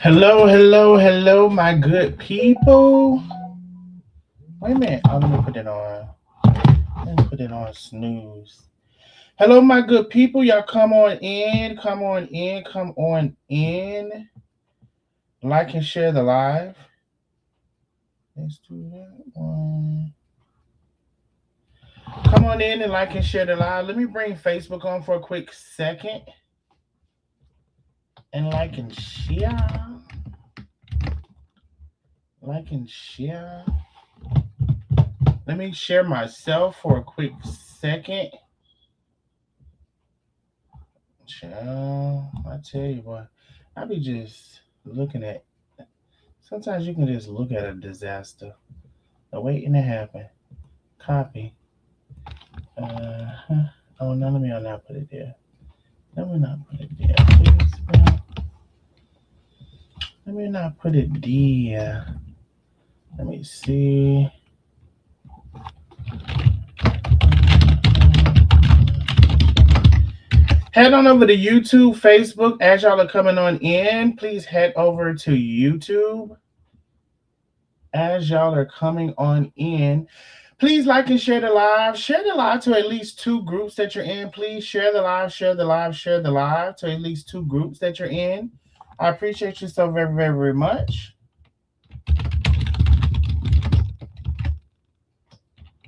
Hello, hello, hello, my good people. Wait a minute. Oh, let me put it on. Let me put it on snooze. Hello, my good people. Y'all come on in. Come on in. Come on in. Like and share the live. Let's do that one. Come on in and like and share the live. Let me bring Facebook on for a quick second. And like and share. Like and share. Let me share myself for a quick second. Child, I tell you what, I be just looking at. Sometimes you can just look at a disaster waiting to happen. Copy. Oh, no, let me not put it there. Let me not put it there, please, bro. Let me not put it there. Let me see. Head on over to YouTube, Facebook. As y'all are coming on in, please head over to YouTube. As y'all are coming on in, please like and share the live. Share the live to at least two groups that you're in. Please share the live, share the live, share the live to at least two groups that you're in. I appreciate you so very, very, very much.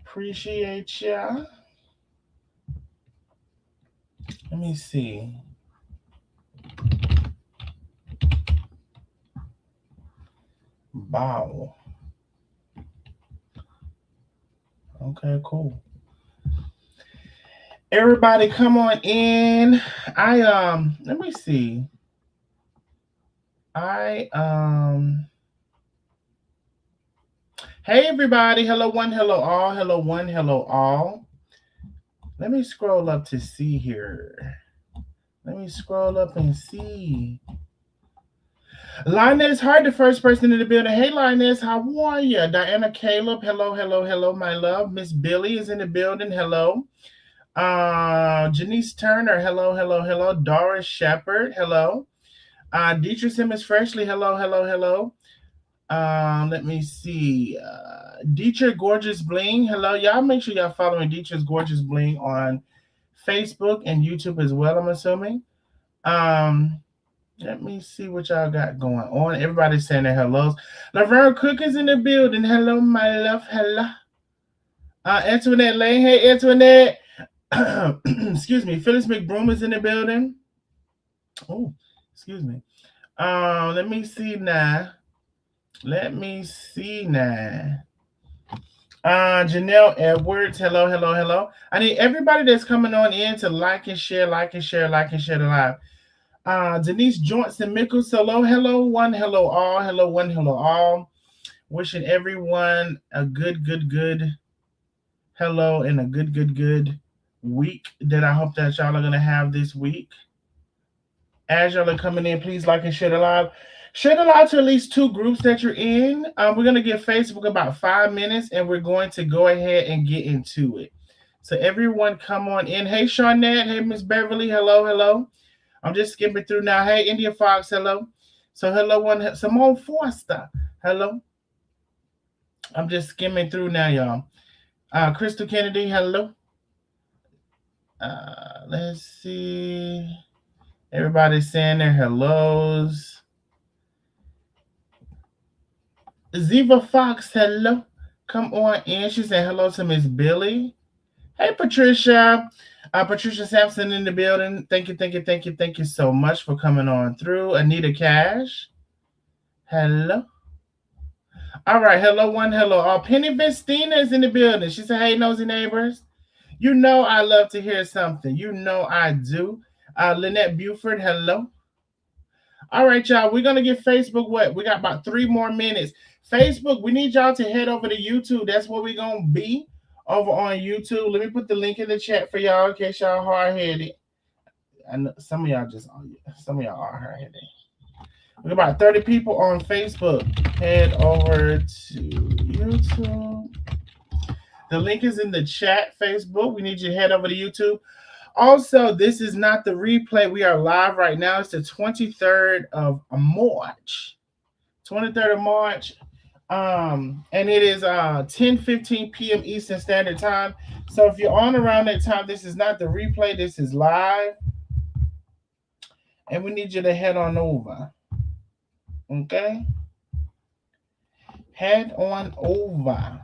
Appreciate ya. Let me see. Wow. Okay, cool. Everybody come on in. Let me see. Hey everybody, hello one, hello all, hello one, hello all. Let me scroll up to see here. Let me scroll up and see. Linus Hart, the first person in the building. Hey Linus, how are you? Diana Caleb, hello, hello, hello, my love. Miss Billy is in the building. Hello. Janice Turner, hello, hello, hello. Doris Shepard, hello. Deidre Simmons Freshly, hello, hello, hello. Let me see. Dietrich Gorgeous Bling, hello. Y'all make sure y'all following Dietrich's Gorgeous Bling on Facebook and YouTube as well, I'm assuming. Let me see what y'all got going on. Everybody's saying their hellos. Laverne Cook is in the building. Hello, my love. Hello. Antoinette Lane. Hey, Antoinette. Excuse me. Phyllis McBroom is in the building. Oh, excuse me. Let me see now. Janelle Edwards, hello, hello, hello. I need everybody that's coming on in to like and share, like and share, like and share the live. Denise Johnson Mickles, hello, hello, one, hello, all, hello, one, hello, all. Wishing everyone a good hello and a good week that I hope that y'all are going to have this week. As y'all are coming in, please like and share the live. Share the live to at least two groups that you're in. We're going to give Facebook about 5 minutes, and we're going to go ahead and get into it. So everyone come on in. Hey, Shawnette. Hey, Miss Beverly. Hello, hello. I'm just skipping through now. Hey, India Fox. Hello. So hello, one. Simone Forster. Hello. I'm just skimming through now, y'all. Crystal Kennedy. Hello. Let's see. Everybody's saying their hellos. Ziva Fox, hello. Come on in. She said hello to Miss Billy. Hey, Patricia. Patricia Sampson in the building. Thank you so much for coming on through. Anita Cash. Hello. All right. Hello, one. Hello, all. Penny Vestina is in the building. She said, hey, nosy neighbors. You know I love to hear something. You know I do. Lynette Buford, hello. All right, y'all. We're going to get Facebook what? We got about 3 more minutes. Facebook, we need y'all to head over to YouTube. That's where we're going to be over on YouTube. Let me put the link in the chat for y'all in case y'all hard-headed. I know some of y'all are hard-headed. We got about 30 people on Facebook. Head over to YouTube. The link is in the chat, Facebook. We need you to head over to YouTube. Also, this is not the replay. We are live right now. It's the 23rd of March. 23rd of March. And it is 10:15 p.m. Eastern Standard Time. So if you're on around that time, this is not the replay. This is live. And we need you to head on over. Okay? Head on over.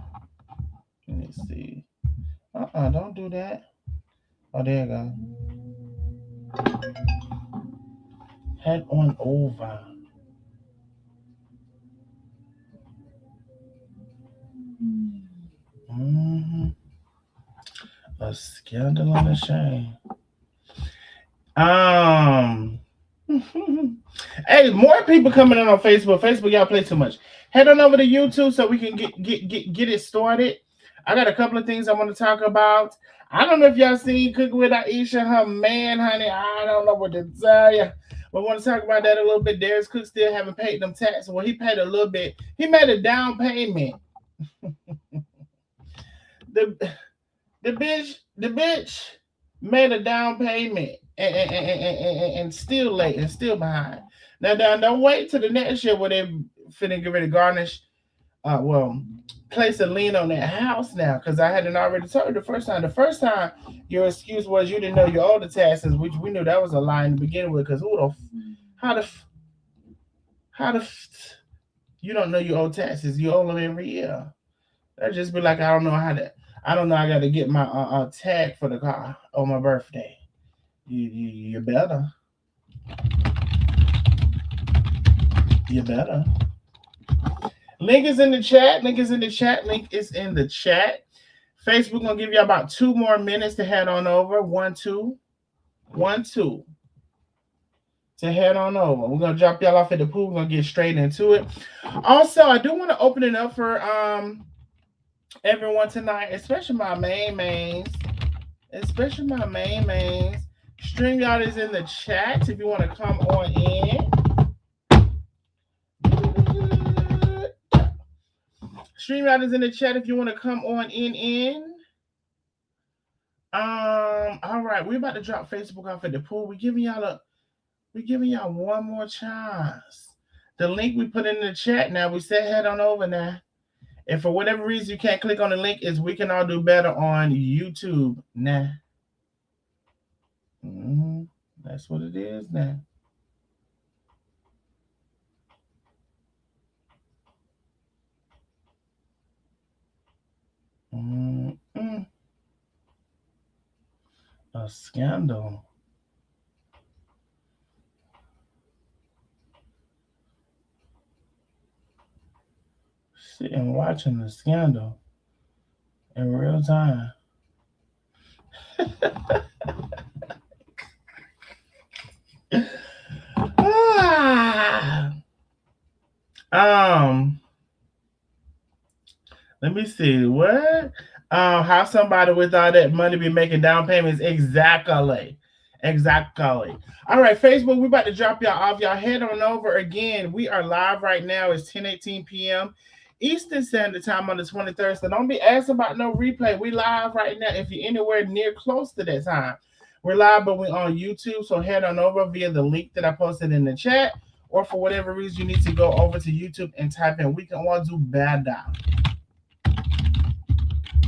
Let me see. Don't do that. Oh, there you go. Head on over. Mm-hmm. A scandal and a shame. Hey, more people coming in on Facebook. Facebook, y'all play too much. Head on over to YouTube so we can get it started. I got a couple of things I want to talk about. I don't know if y'all seen Cooking with Aisha and her man, honey. I don't know what to tell you. But I want to talk about that a little bit. Darius Cook still haven't paid them taxes. Well, he paid a little bit. He made a down payment. The bitch made a down payment and still late and still behind. Now, don't wait till the next year where they finna get ready to garnish. Place a lien on that house now because I hadn't already told you the first time. The first time your excuse was you didn't know you owed the taxes, which we knew that was a lie to begin with. Because how the you don't know you owe taxes? You owe them every year. That'd just be like I don't know how to. I don't know. I got to get my tag for the car on my birthday. You better. You better. Link is in the chat. Link is in the chat. Link is in the chat. Facebook gonna give you about 2 more minutes to head on over. 1, 2, 1, 2. To head on over. We're gonna drop y'all off at the pool. We're gonna get straight into it. Also, I do want to open it up for everyone tonight, especially my mains. StreamYard is in the chat if you want to come on in. StreamYard is in the chat if you want to come on in. All right, we're about to drop Facebook off at the pool. We're giving y'all one more chance. The link we put in the chat now, we said head on over now. If for whatever reason you can't click on the link, is we can all do better on YouTube now. That's what it is now. A scandal. Sitting watching the scandal in real time. Let me see. What? How somebody with all that money be making down payments? Exactly. All right, Facebook, we're about to drop y'all off. Y'all head on over again. We are live right now. It's 10:18 p.m. Eastern Standard Time on the 23rd. So don't be asking about no replay. We live right now. If you're anywhere near close to that time, we're live, but we're on YouTube. So head on over via the link that I posted in the chat. Or for whatever reason, you need to go over to YouTube and type in We Can All Do Better.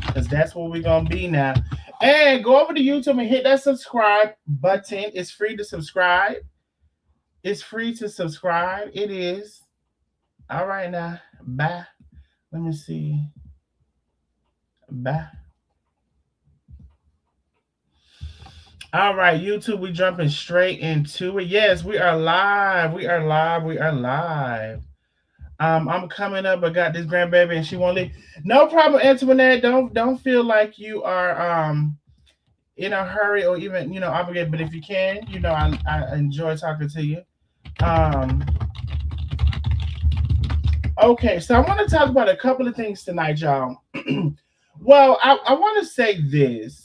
Because that's what we're going to be now. And go over to YouTube and hit that subscribe button. It's free to subscribe. It is. All right now. Bye. Let me see. Bye. All right, YouTube, we jumping straight into it. Yes, we are live. I'm coming up. I got this grandbaby and she won't leave. No problem, Antoinette. Don't feel like you are in a hurry or even obligated. But if you can, I enjoy talking to you. Okay, so I want to talk about a couple of things tonight, y'all. Well, I want to say this.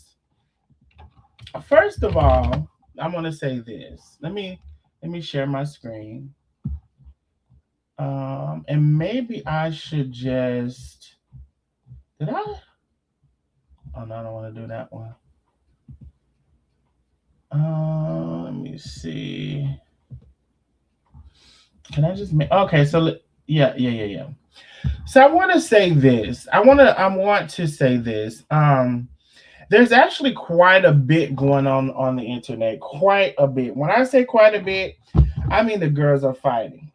First of all, I want to say this. Let me share my screen. And maybe I should just. Did I? Oh no, I don't want to do that one. Let me see. Can I just make okay? So yeah. So I want to say this. I want to say this. There's actually quite a bit going on the internet. Quite a bit. When I say quite a bit, I mean the girls are fighting.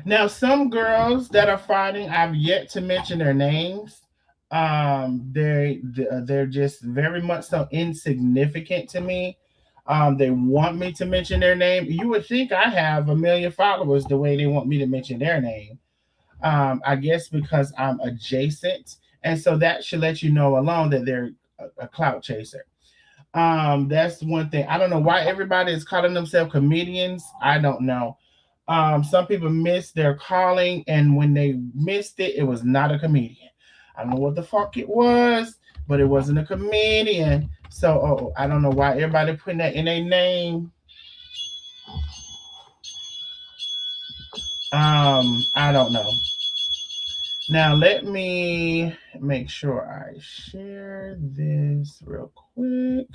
Now, some girls that are fighting, I've yet to mention their names. They're just very much so insignificant to me. They want me to mention their name. You would think I have a million followers the way they want me to mention their name. I guess because I'm adjacent, and so that should let you know alone that they're a clout chaser. That's one thing. I don't know why everybody is calling themselves comedians. I don't know. Some people missed their calling, and when they missed it, it was not a comedian. I don't know what the fuck it was, but it wasn't a comedian. So, I don't know why everybody putting that in a name. I don't know. Now, let me make sure I share this real quick,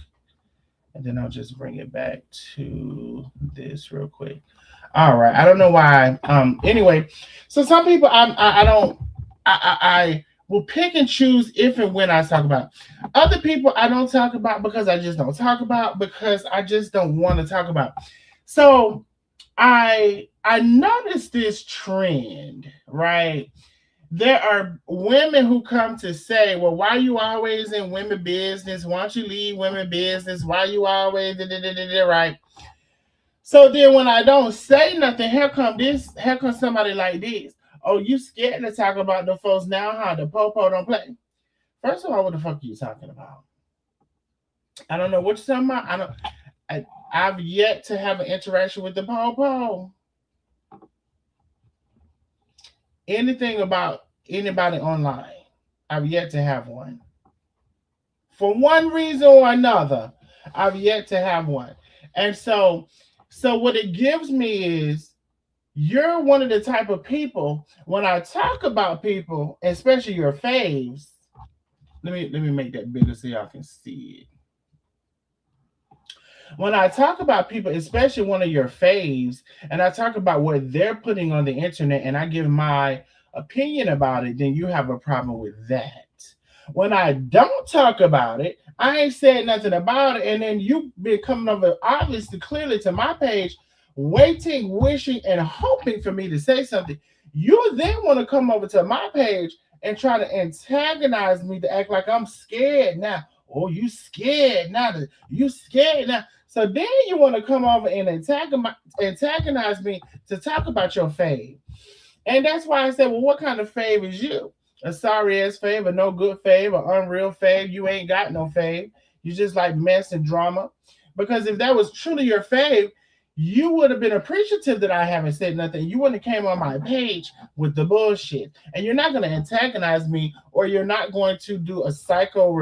and then I'll just bring it back to this real quick. All right. I don't know why. Anyway, so some people I don't I will pick and choose if and when I talk about. Other people I don't talk about because I just don't talk about because I just don't want to talk about. So I noticed this trend, right? There are women who come to say, well, why you always in women business? Why don't you leave women business? Why you always right? So then when I don't say nothing, here comes somebody like this. Oh, you scared to talk about the folks now, huh? The popo don't play. First of all, what the fuck are you talking about? I don't know what you're talking about. I've yet to have an interaction with the popo. Anything about anybody online. I've yet to have one. For one reason or another, I've yet to have one. And so what it gives me is you're one of the type of people when I talk about people, especially your faves. Let me make that bigger so y'all can see it. When I talk about people, especially one of your faves, and I talk about what they're putting on the internet and I give my opinion about it, then you have a problem with that. When I don't talk about it, I ain't said nothing about it, and then you been coming over obviously clearly to my page, waiting, wishing, and hoping for me to say something. You then want to come over to my page and try to antagonize me to act like I'm scared now. Oh, you scared now? You scared now? So then you want to come over and antagonize me to talk about your fave. And that's why I said, well, what kind of fave is you? A sorry ass fave, a no good fave, an unreal fave. You ain't got no fave. You just like mess and drama. Because if that was truly your fave, you would have been appreciative that I haven't said nothing. You wouldn't have came on my page with the bullshit. And you're not going to antagonize me, or you're not going to do a a psychological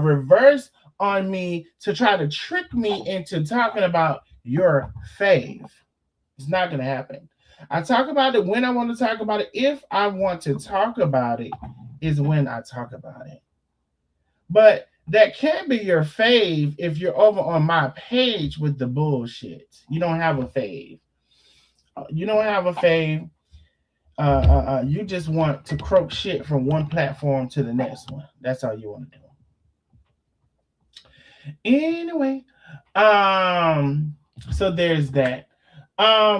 reverse on me to try to trick me into talking about your fave. It's not going to happen. I talk about it when I want to talk about it. If I want to talk about it, is when I talk about it. But that can't be your fave if you're over on my page with the bullshit. You don't have a fave. You don't have a fave. You just want to croak shit from one platform to the next one. That's all you want to do. Anyway, so there's that.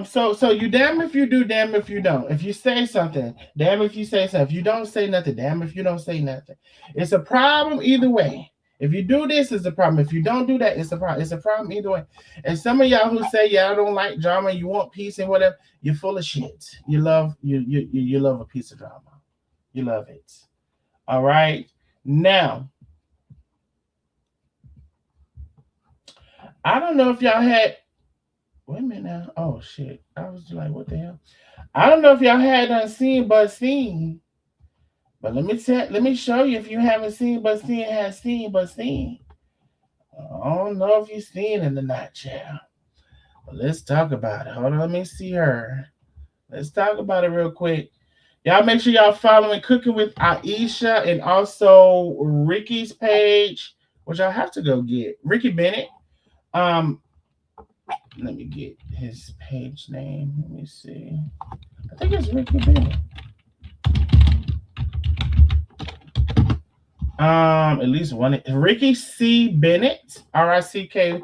So you damn if you do, damn if you don't. If you say something, damn if you say something. If you don't say nothing, damn if you don't say nothing. It's a problem either way. If you do this, it's a problem. If you don't do that, it's a problem. It's a problem either way. And some of y'all who say y'all don't like drama, you want peace and whatever, you're full of shit. You love a piece of drama. You love it. All right. Now, I don't know if y'all had. Wait a minute now. Oh shit. I was like, what the hell? I don't know if y'all had unseen but seen. But let me show you if you haven't seen but seen has seen but seen. I don't know if you've seen it or not, child. But let's talk about it. Hold on, let me see her. Let's talk about it real quick. Y'all make sure y'all following Cooking with Aisha and also Ricky's page, which y'all have to go get. Ricky Bennett. Um, let me get his page name. Let me see. I think it's Ricky Bennett. At least one. Ricky C. Bennett. RICKY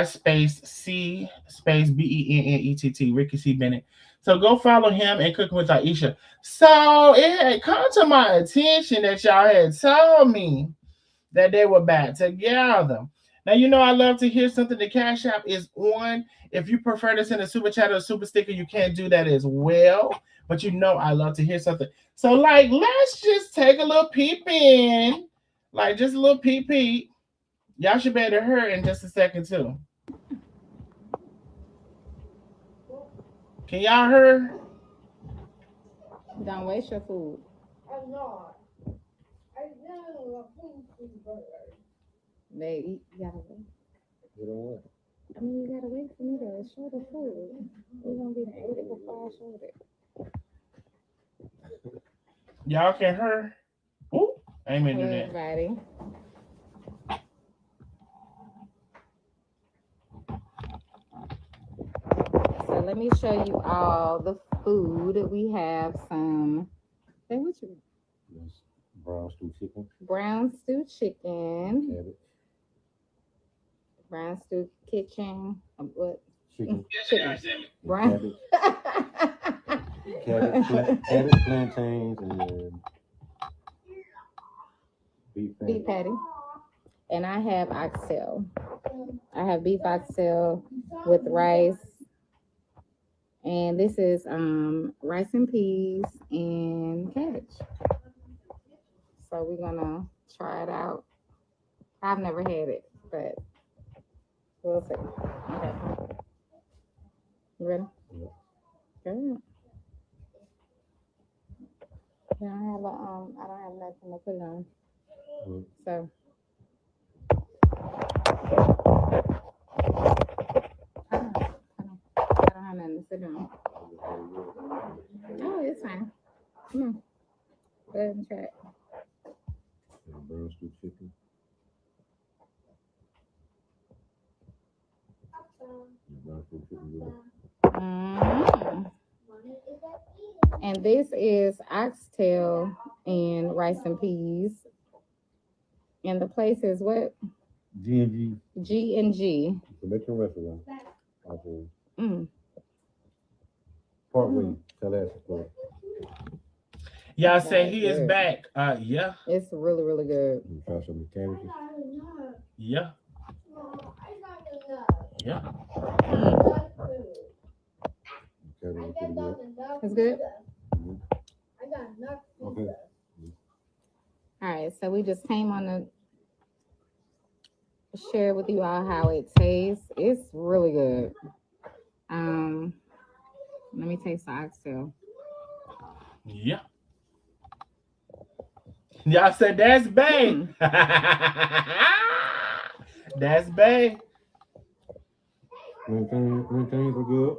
space C space BENNETT. Ricky C. Bennett. So go follow him and Cooking with Aisha. So it had come to my attention that y'all had told me that they were back together. Now you know I love to hear something. The Cash App is on. If you prefer to send a super chat or a super sticker, you can do that as well. But you know I love to hear something. So like, let's just take a little peep in, like just a little peep peep. Y'all should be able to hear in just a second too. Can y'all hear? Don't waste your food. I'm not. I know a food burger. Baby, you gotta wait. You know what? I mean, you gotta wait for me to show the food. We're gonna be ate it before I show it. Y'all can hear? Ooh, I ain't mean to do Hello, that. everybody. So let me show you all the food. We have some. Hey, what you? Yes. Brown stew chicken, Brown stew chicken. cabbage, Brown stew kitchen. What? chicken, Chicken. Brown. cabbage, plantains, and beef patty. And I have oxtail. I have beef oxtail with rice. And this is rice and peas and cabbage. So we're gonna try it out. I've never had it, but we'll see. Okay. You ready? Yeah. Good. I don't have nothing to put it on. So I don't have nothing to sit on. Oh, it's fine. Come on. Go ahead and try it. Brown stew chicken. Brown stew chicken. Mm. And this is oxtail and rice and peas. And the place is what? G&G. G&G. Mexican restaurant. Mm. Parkway, Tallahassee. Y'all say he is back. Yeah. It's really, really good. You try some of the cabbages. Yeah. Yeah. It's good? Mm-hmm. Okay. All right, so we just came on to share with you all how it tastes. It's really good. Let me taste the oxtail. Yeah. Y'all said that's bae. That's bae. Plantains are good.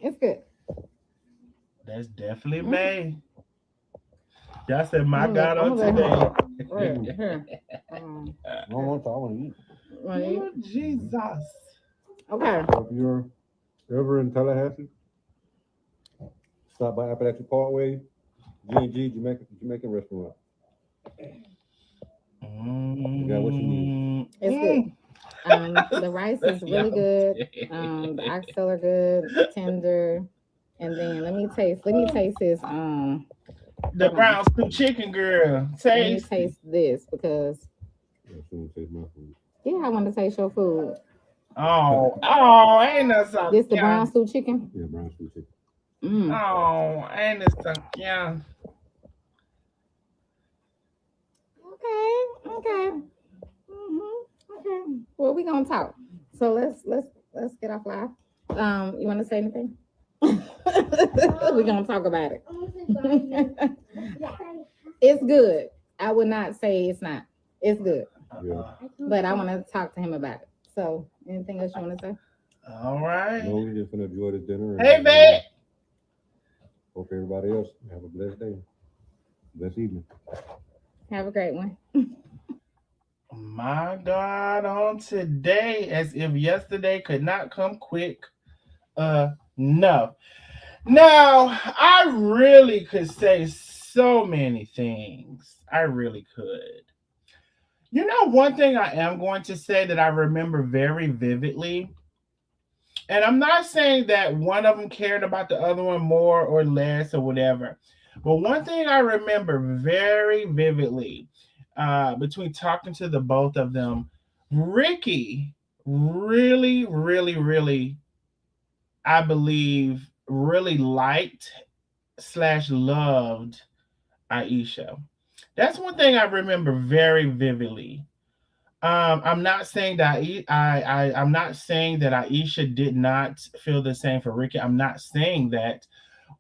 It's good. That's definitely bae. Y'all said my God on today. Right here. I don't want to. I want to eat. Oh, Jesus. Okay. So if you're ever in Tallahassee, stop by Appalachian Parkway, G&G Jamaican restaurant. You got what you need. It's good. The rice is really good. The oxtail are good, tender. And then let me taste this. The brown stew chicken, girl. Let me taste this because Taste my food. yeah, I want to taste your food. Ain't no something. This the brown stew chicken? Yeah, brown stew chicken. Ain't no something. Yeah. Okay. Okay. Well, we gonna talk. So let's get off live. You want to say anything? We're gonna talk about it. It's good. I would not say it's not. It's good. Yeah. But I want to talk to him about it. So, anything else you want to say? All right. No, we just gonna enjoy this dinner Hey, and Vet. hope everybody else have a blessed day, blessed evening. Have a great one. My God, on today, as if yesterday could not come quick. No. Now, I really could say so many things. I really could. You know, one thing I am going to say that I remember very vividly, and I'm not saying that one of them cared about the other one more or less or whatever, but one thing I remember very vividly between talking to the both of them, Ricky really, really, really, I believe, really liked slash loved Aisha. That's one thing I remember very vividly. I'm not saying that I'm not saying that Aisha did not feel the same for Ricky. I'm not saying that.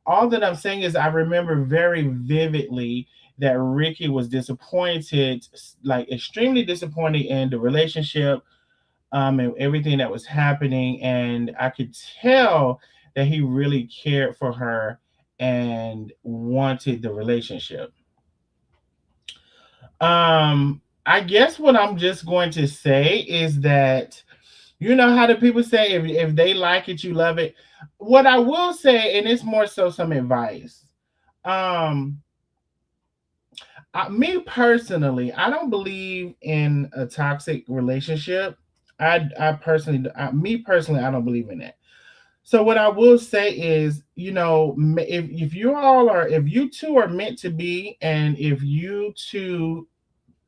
All that I'm saying is I remember very vividly that Ricky was disappointed, like extremely disappointed in the relationship, and everything that was happening, and I could tell that he really cared for her and wanted the relationship. I guess what I'm just going to say is that you know how the people say if they like it, you love it. What I will say, and it's more so some advice. Um, me personally, I don't believe in a toxic relationship. Me personally, I don't believe in that. So what I will say is, you know, if you two are meant to be, and if you two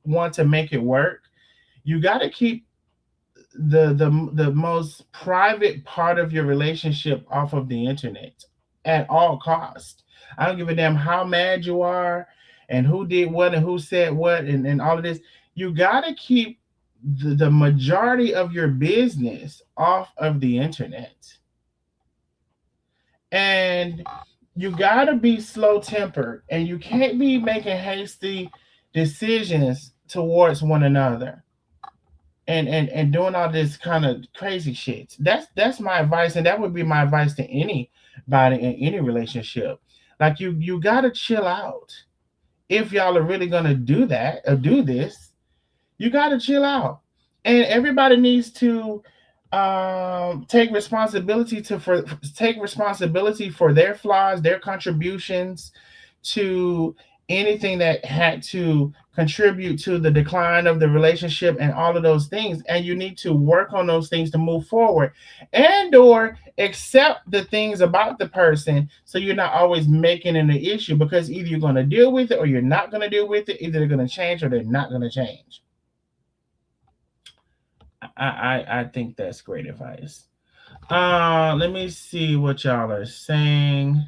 want to make it work, you got to keep the most private part of your relationship off of the internet at all costs. I don't give a damn how mad you are and who did what and who said what and all of this. You got to keep the majority of your business off of the internet. And you got to be slow tempered, and you can't be making hasty decisions towards one another and doing all this kind of crazy shit. That's my advice, and that would be my advice to anybody in any relationship. Like you gotta chill out. If y'all are really gonna do that or do this, you gotta chill out. And everybody needs to take responsibility for their flaws, their contributions to anything that had to contribute to the decline of the relationship and all of those things, and you need to work on those things to move forward and or accept the things about the person, so you're not always making it an issue, because either you're going to deal with it or you're not going to deal with it. Either they're going to change or they're not going to change. I think that's great advice. Let me see what y'all are saying.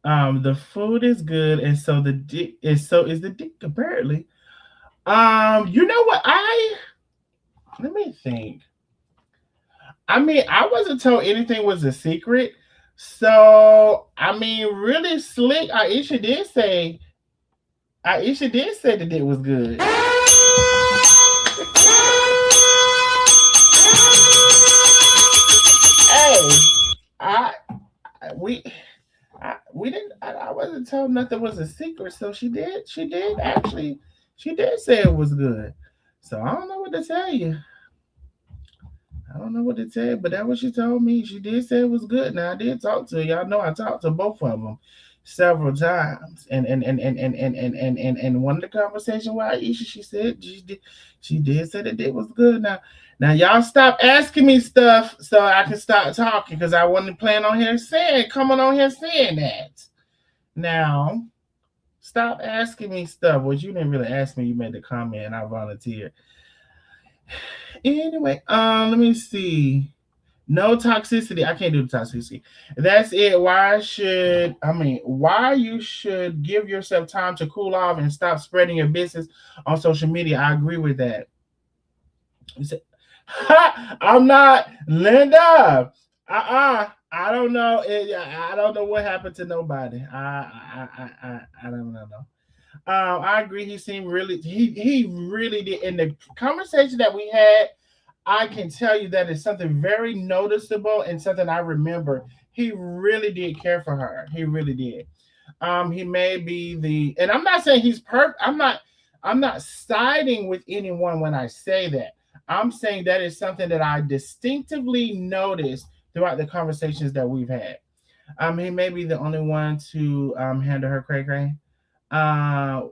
The food is good, and so the dick is so is the dick apparently. You know what? Let me think. I mean, I wasn't told anything was a secret. So I mean, really slick. Aisha did say that it was good. Hey, I we we didn't. I wasn't told nothing was a secret. So she did. She did actually. She did say it was good. So I don't know what to tell you. I don't know what to tell you, but that's what she told me. She did say it was good. Now I did talk to her. Y'all know I talked to both of them several times, and one of the conversation with Aisha, she said she did say that it was good. Now y'all stop asking me stuff so I can start talking, because I wasn't planning on here saying coming on here saying that. Now stop asking me stuff. Well, you didn't really ask me. You made the comment, and I volunteered. Anyway, let me see. No toxicity. I can't do the toxicity. That's it. Why you should give yourself time to cool off and stop spreading your business on social media. I agree with that. You said, I'm not Linda. I don't know. I don't know what happened to nobody. I don't know. I agree. He seemed really. He really did. In the conversation that we had, I can tell you that is something very noticeable and something I remember. He really did care for her. He really did. He may be the, and I'm not saying he's perfect. I'm not siding with anyone when I say that. I'm saying that is something that I distinctively noticed throughout the conversations that we've had. He may be the only one to handle her cray cray. I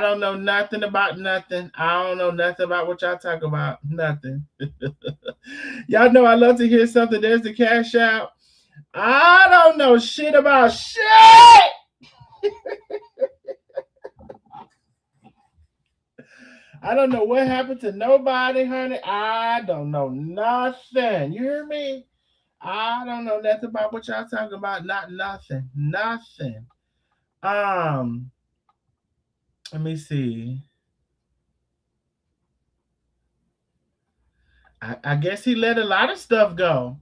don't know nothing about nothing. I don't know nothing about what y'all talk about. Nothing. Y'all know I love to hear something. There's the cash out. I don't know shit about shit. I don't know what happened to nobody, honey. I don't know nothing. You hear me? I don't know nothing about what y'all talking about. Not nothing. Nothing. Um, Let me see. I guess he let a lot of stuff go.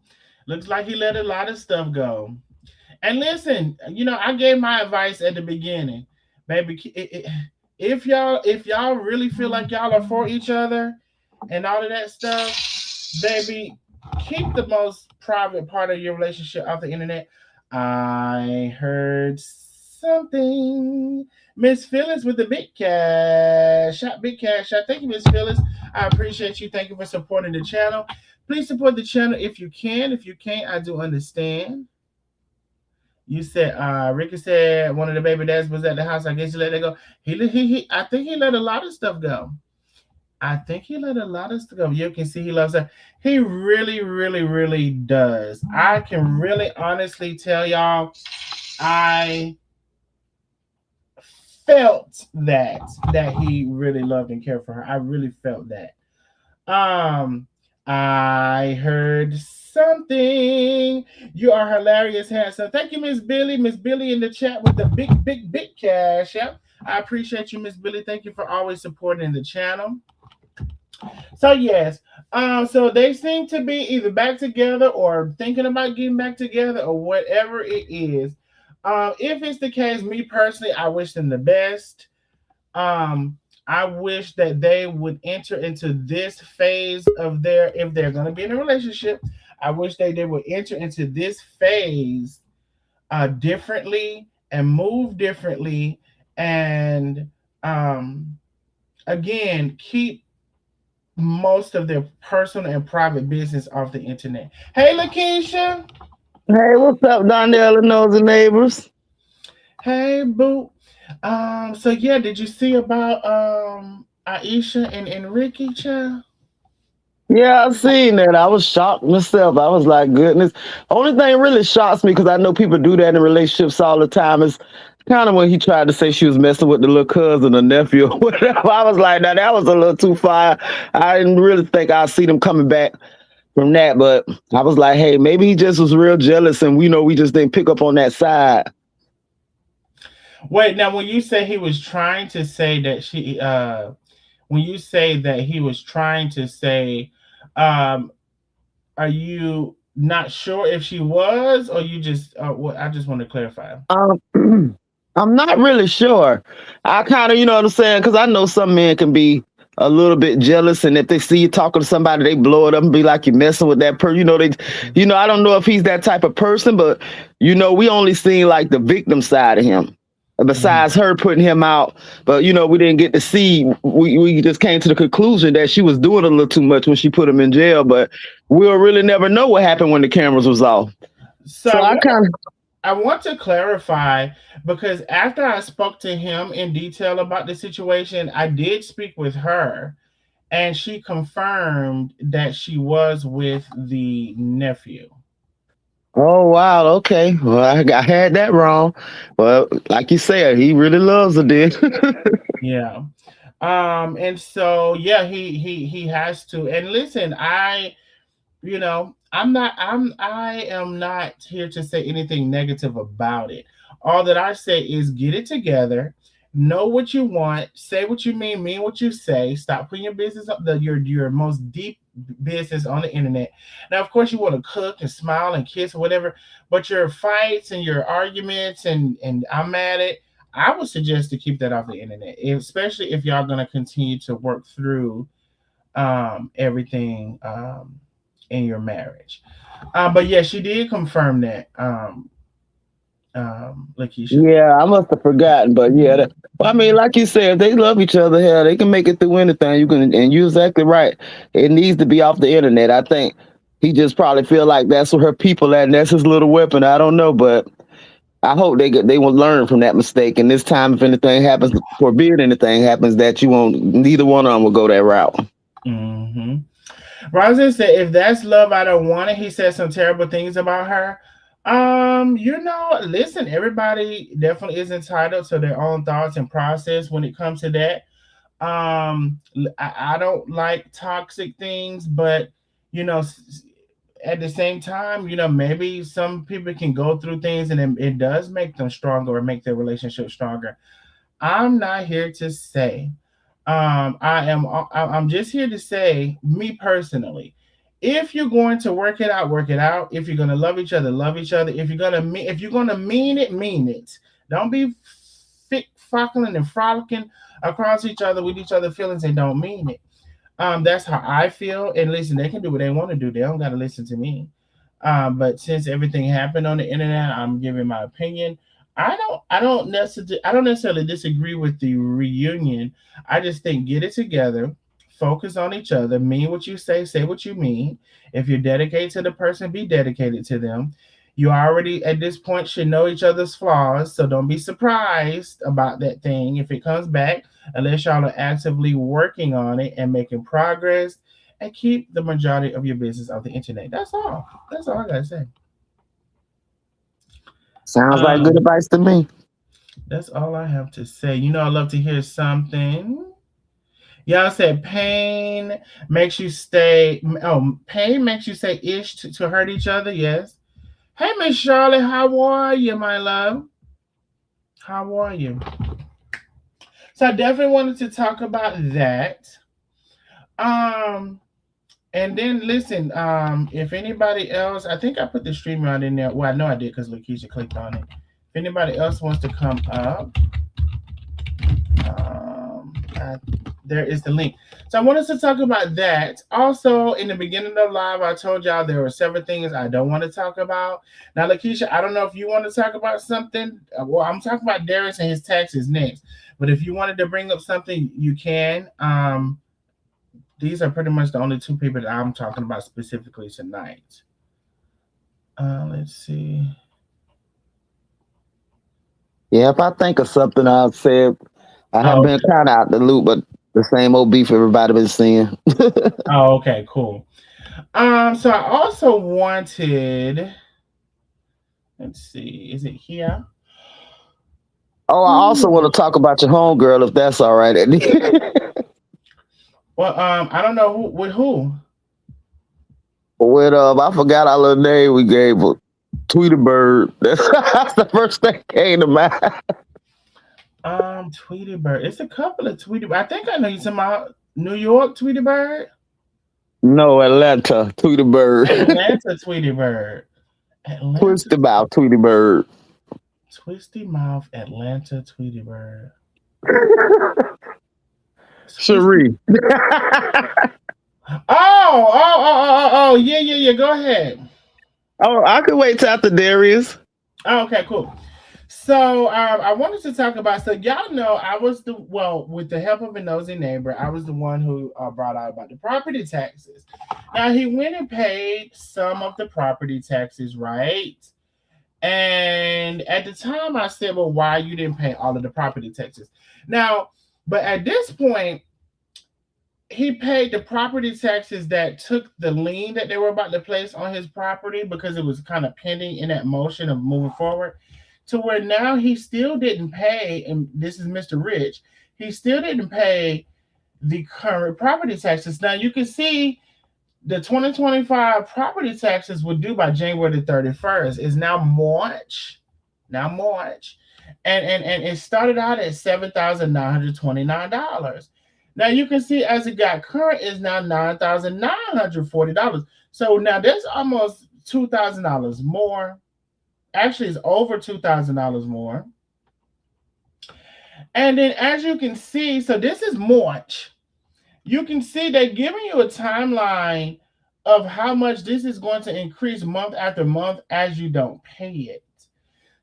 Looks like he let a lot of stuff go. And listen, I gave my advice at the beginning, baby. If y'all really feel like y'all are for each other and all of that stuff, baby, keep the most private part of your relationship off the internet. I heard something. Miss Phyllis with the big cash shot, big cash shot. Thank you, Miss Phyllis. I appreciate you. Thank you for supporting the channel. Please support the channel if you can. If you can't, I do understand. You said Ricky said one of the baby dads was at the house. I guess he let it go. He I think he let a lot of stuff go. I think he let a lot of stuff go. You can see he loves her. He really, really, really does. I can really honestly tell y'all, I felt that he really loved and cared for her. I really felt that. Um, I heard something. You are hilarious, handsome. Thank you, Miss Billy. Miss Billy in the chat with the big, big, big cash. Yep. I appreciate you, Miss Billy. Thank you for always supporting the channel. So yes, so they seem to be either back together or thinking about getting back together or whatever it is. If it's the case, me personally, I wish them the best. Um, I wish that they would enter into this phase of their, if they're going to be in a relationship, I wish they would enter into this phase differently and move differently and again keep most of their personal and private business off the internet. Hey, Lakeisha. Hey, what's up, Donnell and Nosy Neighbors? Hey, boo. So yeah, did you see about Aisha and Ricky, child? Yeah, I seen that. I was shocked myself. I was like, goodness. Only thing really shocks me because I know people do that in relationships all the time is kind of when he tried to say she was messing with the little cousin or nephew or whatever. I was like, now that was a little too far. I didn't really think I'd see them coming back from that, but I was like, hey, maybe he just was real jealous and we just didn't pick up on that side. Wait, now when you say he was trying to say that when you say that he was trying to say, um, are you not sure if she was, or you just? What I just want to clarify. Um, I'm not really sure. I kind of, you know what I'm saying? Because I know some men can be a little bit jealous, and if they see you talking to somebody, they blow it up and be like, "You're messing with that person." I don't know if he's that type of person, but we only seen like the victim side of him. Mhm. Besides her putting him out, but we didn't get to see. We just came to the conclusion that she was doing a little too much when she put him in jail, but we'll really never know what happened when the cameras was off. So So I kind of I want to clarify because after I spoke to him in detail about the situation, I did speak with her, and she confirmed that she was with the nephew. Oh wow, okay. Well, I had that wrong. Well, like you said, he really loves her, dude. Yeah. And so yeah, he has to. And listen, I am not here to say anything negative about it. All that I say is get it together, know what you want, say what you mean what you say. Stop putting your business up, your most deep business on the internet. Now, of course, you want to cook and smile and kiss or whatever, but your fights and your arguments and I'm at it. I would suggest to keep that off the internet, especially if y'all gonna continue to work through everything in your marriage. But yeah, she did confirm that, Lakeisha. Yeah, I must have forgotten, but yeah. Well, I mean, like you said, if they love each other, hell, they can make it through anything. You can, and you're exactly right. It needs to be off the internet. I think he just probably feel like that's where her people at, and that's his little weapon. I don't know, but I hope they will learn from that mistake. And this time, if anything happens, forbid anything happens, that you won't. Neither one of them will go that route. Mm-hmm. Rosin said, if that's love, I don't want it. He said some terrible things about her. Listen, everybody definitely is entitled to their own thoughts and process when it comes to that. I don't like toxic things, but you know, at the same time, maybe some people can go through things and it does make them stronger or make their relationship stronger. I'm not here to say. I'm just here to say, me personally, if you're going to work it out, work it out. If you're gonna love each other, love each other. If you're gonna mean it, mean it. Don't be fucking and frolicking across each other with each other feelings and don't mean it. That's how I feel. And listen, they can do what they want to do. They don't got to listen to me. But since everything happened on the internet, I'm giving my opinion. I don't necessarily disagree with the reunion. I just think get it together, focus on each other, mean what you say what you mean. If you're dedicated to the person, be dedicated to them. You already at this point should know each other's flaws, so don't be surprised about that thing if it comes back, unless y'all are actively working on it and making progress. And keep the majority of your business off the internet. That's all. That's all I gotta say. Sounds like good Um, advice to me. that's all I have to say. I love to hear something. Y'all said pain makes you stay. Oh, pain makes you say ish to hurt each other. Yes. Hey, Miss Charlotte, how are you, my love? How are you? So I definitely wanted to talk about that. Um, and then listen, if anybody else, I think I put the stream out in there. Well, I know I did because Lakeisha clicked on it. If anybody else wants to come up, I, there is the link. So I wanted to talk about that. Also, in the beginning of the live, I told y'all there were several things I don't want to talk about. Now, Lakeisha, I don't know if you want to talk about something. Well, I'm talking about Darius and his taxes next. But if you wanted to bring up something, you can. These are pretty much the only two people that I'm talking about specifically tonight. Let's see. Yeah, if I think of something, I'll say it. I have Oh, been kind of out the loop, but the same old beef everybody been seeing. okay, cool. So I also wanted. Let's see. Is it here? Oh, I also want to talk about your homegirl, if that's all right. Well, I don't know who with who. With I forgot our little name we gave her. Tweety Bird. That's the first thing came to mind. Tweety Bird. It's a couple of Tweety. I think I know you talking about New York Tweety Bird, No, Atlanta, Tweety Bird. Atlanta Tweety Bird, Twist Atlanta about Tweety Bird. Twisty Mouth, Atlanta Tweety Bird. Twisty. Cherie. Yeah, yeah, yeah. Go ahead. Oh, I could wait till after Darius. Oh, okay, cool. So I wanted to talk about. So y'all know I was with the help of a nosy neighbor, I was the one who brought out about the property taxes. Now he went and paid some of the property taxes, right? And at the time, I said, "Well, why you didn't pay all of the property taxes?" Now, but at this point, he paid the property taxes that took the lien that they were about to place on his property because it was kind of pending in that motion of moving forward to where now he still didn't pay. And this is Mr. Rich. He still didn't pay the current property taxes. Now you can see the 2025 property taxes were due by January the 31st. It's now March. Now March. And it started out at $7,929. Now you can see as it got current is now $9,940. So now that's almost $2,000 more. Actually, it's over $2,000 more. And then as you can see, so this is March. you can see they're giving you a timeline of how much this is going to increase month after month as you don't pay it.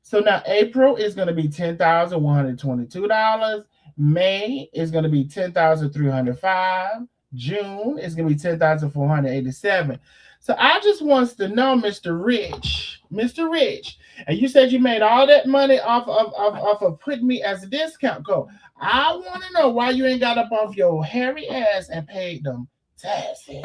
So now April is going to be $10,122. May is going to be 10,305. June is going to be 10,487. So I just wants to know, Mr. Rich, and you said you made all that money off of putting me as a discount code. I want to know why you ain't got up off your hairy ass and paid them taxes.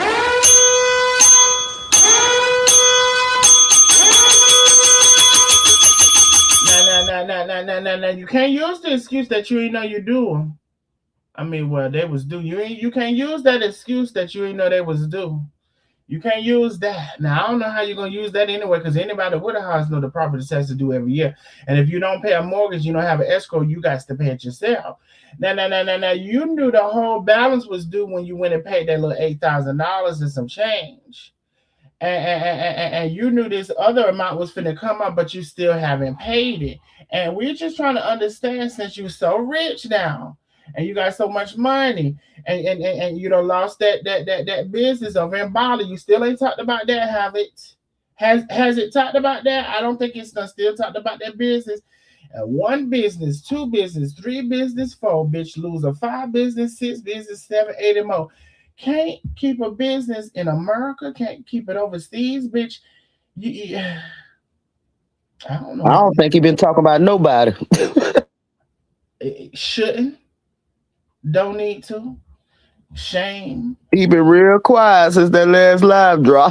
No. You can't use the excuse that you ain't know you do. I mean, well, they was due. You can't use that excuse that you ain't know they was due. You can't use that. Now I don't know how you're gonna use that anyway, because anybody with a house know the property tax to do every year. And if you don't pay a mortgage, you don't have an escrow, you got to pay it yourself. Now, you knew the whole balance was due when you went and paid that little $8,000 and some change. And you knew this other amount was finna come up, but you still haven't paid it. And we're just trying to understand, since you're so rich now and you got so much money and you done lost that business over in Bali, you still ain't talked about that, have it? Has it talked about that? I don't think it's done still talked about that business. One business, two business, three business, four, bitch loser, five business, six business, seven, eight, and more. Can't keep a business in America, can't keep it overseas, bitch. I don't know. I don't think he been talking about nobody. It shouldn't. Don't need to. Shame. He been real quiet since that last live drop.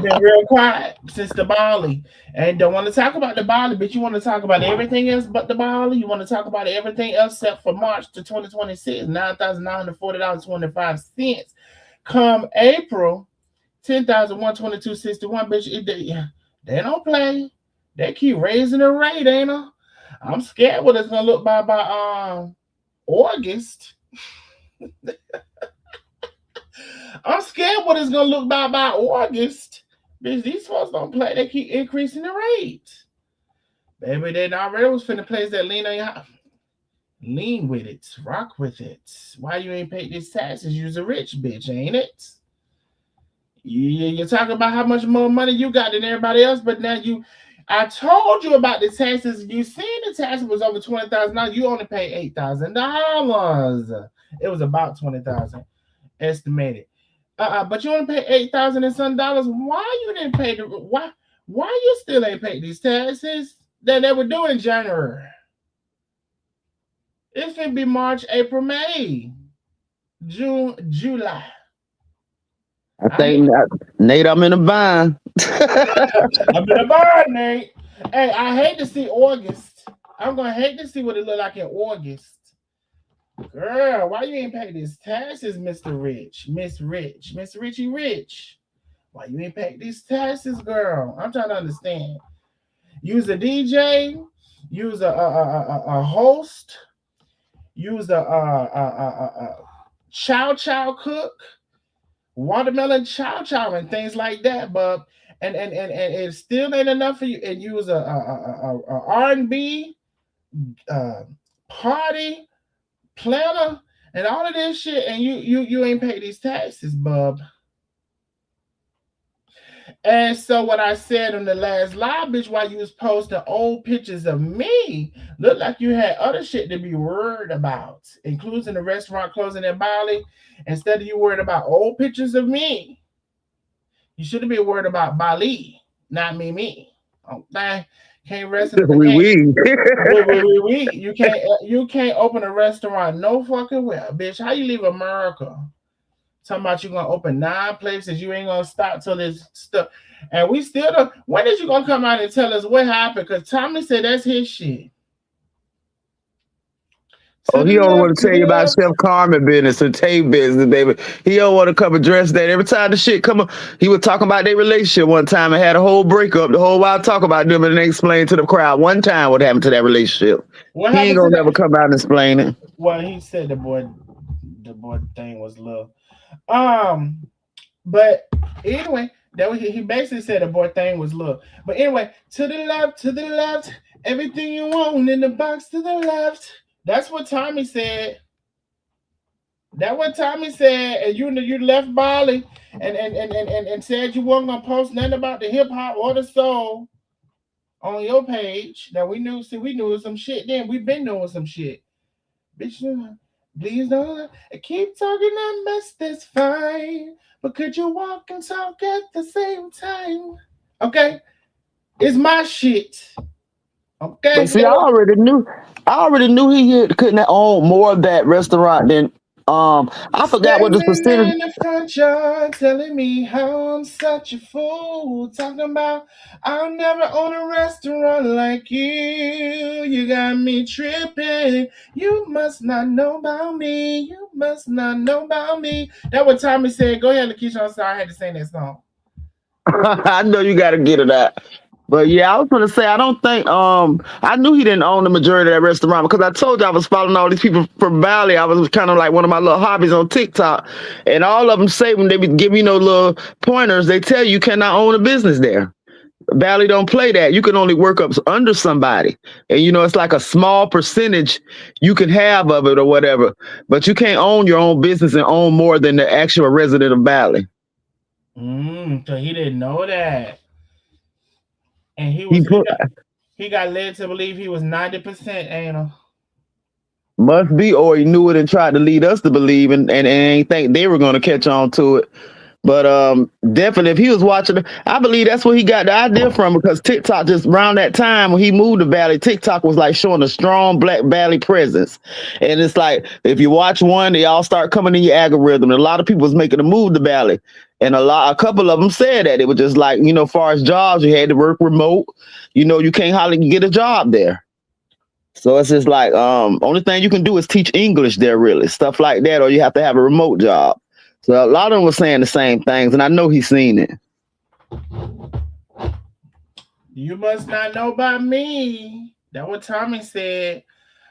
Been real quiet since the Bali. And don't want to talk about the Bali, but you want to talk about everything else but the Bali. You want to talk about everything else except for March to 2026, $9,940.25. Come April, 10,122.61. Bitch, they don't play. They keep raising the rate, ain't they? I'm scared what it's gonna look by August. I'm scared what it's gonna look by August. Bitch, these folks don't play. They keep increasing the rate. Baby, they already was finna place that lean on your house. Lean with it. Rock with it. Why you ain't paid these taxes? You's a rich bitch, ain't it? You're talking about how much more money you got than everybody else, but now I told you about the taxes. You seen the tax was over $20,000. You only paid $8,000. It was about $20,000 estimated. But you only paid $8,000 and some dollars. Why you didn't pay why you still ain't paid these taxes that they were due in January? It's gonna be March, April, May, June, July. I think Nate, I'm in a bind. I'm in a bind, Nate. Hey, I hate to see August. I'm gonna hate to see what it look like in August. Girl, why you ain't pay these taxes, Mr. Rich? Miss Richie Rich? Why you ain't pay these taxes, girl? I'm trying to understand. Use a DJ, use a host, use a chow cook, watermelon chow and things like that, bub. And it still ain't enough for you. And use a R&B party planner and all of this shit, and you ain't pay these taxes, bub. And so what I said on the last live, bitch, while you was posting old pictures of me, looked like you had other shit to be worried about, including the restaurant closing in Bali. Instead of you worried about old pictures of me, you should have been worried about Bali, not me. Okay? Can't rest in You can't open a restaurant no fucking well, bitch. How you leave America? Talking about you gonna open 9 places, you ain't gonna stop till this stuff. And we still don't. When is you gonna come out and tell us what happened? Because Tommy said that's his shit. Oh, he don't want to tell you about Chef Carmen business and Tay business, baby. He don't want to come address that. Every time the shit come up, he was talking about their relationship one time and had a whole breakup. The whole while talk about them and then explain to the crowd one time what happened to that relationship. He ain't gonna never come out and explain it. Well, he said the boy thing was love. But anyway, he basically said the boy thing was love. But anyway, to the left, everything you want in the box to the left. That's what Tommy said. That what Tommy said, and you left Bali and said you weren't gonna post nothing about the hip hop or the soul on your page. Now we knew, see, we knew some shit then. We've been doing some shit. Bitch, please don't keep talking that mess, that's fine. But could you walk and talk at the same time? Okay? It's my shit. But Okay? see, I already knew couldn't own more of that restaurant than I forgot what the Standing percentage. in the front yard telling me how I'm such a fool. Talking about I'll never own a restaurant like you. You got me tripping. You must not know about me. You must not know about me. That what Tommy said. Go ahead, Lakeisha. I'm sorry I had to sing that song. I know you got to get it out. But yeah, I was gonna say I don't think I knew he didn't own the majority of that restaurant because I told you I was following all these people from Bali. I was kind of like one of my little hobbies on TikTok, and all of them say when they be giving little pointers, they tell you cannot own a business there. Bali don't play that. You can only work up under somebody, and it's like a small percentage you can have of it or whatever. But you can't own your own business and own more than the actual resident of Bali. So he didn't know that. And He put he got led to believe he was 90% anal. Must be, or he knew it and tried to lead us to believe, and ain't think they were going to catch on to it. But definitely, if he was watching, I believe that's where he got the idea from because TikTok just around that time when he moved to Valley, TikTok was like showing a strong Black Valley presence, and it's like if you watch one, they all start coming in your algorithm. And a lot of people was making a move to Valley, and a couple of them said that it was just like far as jobs, you had to work remote. You can't hardly get a job there. So it's just like only thing you can do is teach English there, really, stuff like that, or you have to have a remote job. So a lot of them were saying the same things, and I know he's seen it. You must not know about me. That what Tommy said.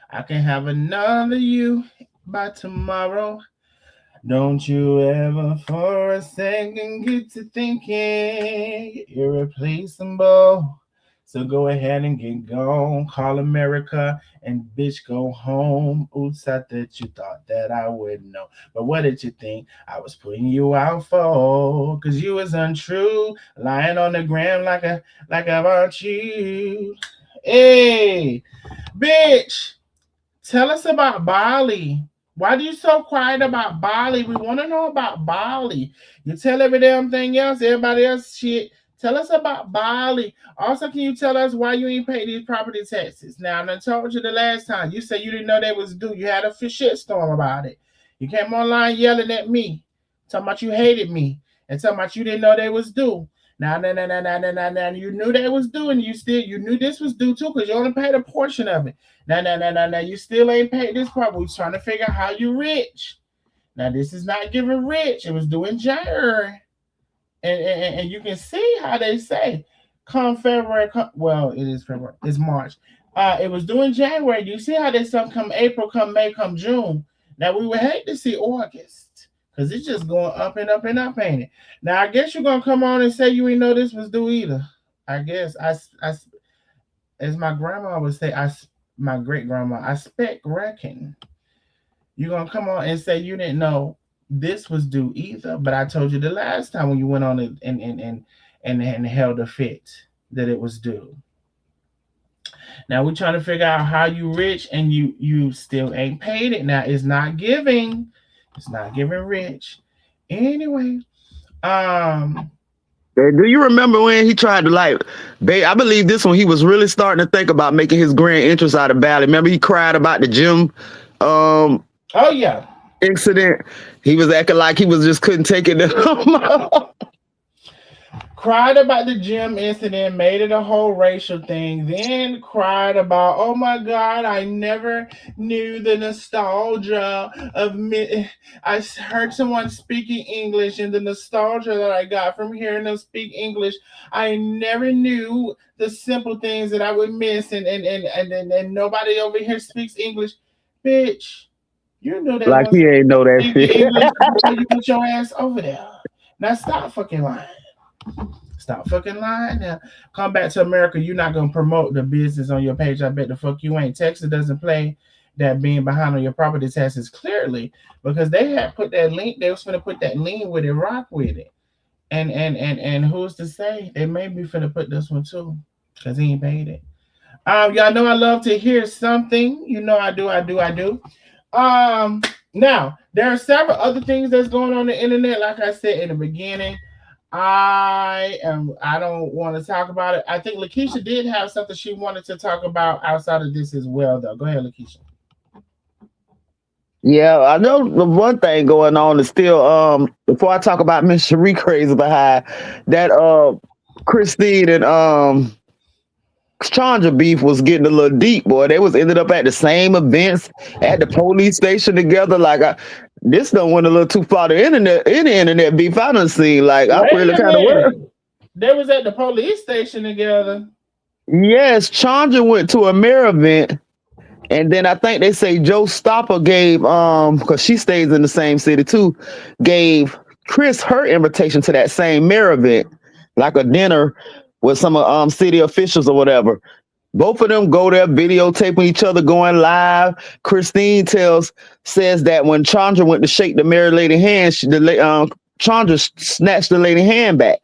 I can have another you by tomorrow. Don't you ever for a second get to thinking you're irreplaceable. So go ahead and get gone. Call America and bitch go home. Oops, I thought you thought that I would know. But what did you think I was putting you out for? Cause you was untrue. Lying on the gram like I want you. Hey, bitch. Tell us about Bali. Why are you so quiet about Bali? We want to know about Bali. You tell every damn thing else, everybody else shit. Tell us about Bali. Also, can you tell us why you ain't paid these property taxes? Now, I told you the last time. You said you didn't know they was due. You had a shit storm about it. You came online yelling at me, talking about you hated me, and talking about you didn't know they was due. Now, you knew they was due, and you knew this was due too, because you only paid a portion of it. Now, you still ain't paid this part. We're trying to figure out how you rich. Now, this is not giving rich. It was due in January. And you can see how they say, come February, well, it is February, it's March. It was due in January. You see how they stuff come April, come May, come June. Now, we would hate to see August because it's just going up and up and up, ain't it? Now, I guess you're going to come on and say you ain't know this was due either. I guess, as my grandma would say, my great grandma, I spec reckon. You're gonna come on and say you didn't know this was due either. But I told you the last time when you went on it and held a fit that it was due. Now we're trying to figure out how you rich and you still ain't paid it. Now it's not giving. It's not giving rich. Anyway, Hey, do you remember when he tried to I believe this one he was really starting to think about making his grand entrance out of Bali. Remember he cried about the gym oh yeah. incident. He was acting like he was just couldn't take it no more. Cried about the gym incident, made it a whole racial thing, then cried about, oh my God, I never knew the nostalgia of me. I heard someone speaking English, and the nostalgia that I got from hearing them speak English, I never knew the simple things that I would miss, and nobody over here speaks English. Bitch, you know they Like want he ain't know that to speak shit. English before you put your ass over there. Now stop fucking lying. Stop fucking lying now. Come back to America. You're not gonna promote the business on your page. I bet the fuck you ain't. Texas doesn't play. that being behind on your property taxes clearly because they had put that link. They was gonna put that lien with it, rock with it, and who's to say they may be finna put this one too because he ain't paid it. Y'all know I love to hear something. You know I do, I do, I do. Now there are several other things that's going on the internet. Like I said in the beginning, I don't want to talk about it. I think Lakeisha did have something she wanted to talk about outside of this as well, though. Go ahead, Lakeisha. Yeah, I know the one thing going on is still before I talk about Miss Cherie crazy behind that Christine and Chandra beef was getting a little deep, boy. They was ended up at the same events at the police station together. This done went a little too far. The internet beef I done seen. Like I Wait really a kind of work. minute. They was at the police station together. Yes, Chandra went to a mayor event. And then I think they say Joe Stopper gave because she stays in the same city too, gave Chris her invitation to that same mayor event, like a dinner with some city officials or whatever. Both of them go there videotaping each other going live. Christine says that when Chandra went to shake the married lady hand, Chandra snatched the lady hand back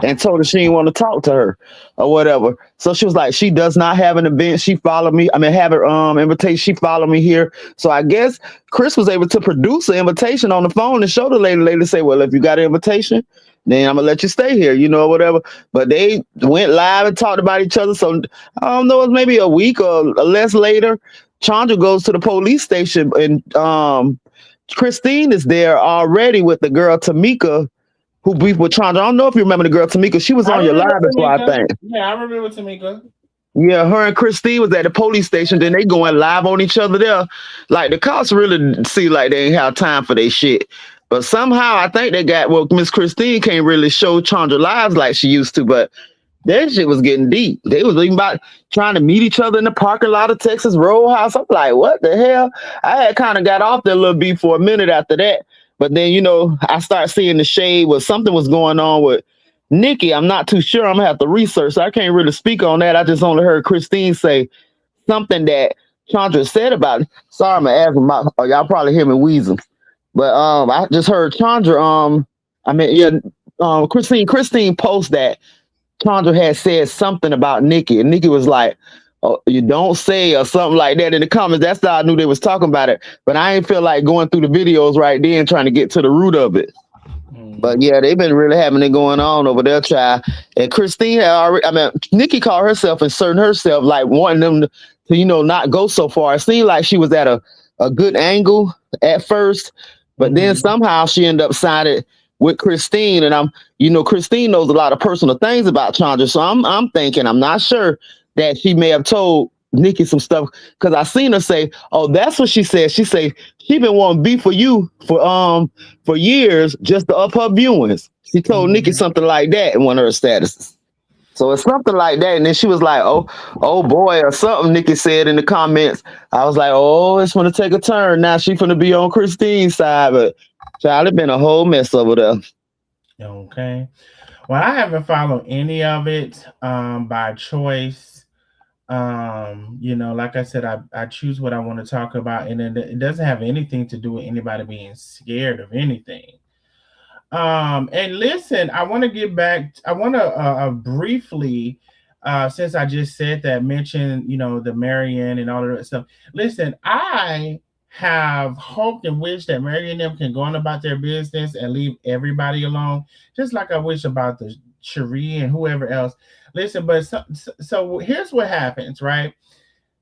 and told her she didn't want to talk to her or whatever. So she was like, she does not have an event. She followed me. I mean, have her invitation. She followed me here. So I guess Chris was able to produce an invitation on the phone and show the lady. Lady say, well, if you got an invitation, then I'm gonna let you stay here, whatever. But they went live and talked about each other. So I don't know, it was maybe a week or less later. Chandra goes to the police station and Christine is there already with the girl Tamika who beefed with Chandra. I don't know if you remember the girl Tamika. She was I on your remember live before, I Tamika. think. Yeah, I remember Tamika. Yeah, her and Christine was at the police station. Then they going live on each other there. Like the cops really see like they ain't have time for their shit. But somehow I think they got Miss Christine can't really show Chandra lives like she used to, but that shit was getting deep. They was even about trying to meet each other in the parking lot of Texas Roadhouse. I'm like, what the hell? I had kind of got off that little beat for a minute after that. But then, I started seeing the shade where something was going on with Nikki. I'm not too sure. I'm going to have to research. So I can't really speak on that. I just only heard Christine say something that Chandra said about it. Sorry, I'm asking y'all probably hear me wheezing. But I just heard Chandra, Christine post that Chandra had said something about Nikki, and Nikki was like, "Oh, you don't say," or something like that in the comments. That's how I knew they was talking about it. But I ain't feel like going through the videos right then trying to get to the root of it. But yeah, they've been really having it going on over there, child. And Christine had already, Nikki called herself inserting herself, like wanting them to not go so far. It seemed like she was at a good angle at first, but then somehow she ended up sided with Christine. And Christine knows a lot of personal things about Chandra. So I'm thinking, I'm not sure that she may have told Nikki some stuff because I seen her say, "Oh, that's what she said." She say she been wanting beef for you for years just to up her viewings. She told Nikki something like that in one of her statuses. So it's something like that. And then she was like, oh boy, or something Nikki said in the comments. I was like, oh, it's gonna take a turn. Now she gonna be on Christine's side, but child, it been a whole mess over there. Okay. Well, I haven't followed any of it by choice. Like I said, I choose what I want to talk about, and it doesn't have anything to do with anybody being scared of anything. And listen, I want to get back. I want to briefly, since I just said that, mention the Marianne and all of that stuff. Listen, I have hoped and wished that Mary and them can go on about their business and leave everybody alone, just like I wish about the Cherie and whoever else. Listen, but so here's what happens, right?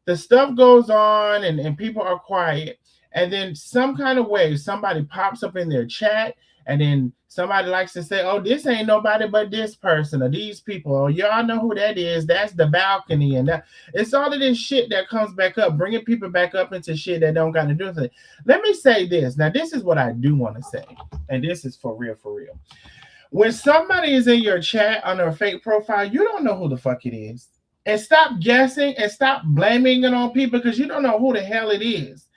The stuff goes on and people are quiet, and then some kind of way somebody pops up in their chat, and then somebody likes to say, "Oh, this ain't nobody but this person or these people. Oh, y'all know who that is. That's the balcony." And that it's all of this shit that comes back up, bringing people back up into shit that don't got to do with it. Let me say this. Now, this is what I do want to say, and this is for real, for real. When somebody is in your chat on their fake profile, you don't know who the fuck it is. And stop guessing and stop blaming it on people because you don't know who the hell it is.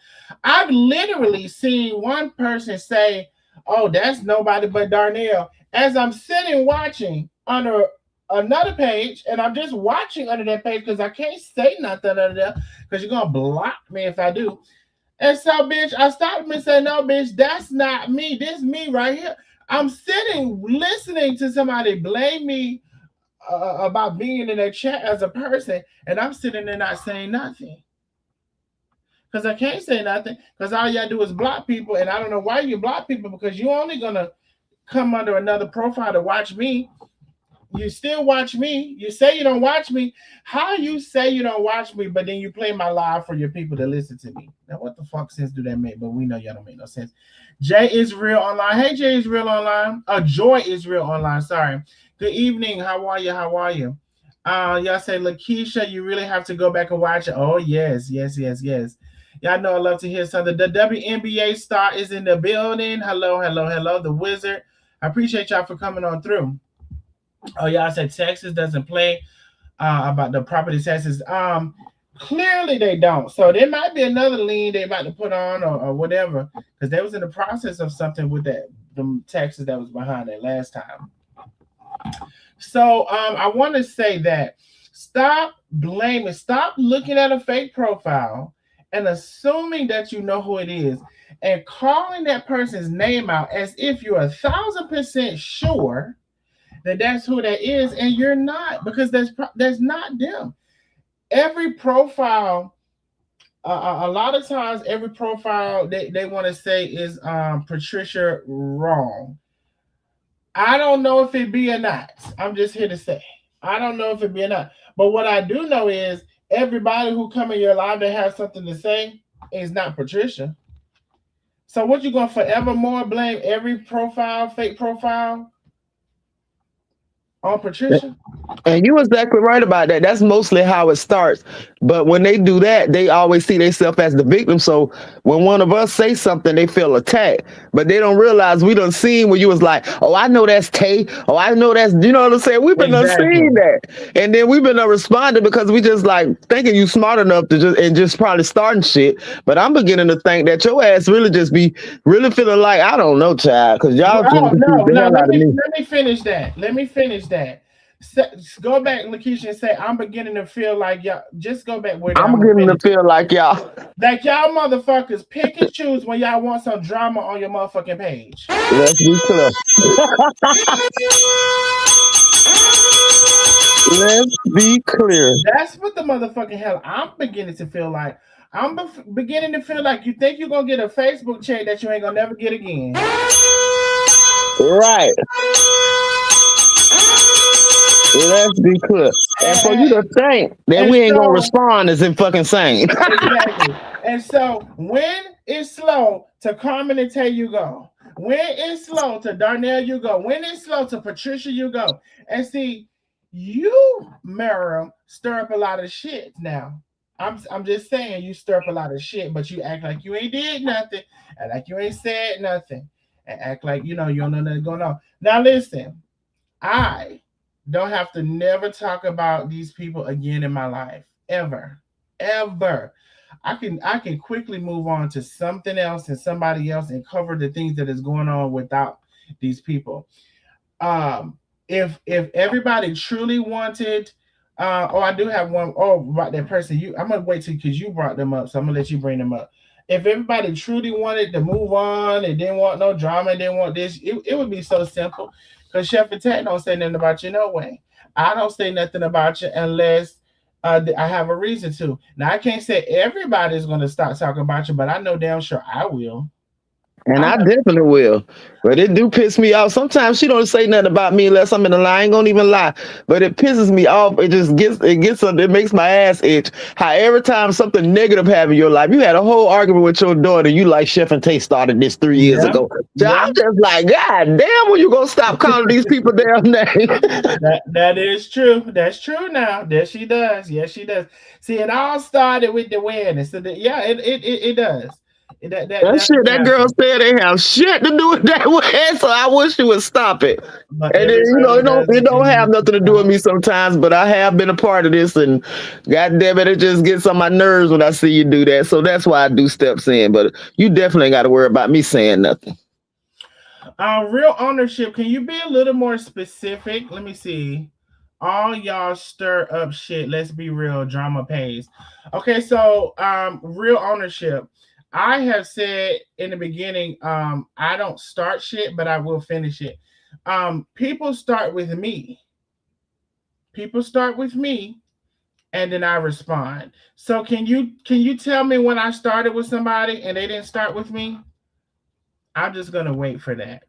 I've literally seen one person say, "Oh, that's nobody but Darnell," as I'm sitting watching under another page, and I'm just watching under that page because I can't say nothing under there because you're going to block me if I do. And so, bitch, I stopped him and said, no, bitch, that's not me. This me right here. I'm sitting listening to somebody blame me about being in a chat as a person, and I'm sitting there not saying nothing. Because I can't say nothing, because all y'all do is block people, and I don't know why you block people, because you're only going to come under another profile to watch me. You still watch me. You say you don't watch me. How you say you don't watch me, but then you play my live for your people to listen to me? Now, what the fuck sense do that make? But we know y'all don't make no sense. Jay is real online. Hey, Jay is real online. Joy is real online. Sorry. Good evening. How are you? How are you? Y'all say, Lakeisha, you really have to go back and watch it. Oh, yes, yes, yes, yes. Y'all know I love to hear something. The WNBA star is in the building. Hello, hello, hello. The Wizard. I appreciate y'all for coming on through. Oh, y'all said Texas doesn't play about the property taxes. Clearly they don't. So there might be another lien they about to put on or whatever, because they was in the process of something with that the taxes that was behind it last time. So I want to say that stop blaming, stop looking at a fake profile and assuming that you know who it is and calling that person's name out as if you're 1,000% sure that that's who that is, and you're not, because that's not them. Every profile, a lot of times, every profile they want to say is Patricia wrong. I don't know if it be or not. I'm just here to say I don't know if it be or not. But what I do know is everybody who come in your life that has something to say is not Patricia. So what you gonna forevermore blame every profile, fake profile, on Patricia? And you exactly right about that. That's mostly how it starts. But when they do that, they always see themselves as the victim. So when one of us say something, they feel attacked. But they don't realize we done seen where you was like, oh, I know that's Tay. Oh, I know that's, you know what I'm saying? We've been done Exactly. seeing that. And then we've been responding because we just like thinking you smart enough to just probably starting shit. But I'm beginning to think that your ass really just be really feeling like, I don't know, child, because y'all Oh finna no, confuse the no. hell out of me. Let me finish that. Let me finish that. Go back, Lakeisha, and say I'm beginning to feel like y'all. Just go back where I'm I'm gonna beginning to finish. feel like y'all. Like y'all motherfuckers pick and choose when y'all want some drama on your motherfucking page. Let's be clear. Let's be clear. That's what the motherfucking hell I'm beginning to feel like. I'm beginning to feel like you think you're gonna get a Facebook check that you ain't gonna never get again. Right. Let's be clear. And for you And, to think that and we ain't gonna so respond is in fucking insane. exactly. And so when it's slow to Carmen and Tay, you go. When it's slow to Darnell, you go. When it's slow to Patricia, you go. And see, you, Mara, stir up a lot of shit now. I'm just saying you stir up a lot of shit, but you act like you ain't did nothing, and like you ain't said nothing, and act like you don't know nothing going on. Now listen, I don't have to never talk about these people again in my life. Ever. Ever. I can quickly move on to something else and somebody else and cover the things that is going on without these people. If everybody truly wanted oh, I do have one. Oh, about that person. I'm gonna wait till because you brought them up, so I'm gonna let you bring them up. If everybody truly wanted to move on and didn't want no drama, didn't want this, it would be so simple. Because Chef and Tat don't say nothing about you no way. I don't say nothing about you unless I have a reason to. Now I can't say everybody's gonna stop talking about you, but I know damn sure I will. And I I have, definitely will. But it do piss me off. Sometimes she don't say nothing about me unless I'm in the lie. I ain't gonna even lie. But it pisses me off. It makes my ass itch. How every time something negative happens in your life, you had a whole argument with your daughter, you like Chef and Tay started this 3 years yeah, ago. So yeah. I'm just like, God damn, when you gonna stop calling these people damn names? That is true. That's true now. That she does. Yes, she does. See, it all started with the awareness. So yeah, it does. That That's shit, what that girl happened. said they have shit to do with that way. So I wish she would stop it. But And then everybody does it it don't and have needs to nothing to do with stop. me sometimes, but I have been a part of this, and God damn it, it just gets on my nerves when I see you do that. So that's why I do steps in. But you definitely got to worry about me saying nothing. Real ownership. Can you be a little more specific? Let me see. All y'all stir up shit. Let's be real. Drama pays. Okay, so real ownership. I have said in the beginning, I don't start shit, but I will finish it. People start with me. People start with me, and then I respond. So can you tell me when I started with somebody and they didn't start with me? I'm just gonna wait for that.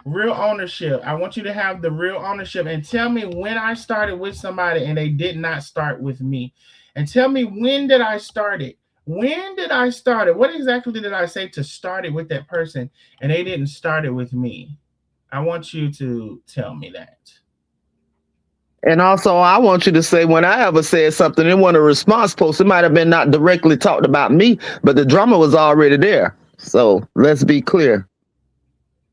Real ownership. I want you to have the real ownership and tell me when I started with somebody and they did not start with me. And tell me when did I start it? When did I start it? What exactly did I say to start it with that person and they didn't start it with me? I want you to tell me that. And also, I want you to say when I ever said something in one of the response posts, it might have been not directly talked about me, but the drama was already there. So let's be clear.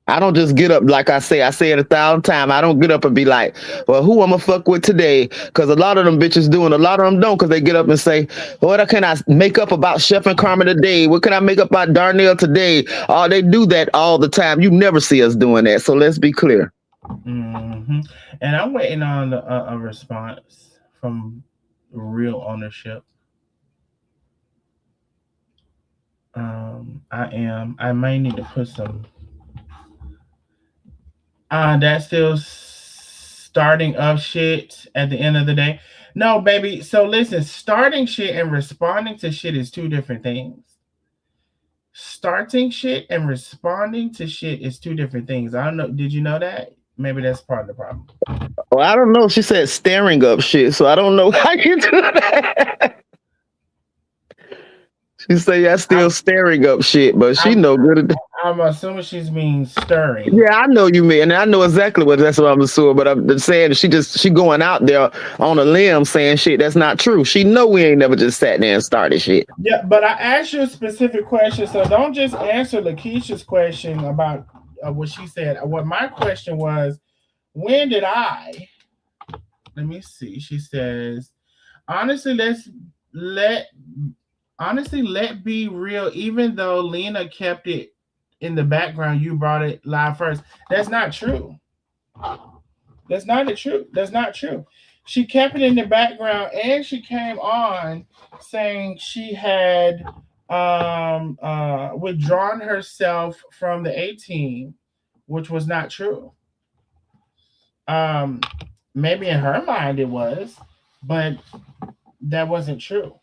I don't just get up like I say it 1,000 times. I don't get up and be like, well, who I'm gonna fuck with today? Because a lot of them bitches do, and a lot of them don't, because they get up and say, what can I make up about Chef and Carmen today? What can I make up about Darnell today? Oh, they do that all the time. You never see us doing that. So let's be clear. Hmm. And I'm waiting on a response from real ownership. I am. I might need to put some. That's still starting up shit at the end of the day. No, baby. So listen, starting shit and responding to shit is two different things. Starting shit and responding to shit is two different things. I don't know. Did you know that? Maybe that's part of the problem. Well, I don't know. She said staring up shit, so I don't know how you do that. She say I still I'm, staring up shit, but she I'm, no good at that. I'm assuming she's mean stirring. Yeah, I know you mean, and I know exactly what I'm assuming. But I'm just saying she going out there on a limb saying shit that's not true. She know we ain't never just sat there and started shit. Yeah, but I asked you a specific question, so don't just answer Lakeisha's question about what she said. What my question was, when did I? Let me see. She says, honestly, let let be real. Even though Lena kept it in the background, you brought it live first. That's not true. That's not the truth. That's not true. She kept it in the background, and she came on saying she had withdrawn herself from the A team, which was not true. Um, Maybe in her mind it was, but that wasn't true.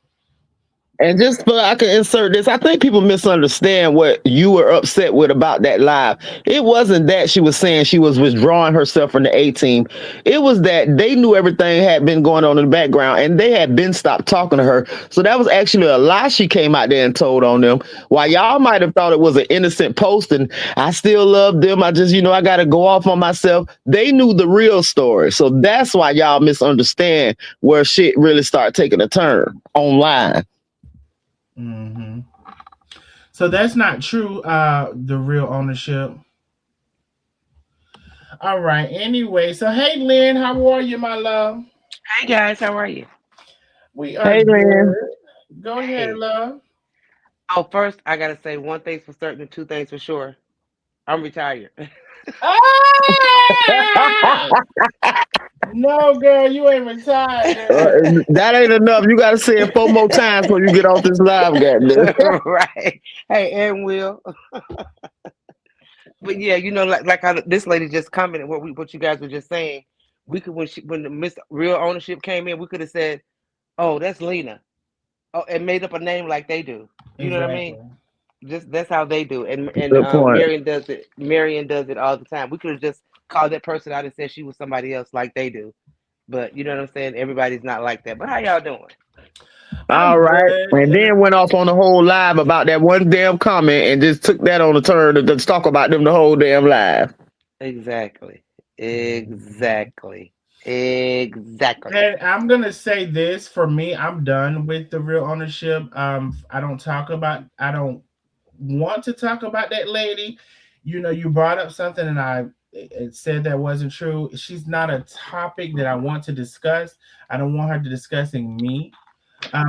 And just for I can insert this, I think people misunderstand what you were upset with about that live. It wasn't that she was saying she was withdrawing herself from the A team. It was that they knew everything had been going on in the background and they had been stopped talking to her. So that was actually a lie she came out there and told on them. While y'all might have thought it was an innocent post and I still love them. I just, I got to go off on myself. They knew the real story. So that's why y'all misunderstand where shit really started taking a turn online. Hmm. So that's not true. The real ownership. All right. Anyway, so hey, Lynn, how are you, my love? Hey guys, how are you? We are Hey, man. good. Go ahead, Hey. love. Oh, first I gotta say one thing's for certain and two things for sure. I'm retired. Ah! No, girl, you ain't retired, Uh, girl. that ain't enough. You got to say it 4 more times before you get off this live, goddamn. Right. Hey, and Will. But yeah, like how this lady just commented what you guys were just saying. We could when the Miss Real Ownership came in, we could have said, "Oh, that's Lena," and made up a name like they do. You know what I mean? Exactly. Just that's how they do. And Good point. Marion does it. Marion does it all the time. We could have just called that person out and said she was somebody else like they do. But you know what I'm saying? Everybody's not like that. But how y'all doing? I'm All right. good. And And then went off on the whole live about that one damn comment and just took that on the turn to just talk about them the whole damn live. Exactly. Mhm. Exactly. Exactly. And I'm gonna say this for me, I'm done with the real ownership. I don't want to talk about that lady. You brought up something and it said that wasn't true. She's not a topic that I want to discuss. I don't want her to discussing me.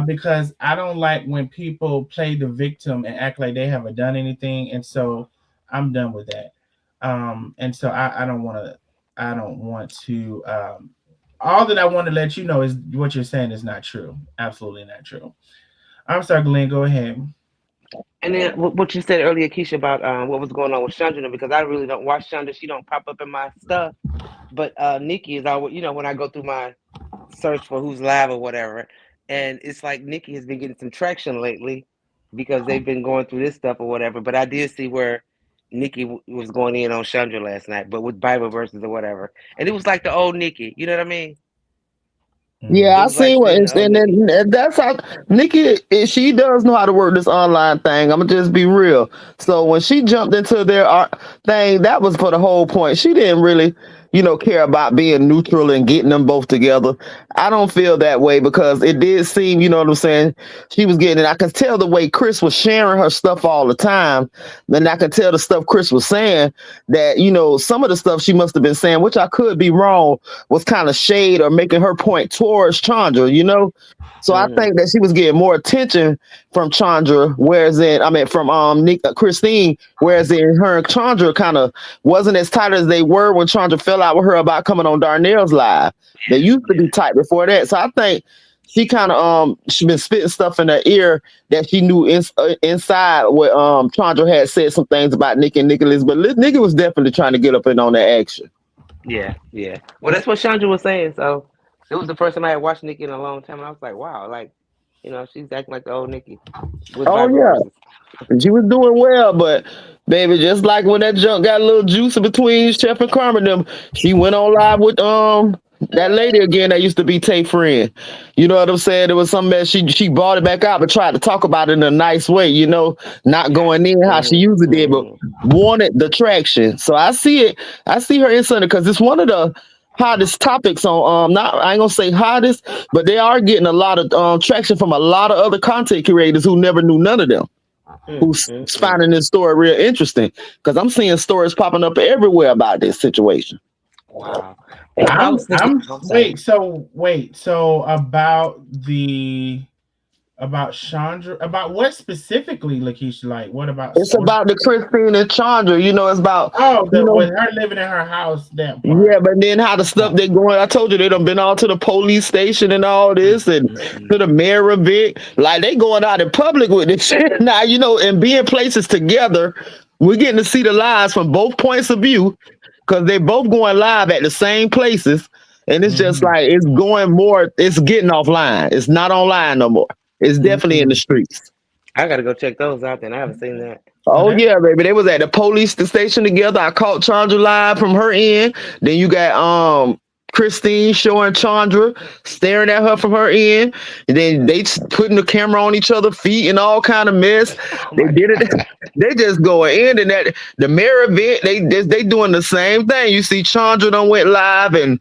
Because I don't like when people play the victim and act like they haven't done anything, and so I'm done with that. And so I don't want to. I don't want to. All that I want to let you know is what you're saying is not true. Absolutely not true. I'm sorry, Glenn. Go ahead. And then what you said earlier, Keisha, about what was going on with Chandra, because I really don't watch Chandra. She don't pop up in my stuff. But Nikki is always, when I go through my search for who's live or whatever, and it's like Nikki has been getting some traction lately because they've been going through this stuff or whatever. But I did see where Nikki was going in on Chandra last night, but with Bible verses or whatever, and it was like the old Nikki. You know what I mean? Mhm. It Yeah, I was like seen what, seeing and the old Nikki. then that's how Nikki. She does know how to work this online thing. I'm gonna just be real. So when she jumped into their thing, that was for the whole point. She didn't really, care about being neutral and getting them both together. I don't feel that way because it did seem, you know what I'm saying. She was getting it. I could tell the way Chris was sharing her stuff all the time, and I could tell the stuff Chris was saying that some of the stuff she must have been saying, which I could be wrong, was kind of shade or making her point towards Chandra. So I Mm-hmm. think that she was getting more attention from Chandra, whereas from Christine, whereas in her and Chandra kind of wasn't as tight as they were when Chandra fell out with her about coming on Darnell's live. They used to Yeah. be tight before that. So I think she kind of she been spitting stuff in her ear that she knew inside what Chandra had said some things about Nick and Nicholas, but Nikki was definitely trying to get up in on that action. Yeah. Well, that's what Chandra was saying. So it was the first time I had watched Nikki in a long time, and I was like, wow, like, she's acting like the old Nikki with Oh Bible yeah. verses. She was doing well, but baby, just like when that junk got a little juicy between Chef and Carmen, them, she went on live with that lady again that used to be Tay friend. You know what I'm saying? It was something that she brought it back out, but tried to talk about it in a nice way. Not going in how she usually did, but Mm-hmm. wanted the traction. So I see it. I see her in something because it's one of the hottest topics on not I ain't gonna say hottest, but they are getting a lot of traction from a lot of other content creators who never knew none of them who's Mm-hmm. finding this story real interesting because I'm seeing stories popping up everywhere about this situation. Wow. Because I was thinking, I'm I'm sorry. wait, so about Chandra, about what specifically, Lakeisha? Like, what about It's story? about the Christine and Chandra. It's about Oh, you the know with her living in her house, that yeah, part. but then how the stuff Oh. they going. I told you they done been all to the police station and all this and Mm-hmm. to the mayor of it. Like they going out in public with this shit now. And being places together, we're getting to see the lives from both points of view because they both going live at the same places. And it's just Hmm. like it's going more. It's getting offline. It's not online no more. It's definitely in the Hmm. streets. I got to go check those out then. I haven't seen that. Oh That. yeah, baby. They was at the police station together. I caught Chandra live from her end. Then you got Christine showing Chandra, staring at her from her end. And then they putting the camera on each other's feet and all kind of mess. Oh, They my did it. God. They just going in and that the mayor event. They doing the same thing. You see, Chandra done went live and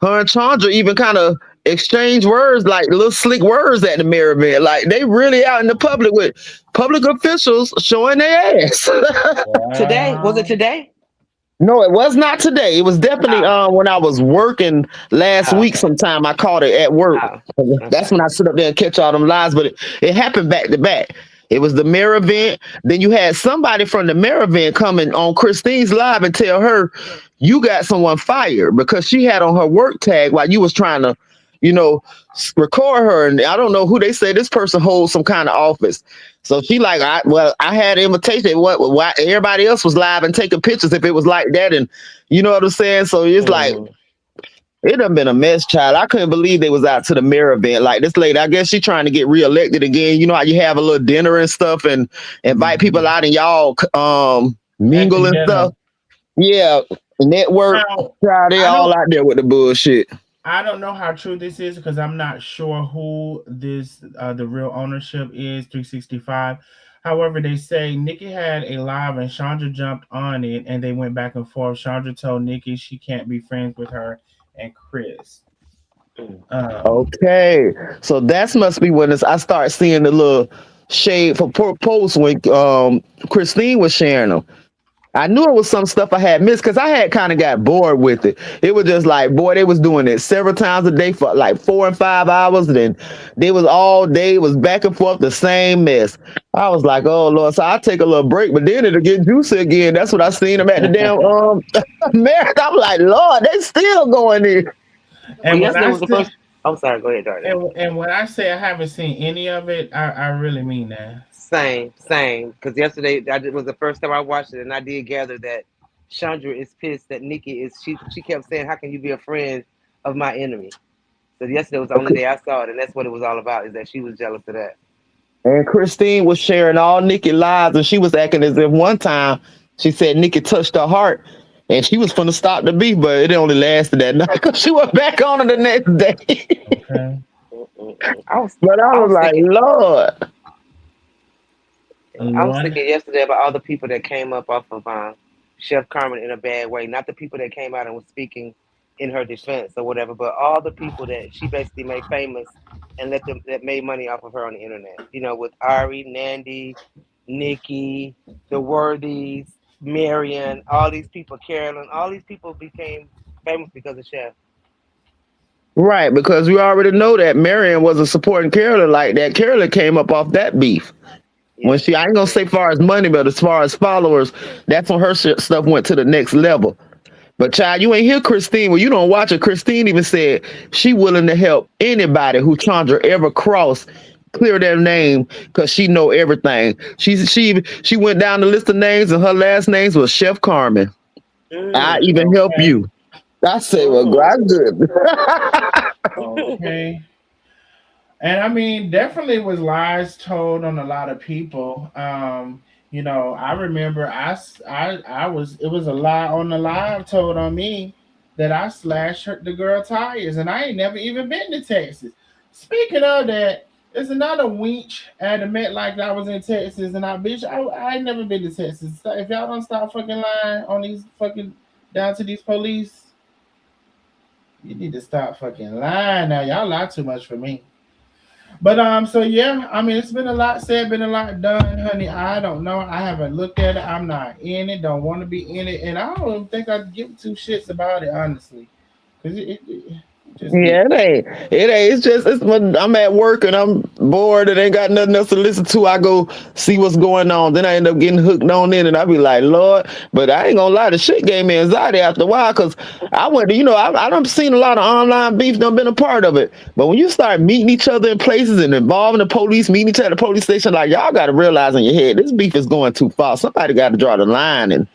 her and Chandra even kind of exchange words like little slick words at the mayor event. Like they really out in the public with public officials showing their ass. Today? Was it Wow. today? No, it was not today. It was definitely Oh, when I was working last oh, week okay. sometime. I caught it at work. Oh, That's okay. when I sit up there and catch all them lies. But it happened back to back. It was the mayor event. Then you had somebody from the mayor event coming on Christine's live and tell her you got someone fired because she had on her work tag while you was trying to, you know, record her. And I don't know who they say this person holds some kind of office. So she like, I had an invitation. Why everybody else was live and taking pictures if it was like that, and you know what I'm saying. So it's like Mm-hmm. it done been a mess, child. I couldn't believe they was out to the mayor event. Like this lady, I guess she trying to get reelected again. You know how you have a little dinner and stuff and invite people Hmm. out and y'all At mingle and together. stuff. Yeah, network. Now, Child, they I all don't out there with the bullshit. I don't know how true this is because I'm not sure who this the real ownership is. 365. However, they say Nikki had a live and Chandra jumped on it and they went back and forth. Chandra told Nikki she can't be friends with her and Chris. Um, Okay, so that must be when I start seeing the little shade for posts when Christine was sharing them. I knew it was some stuff I had missed because I had kind of got bored with it. It was just like, boy, they was doing it several times a day for like 4 and 5 hours. And then they was all day, it was back and forth, the same mess. I was like, oh Lord, so I'll take a little break, but then it'll get juicy again. That's what I seen them at the damn marathon. I'm like, Lord, they still going in. Well, and when yesterday I was the say first. I'm sorry. Go ahead, Darden. and when I say I haven't seen any of it, I really mean that. Same. Because yesterday was the first time I watched it, and I did gather that Chandra is pissed that Nikki is. She kept saying, "How can you be a friend of my enemy?" So yesterday was the only day I saw it, and that's what it was all about. Is that she was jealous of that. And Christine was sharing all Nikki lies, and she was acting as if one time she said Nikki touched her heart, and she was going to stop the beef, but it only lasted that night because she went back on it the next day. Okay. But I I was was like, thinking, Lord. I was Lord. thinking yesterday about all the people that came up off of Chef Carmen in a bad way. Not the people that came out and was speaking in her defense or whatever, but all the people that she basically made famous and let them that made money off of her on the internet. You know, with Ari, Nandy, Nikki, the Worthies, Marion, all these people, Carolyn, all these people became famous because of Chef. Right, because we already know that Marion wasn't supporting Carolyn like that. Carolyn came up off that beef. When Yeah. she, I ain't gonna say far as money, but as far as followers, that's when her stuff went to the next level. But child, you ain't hear Christine. Well, you don't watch it. Christine even said she willing to help anybody who Chandra ever crossed clear their name because she know everything. She went down the list of names and her last names was Chef Carmen. I Mm. even help Okay. you. I say, well, Mm. God good. Okay. And I mean, definitely was lies told on a lot of people. I remember I was it was a lie on the live told on me that I slashed the girl tires, and I ain't never even been to Texas. Speaking of that, there's another wench at the Met like I was in Texas, and I ain't never been to Texas. So if y'all don't stop fucking lying on these fucking down to these police, you need to stop fucking lying now. Y'all lie too much for me. But so yeah, I mean it's been a lot said, been a lot done, honey. I don't know. I haven't looked at it. I'm not in it. Don't want to be in it, and I don't even think I'd give two shits about it honestly, because it just be. Yeah, it ain't. It ain't. It's just it's when I'm at work and I'm bored and ain't got nothing else to listen to. I go see what's going on. Then I end up getting hooked on it, and I be like, Lord. But I ain't gonna lie, the shit gave me anxiety after a while because I went. I done seen a lot of online beef. Done been a part of it. But when you start meeting each other in places and involving the police, meeting each other at the police station, like y'all got to realize in your head this beef is going too far. Somebody got to draw the line and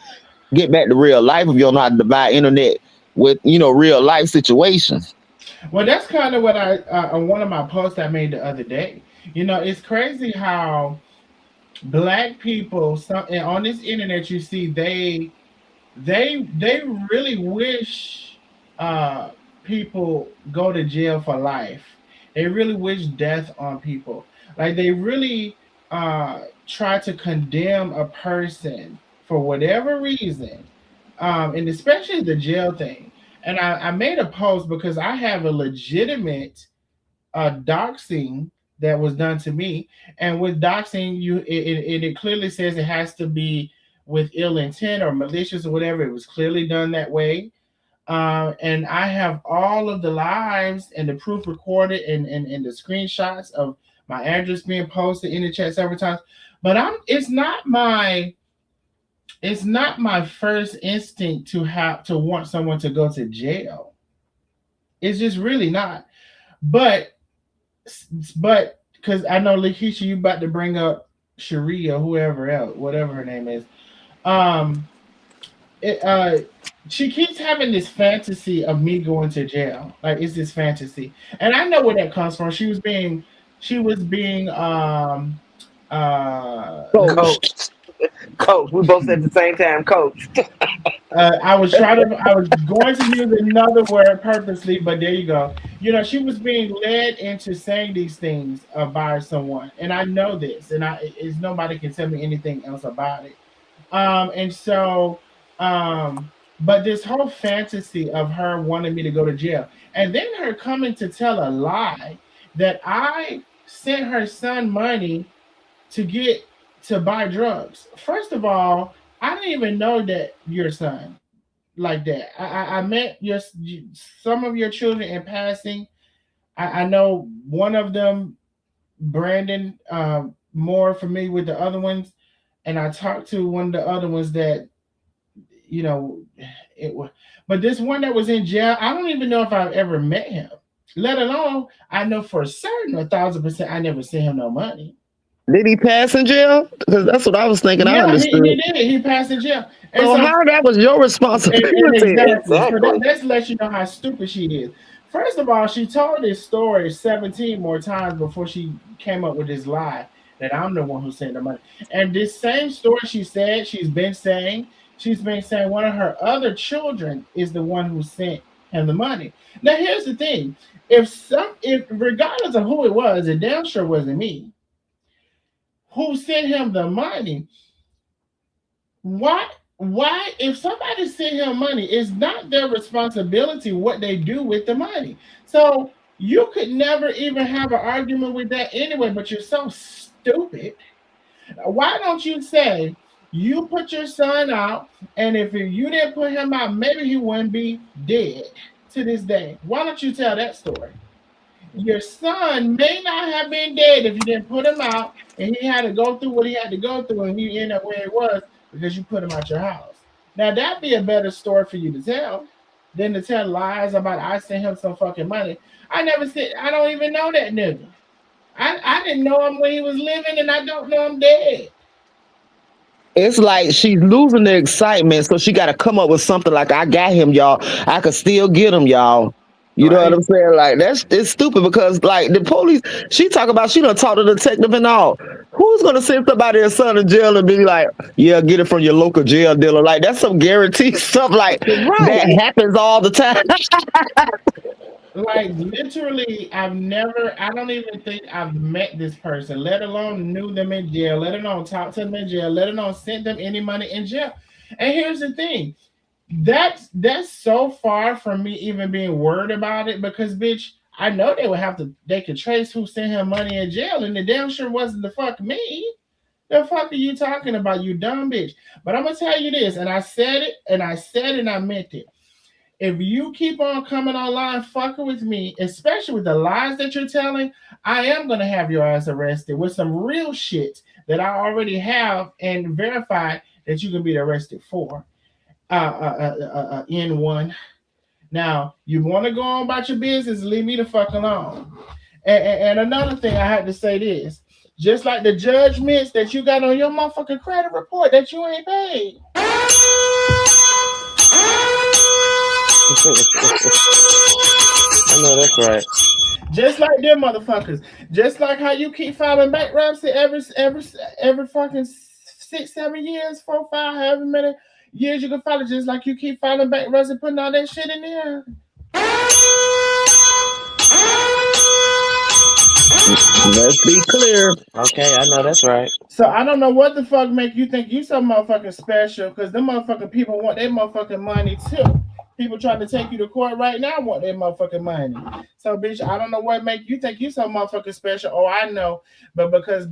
get back to real life if you don't know how to divide internet with real life situations. Well, that's kind of what I on one of my posts I made the other day. It's crazy how black people and on this internet you see they really wish uh people go to jail for life. They really wish death on people. Like they really try to condemn a person for whatever reason. And especially the jail thing. And I made a post because I have a legitimate doxing that was done to me. And with doxing, it clearly says it has to be with ill intent or malicious or whatever. It was clearly done that way. And I have all of the lives and the proof recorded and the screenshots of my address being posted in the chat several times. But it's not my first instinct to have to want someone to go to jail. It's just really not. But because I know Lakeisha, you about to bring up Sharia, whoever else, whatever her name is. Um, it, she keeps having this fantasy of me going to jail. Like it's this fantasy, and I know where that comes from. She was being Coach. Coach. Coach. We both said at the same time, coach. I was going to use another word purposely, but there you go. She was being led into saying these things by someone, and I know this, and is nobody can tell me anything else about it. And so, but this whole fantasy of her wanting me to go to jail, and then her coming to tell a lie that I sent her son money to get to buy drugs. First of all, I didn't even know that your son like that. I met some of your children in passing. I know one of them, Brandon, more familiar with the other ones, and I talked to one of the other ones that you know it was. But this one that was in jail, I don't even know if I've ever met him. Let alone, I know for certain 1,000% I never sent him no money. Did he pass in jail? Because that's what I was thinking. I Yeah, he understood. did. He passed in jail. And So so how that was your responsibility? exactly. So Exactly. that's to let you know how stupid she is. First of all, she told this story 17 more times before she came up with this lie that I'm the one who sent the money. And this same story she said, she's been saying one of her other children is the one who sent him the money. Now here's the thing. If regardless of who it was, it damn sure wasn't me who sent him the money. Why if somebody sent him money, it's not their responsibility what they do with the money. So you could never even have an argument with that anyway, but you're so stupid. Why don't you say you put your son out, and if you didn't put him out, maybe he wouldn't be dead to this day? Why don't you tell that story? Your son may not have been dead if you didn't put him out and he had to go through what he had to go through and he ended up where he was because you put him out your house. Now that'd be a better story for you to tell than to tell lies about I sent him some fucking money. I never said I don't even know that nigga. I didn't know him when he was living and I don't know him dead. It's like she's losing the excitement, so she got to come up with something like, "I got him, y'all. I could still get him, y'all." You know what Right. I'm saying? Like that's it's stupid because like the police, she talk about she done talk to the detective and all. Who's gonna send somebody a son in jail and be like, "Yeah, get it from your local jail dealer"? Like that's some guaranteed stuff like Right. that happens all the time. Like literally, I don't even think I've met this person, let alone knew them in jail, let alone talked to them in jail, let alone sent them any money in jail. And here's the thing, that's so far from me even being worried about it because bitch, I know they could trace who sent him money in jail, and the damn sure wasn't the fuck me. The fuck are you talking about, you dumb bitch? But I'm gonna tell you this, and I said it, and I said it, and I meant it. If you keep on coming online fucking with me, especially with the lies that you're telling, I am gonna have your ass arrested with some real shit that I already have and verified that you can be arrested for. N1. Now, you want to go on about your business, leave me the fuck alone. And another thing, I had to say this. Just like the judgments that you got on your motherfucking credit report that you ain't paid. I know that's right. Just like them motherfuckers. Just like how you keep filing bankruptcy every fucking 6, 7 years, 4, 5, however many years you can file it. Just like you keep filing bankruptcy, putting all that shit in there. Let's be clear. Okay, I know that's right. So I don't know what the fuck make you think you so motherfucking special, because them motherfucking people want their motherfucking money too. People trying to take you to court right now want their motherfucking money. So bitch, I don't know what make you think you so motherfucking special. Oh, I know, but because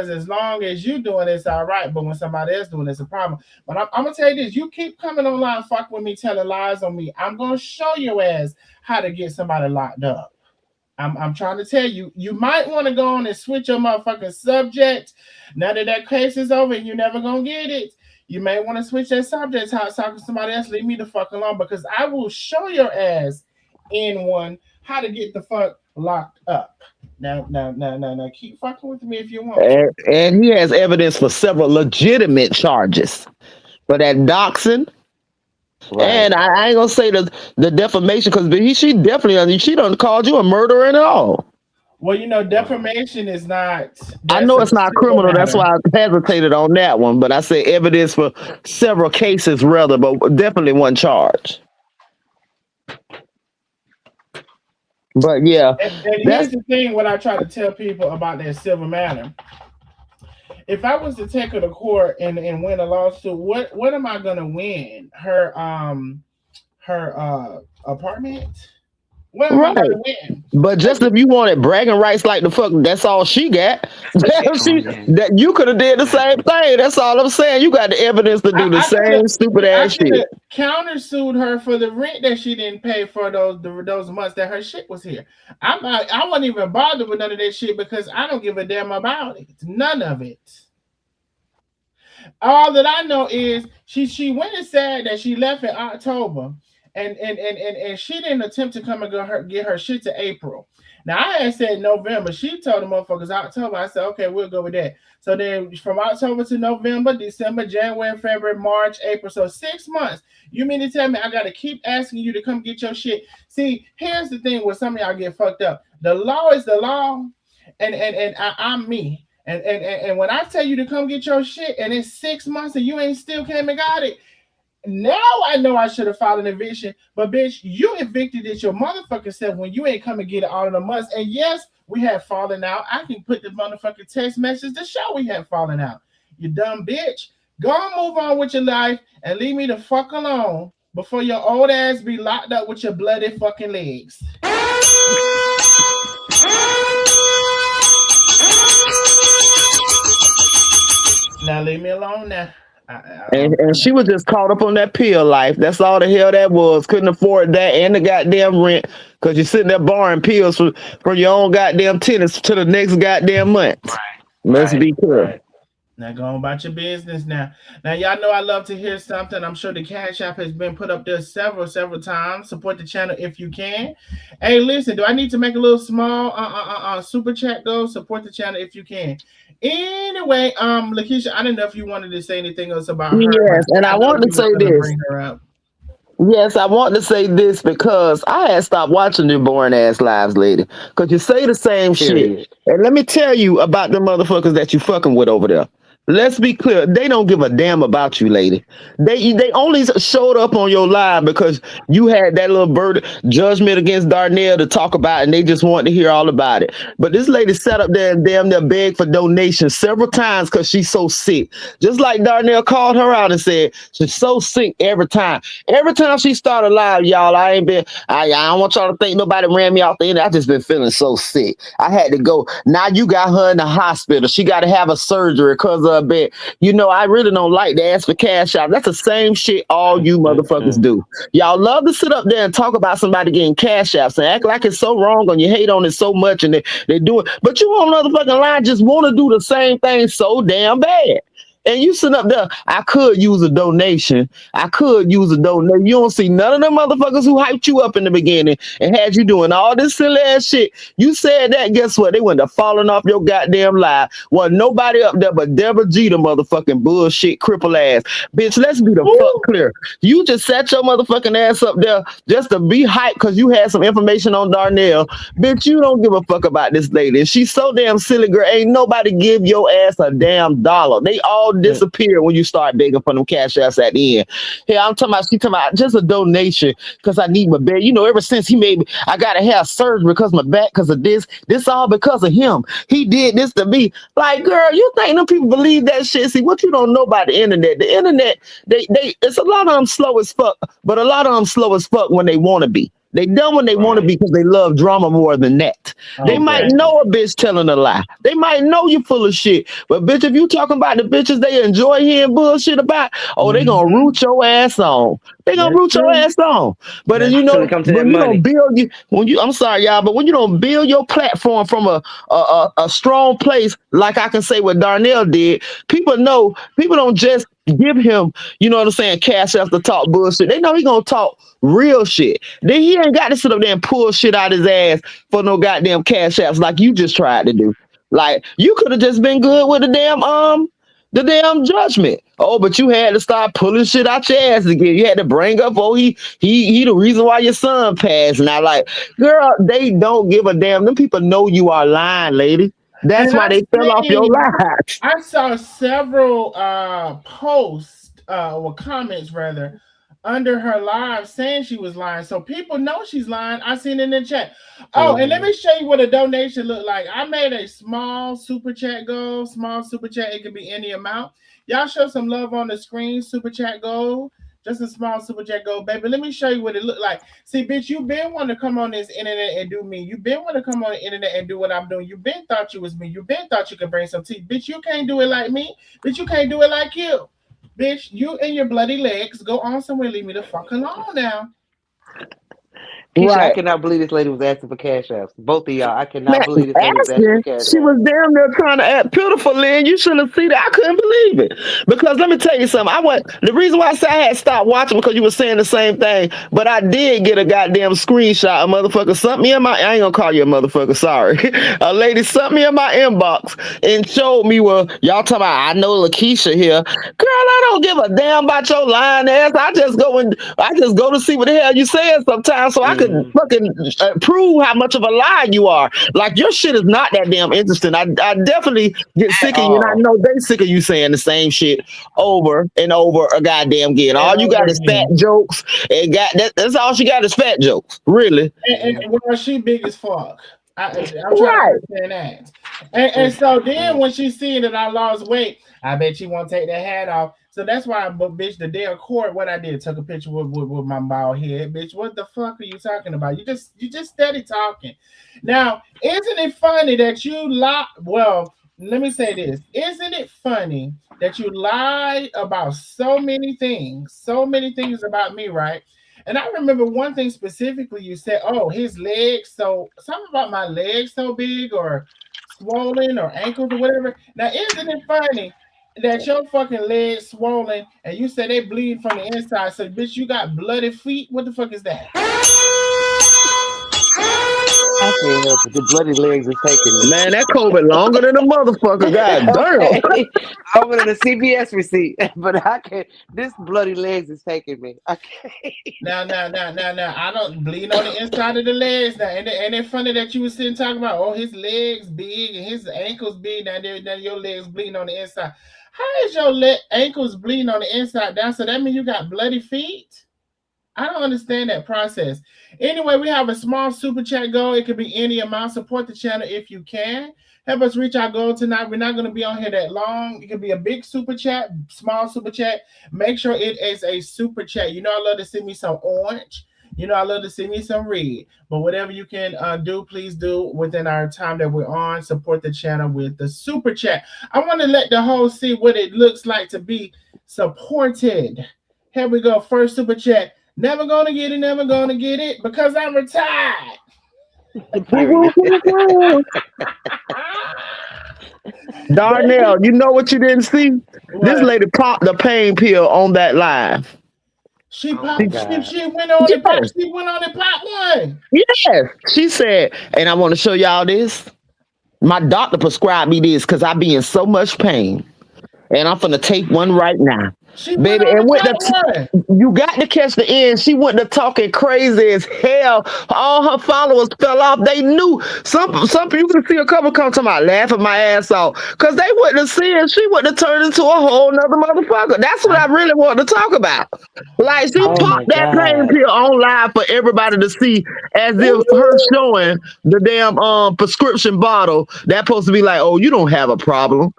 as long as you doing it's all right, but when somebody else doing it's a problem. But I'm gonna tell you this: you keep coming online, fuck with me, telling lies on me. I'm gonna show your ass how to get somebody locked up. I'm trying to tell you, you might want to go on and switch your motherfucking subject. Now that case is over and you're never gonna get it, you may want to switch that subject. Talking to somebody else, leave me the fuck alone because I will show your ass in one how to get the fuck locked up. Now, keep fucking with me if you want to. And he has evidence for several legitimate charges for that doxing. Right. And I ain't gonna say the defamation because she definitely she done called you a murderer and all. Well, defamation is not. I That's know a it's not civil criminal. That's matter. why I hesitated on that one. But I say evidence for several cases, rather, but definitely one charge. But yeah, And that's here's the thing: what I try to tell people about that civil matter. If I was to take her to court and win a lawsuit, what am I gonna win? Her apartment? What am I right. gonna win? But just if you wanted bragging rights like the fuck, that's all she got. That you could have did the same thing. That's all I'm saying. You got the evidence to do the I could have same stupid I ass could shit. have countersued her for the rent that she didn't pay for those months that her shit was here. I wasn't even bothered with none of that shit because I don't give a damn about it. None of it. All that I know is she went and said that she left in October, and she didn't attempt to come and get her shit to April. Now I had said November. She told the motherfuckers October. I said, okay, we'll go with that. So then from October to November, December, January, February, March, April. So 6 months. You mean to tell me I gotta keep asking you to come get your shit? See, here's the thing where some of y'all get fucked up. The law is the law, and I'm me. And when I tell you to come get your shit and it's 6 months and you ain't still came and got it, now I know I should have filed an eviction, but bitch, you evicted it your motherfucking self when you ain't come and get it all in a month. And yes, we have fallen out. I can put the motherfucking text message to show we have fallen out. You dumb bitch. Go and move on with your life and leave me the fuck alone before your old ass be locked up with your bloody fucking legs. Now leave me alone now. And she was just caught up on that pill life. That's all the hell that was. Couldn't afford that and the goddamn rent because you're sitting there borrowing pills for your own goddamn tenants to the next goddamn month. Let's be clear. Now go on about your business now. Now y'all know I love to hear something. I'm sure the Cash App has been put up there several times. Support the channel if you can. Hey, listen, do I need to make a little small super chat go? Support the channel if you can. Anyway, Lakeisha, I didn't know if you wanted to say anything else about her. Yes, and I want to say this. Bring her up. Yes, I want to say this because I had stopped watching your boring ass lives, lady. Because you say the same shit. And let me tell you about the motherfuckers that you fucking with over there. Let's be clear. They don't give a damn about you, lady. They only showed up on your live because you had that little bird judgment against Darnell to talk about, and they just wanted to hear all about it. But this lady sat up there and damn near begged for donations several times because she's so sick. Just like Darnell called her out and said she's so sick every time. Every time she started live, y'all, I don't want y'all to think nobody ran me off the end. I just been feeling so sick. I had to go. Now you got her in the hospital. She got to have a surgery because of bit. You know, I really don't like to ask for cash out. That's the same shit all you motherfuckers do. Y'all love to sit up there and talk about somebody getting cash outs and act like it's so wrong and you hate on it so much and they do it. But you on the motherfucking line just want to do the same thing so damn bad. And you sit up there, I could use a donation. You don't see none of them motherfuckers who hyped you up in the beginning and had you doing all this silly ass shit. You said that, guess what? They went to falling off your goddamn live. Wasn't nobody up there but Deborah G, the motherfucking bullshit cripple ass. Bitch, let's be the fuck clear. You just sat your motherfucking ass up there just to be hyped because you had some information on Darnell. Bitch, you don't give a fuck about this lady. She's so damn silly, girl. Ain't nobody give your ass a damn dollar. They all disappear when you start begging for them cash apps at the end. Hey, she talking about just a donation because I need my bed. You know, ever since he made me, I gotta have surgery because my back, because of this all because of him. He did this to me. Like, girl, you think them people believe that shit? See, what you don't know about the internet, it's a lot of them slow as fuck, but a lot of them slow as fuck when they want to be. They done when they want to be because they love drama more than that. Okay. They might know a bitch telling a lie. They might know you full of shit. But bitch, if you talking about the bitches they enjoy hearing bullshit about, they gonna root your ass on. They gonna root your ass on. But you know, when you don't build I'm sorry, y'all, but when you don't build your platform from a strong place, like I can say what Darnell did, people don't just give him, you know what I'm saying, cash after talk bullshit. They know he gonna talk real shit. Then he ain't got to sit up there and pull shit out his ass for no goddamn cash apps like you just tried to do. Like, you could have just been good with the damn judgment. Oh, but you had to start pulling shit out your ass again. You had to bring up, he the reason why your son passed. And I like, girl, they don't give a damn. Them people know you are lying, lady. That's why they fell off your lives. I saw several posts or comments rather under her live saying she was lying. So people know she's lying. I seen it in the chat. Oh, and let me show you what a donation look like. I made a small super chat goal. Small super chat. It can be any amount. Y'all show some love on the screen. Super chat goal. Just a small super chat goal, baby. Let me show you what it look like. See, bitch, you been wanting to come on this internet and do me. You been wanting to come on the internet and do what I'm doing. You been thought you was me. You been thought you could bring some tea. Bitch, you can't do it like me. Bitch, you can't do it like you. Bitch, you and your bloody legs go on somewhere. Leave me the fuck alone now. Keisha, I Right. cannot believe this lady was asking for cash apps. Both of y'all, I Man, cannot believe this lady was asking for asking, cash she apps. was damn near trying to act pitiful, Lynn. You should have seen it. I couldn't believe it. Because let me tell you something. The reason why I said I had stopped watching because you were saying the same thing, but I did get a goddamn screenshot. A motherfucker sent me in my, I ain't gonna call you a motherfucker, sorry. A lady sent me in my inbox and showed me, well, y'all talking about, I know Lakeisha here. Girl, I don't give a damn about your lying ass. I just go to see what the hell you saying sometimes so I could Mm-hmm. fucking prove how much of a lie you are. Like your shit is not that damn interesting. I definitely get At sick of you, and I all. know they sick of you saying the same shit over and over a goddamn again. And All you over got is fat again. jokes, and that's all she got is fat jokes. Really. And well, she big as fuck. I'm trying to Right. understand that. And so then when she seen that I lost weight, I bet she won't take that hat off. So that's why, but bitch, the day of court, what I did, took a picture with my bald head, bitch. What the fuck are you talking about? You just steady talking. Now, isn't it funny that you lie? Well, let me say this. Isn't it funny that you lied about so many things about me, right? And I remember one thing specifically you said, oh, his legs, so something about my legs so big or swollen or ankles or whatever. Now, isn't it funny that your fucking legs swollen and you said they bleed from the inside? So, bitch, you got bloody feet? What the fuck is that? I can't help it. The bloody legs is taking me. Man, that COVID longer than a motherfucker. God damn. Okay. Over to the CVS receipt. But I can't. This bloody legs is taking me. I can't. Now. I don't bleed on the inside of the legs. Now, and it funny that you were sitting talking about, oh, his legs big and his ankles big. Now your legs bleeding on the inside. How is your ankles bleeding on the inside down? So that means you got bloody feet? I don't understand that process. Anyway, we have a small super chat goal. It could be any amount. Support the channel if you can. Help us reach our goal tonight. We're not going to be on here that long. It could be a big super chat, small super chat. Make sure it is a super chat. You know, I love to see me some orange. You know, I love to see me some red. But whatever you can do, please do within our time that we're on. Support the channel with the super chat. I want to let the host see what it looks like to be supported. Here we go. First super chat. Never gonna get it because I'm retired. Period. Darnell, you know what you didn't see? This What? lady popped the pain pill on that live. She Oh my popped. God. She went on the pop. Yes, She went on the pop one. yes. She said, and I want to show y'all this. My doctor prescribed me this because I be in so much pain. And I'm finna take one right now. She went Baby, on and the with pop one. you got to catch the end. She went to talking crazy as hell. All her followers fell off. They knew some you can see a couple come to my laughing my ass off. Cause they wouldn't have seen she wouldn't have turned into a whole nother motherfucker. That's what I really want to talk about. Like she Oh popped my that pain God. pill on live for everybody to see as if her Ooh, showing the damn prescription bottle that supposed to be like, oh, you don't have a problem.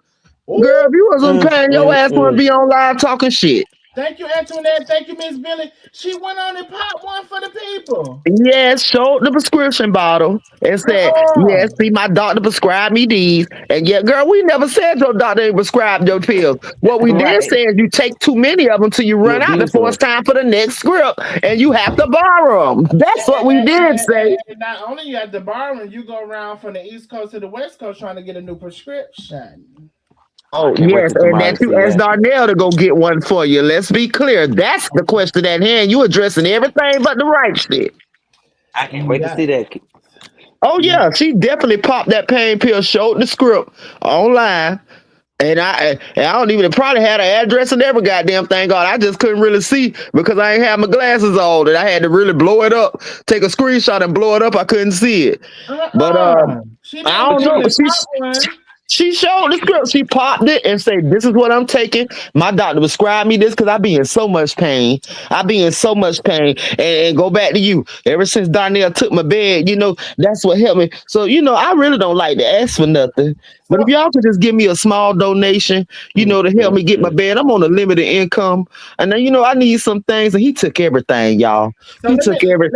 ooh. Girl, if you wasn't Mm, paying your mm, ass want to mm. be on live talking shit. Thank you, Antoinette. Thank you, Miss Billy. She went on the pop one for the people. Yes, showed the prescription bottle and said, Uh-uh. yes, see, my doctor prescribed me these. And yeah, girl, we never said your doctor ain't prescribed your pills. What we did Right. say is you take too many of them till you You run out abuse before it's them. time for the next script and you have to borrow them. That's what we did say. And not only you at the bar when you go around from the East Coast to the West Coast trying to get a new prescription. Oh, I Oh, can't wait yes, till and tomorrow to that you see asked that. Darnell to go get one for you. Let's be clear. That's the question at hand. You addressing everything but the right shit. I can't You wait to got see that. Oh you yeah, she definitely popped that pain pill, showed the script online. And I don't even probably had an address and every goddamn thing on. I just couldn't really see because I ain't had my glasses on and I had to really blow it up, take a screenshot and blow it up. I couldn't see it. But She I didn't don't But go you on know. the could. top one. She showed the script. She popped it and said, "This is what I'm taking. My doctor prescribed me this because I be in so much pain. I be in so much pain." And go back to you. Ever since Darnell took my bed, that's what helped me. So I really don't like to ask for nothing. But if So y'all could just give me a small donation, Mm, to help mm, me get my mm. bed. I'm on a limited income, and then I need some things. And he took everything, y'all. So He let me took every.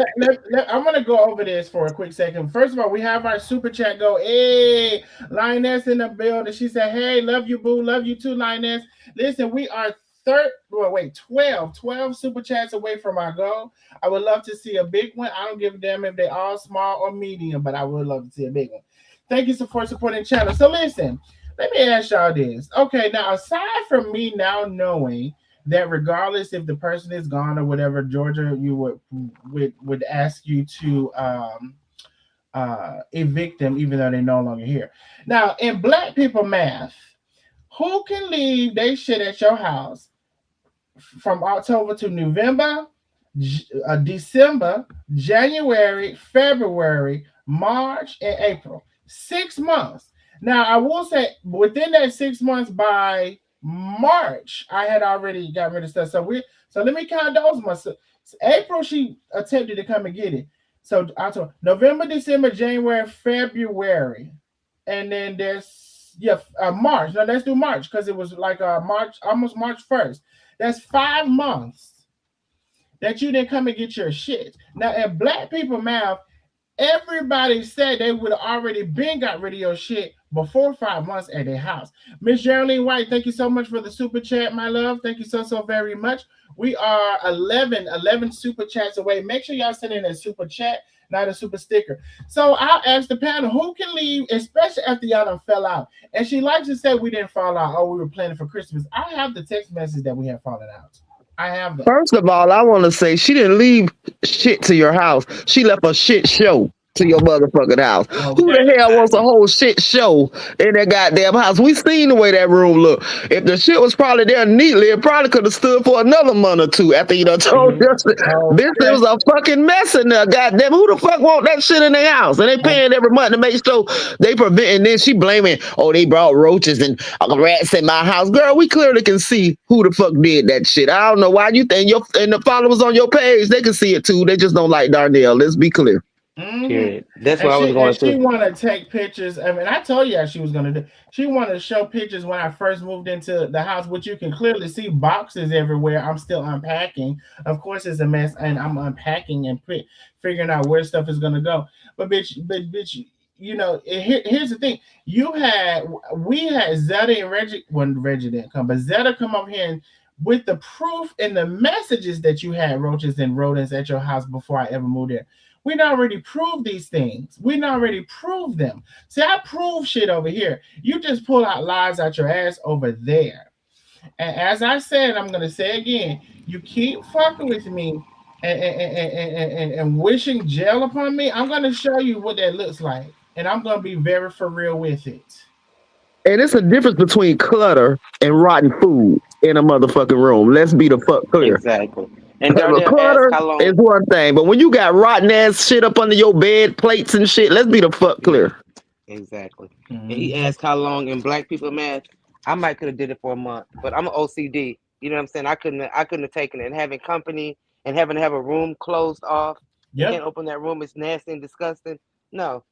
I'm gonna go over this for a quick second. First of all, we have our super chat go. Hey, Lioness in the building. She said, "Hey, love you, boo. Love you too, Lioness. Listen, we are 12 super chats away from our goal. I would love to see a big one. I don't give a damn if they all small or medium, but I would love to see a big one. Thank you for supporting the channel. So listen, let me ask y'all this. Okay, now aside from me now knowing that regardless if the person is gone or whatever, Georgia, you would ask you to evict them even though they're no longer here. Now, in black people math, who can leave they shit at your house from October to November, December, January, February, March, and April? 6 months. Now, I will say within that 6 months by March, I had already got rid of stuff. So let me count those months. So April, she attempted to come and get it. So October, November, December, January, February, and then there's March. No, let's do March because it was like March, almost March 1st. That's 5 months that you didn't come and get your shit. Now, in black people mouth, everybody said they would have already been got rid of your shit before 5 months at their house. Miss Geraldine White, thank you so much for the super chat, my love. Thank you so very much. We are 11 super chats away. Make sure y'all send in a super chat, not a super sticker. So I'll ask the panel, who can leave, especially after y'all done fell out? And she likes to say we didn't fall out. Oh, we were planning for Christmas. I have the text message that we have fallen out. I have that. First of all, I want to say she didn't leave shit to your house. She left a shit show to your motherfucking house. Okay. Who the hell wants a whole shit show in that goddamn house? We seen the way that room looked. If the shit was probably there neatly, it probably could have stood for another month or two after you done told us. Bitch, it was a fucking mess in there. Goddamn, who the fuck want that shit in their house? And they paying every month to make sure they prevent. And then she blaming, oh, they brought roaches and rats in my house. Girl, we clearly can see who the fuck did that shit. I don't know why you think and the followers on your page, they can see it too. They just don't like Darnell. Let's be clear. Period. That's what I was going to. She want to take pictures. I mean, I told you how she was going to do. She wanted to show pictures when I first moved into the house, which you can clearly see boxes everywhere. I'm still unpacking. Of course, it's a mess, and I'm unpacking and figuring out where stuff is going to go. But bitch, you know, here's the thing. We had Zeta and Reggie. When Reggie didn't come, but Zeta come up here and with the proof and the messages that you had roaches and rodents at your house before I ever moved there. We already proved these things. We already proved them. See, I prove shit over here. You just pull out lies out your ass over there. And as I said, I'm going to say again, you keep fucking with me and wishing jail upon me, I'm going to show you what that looks like. And I'm going to be very for real with it. And it's a difference between clutter and rotten food in a motherfucking room. Let's be the fuck clear. Exactly. And Darnell clutter asked how long is one thing, but when you got rotten ass shit up under your bed, plates and shit, let's be the fuck clear. Exactly. And he asked how long in black people math. I might could have did it for a month, but I'm an OCD. You know what I'm saying? I couldn't have taken it. And having company and having to have a room closed off. You can't open that room. It's nasty and disgusting. No.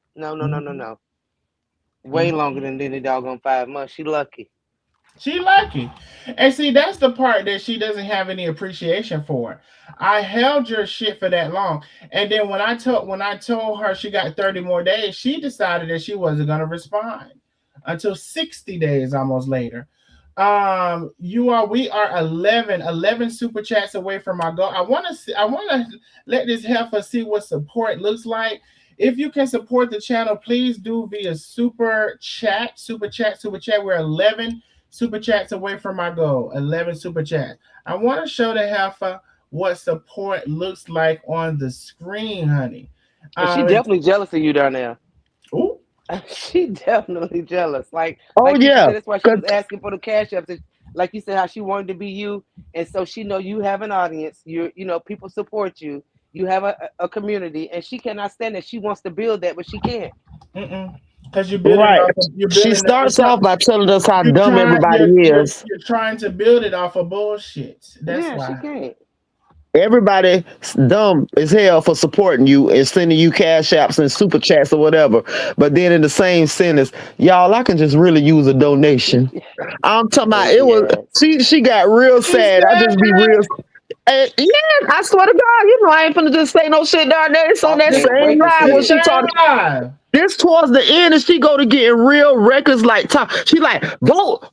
Way longer than the doggone 5 months. She lucky. She lucky. And see, that's the part that she doesn't have any appreciation for. I held your shit for that long. And then when I told her she got 30 more days, she decided that she wasn't going to respond until 60 days almost later. We are 11 super chats away from our goal. I want to let this heifer see what support looks like. If you can support the channel, please do via super chat. We're 11 super chats away from our goal. 11 super chats. I want to show the heifer what support looks like on the screen, honey. She definitely jealous of you down there. Ooh. She definitely jealous. Like yeah, said, that's why she was asking for the cash ups. Like you said, how she wanted to be you, and so she know you have an audience. You know, people support you. You have a community, and she cannot stand it. She wants to build that, but she can't. Because you're building right. She starts off by telling us how dumb everybody is. You're trying to build it off of bullshit. That's why. She can't. Everybody's dumb as hell for supporting you and sending you cash apps and super chats or whatever. But then in the same sentence, y'all, I can just really use a donation. I'm talking about it was she got real sad. I just be real. Yeah, I swear to God, you know I ain't finna just say no shit down there. It's on that same line when she talking. This towards the end, and she go to getting real records like top. She like vote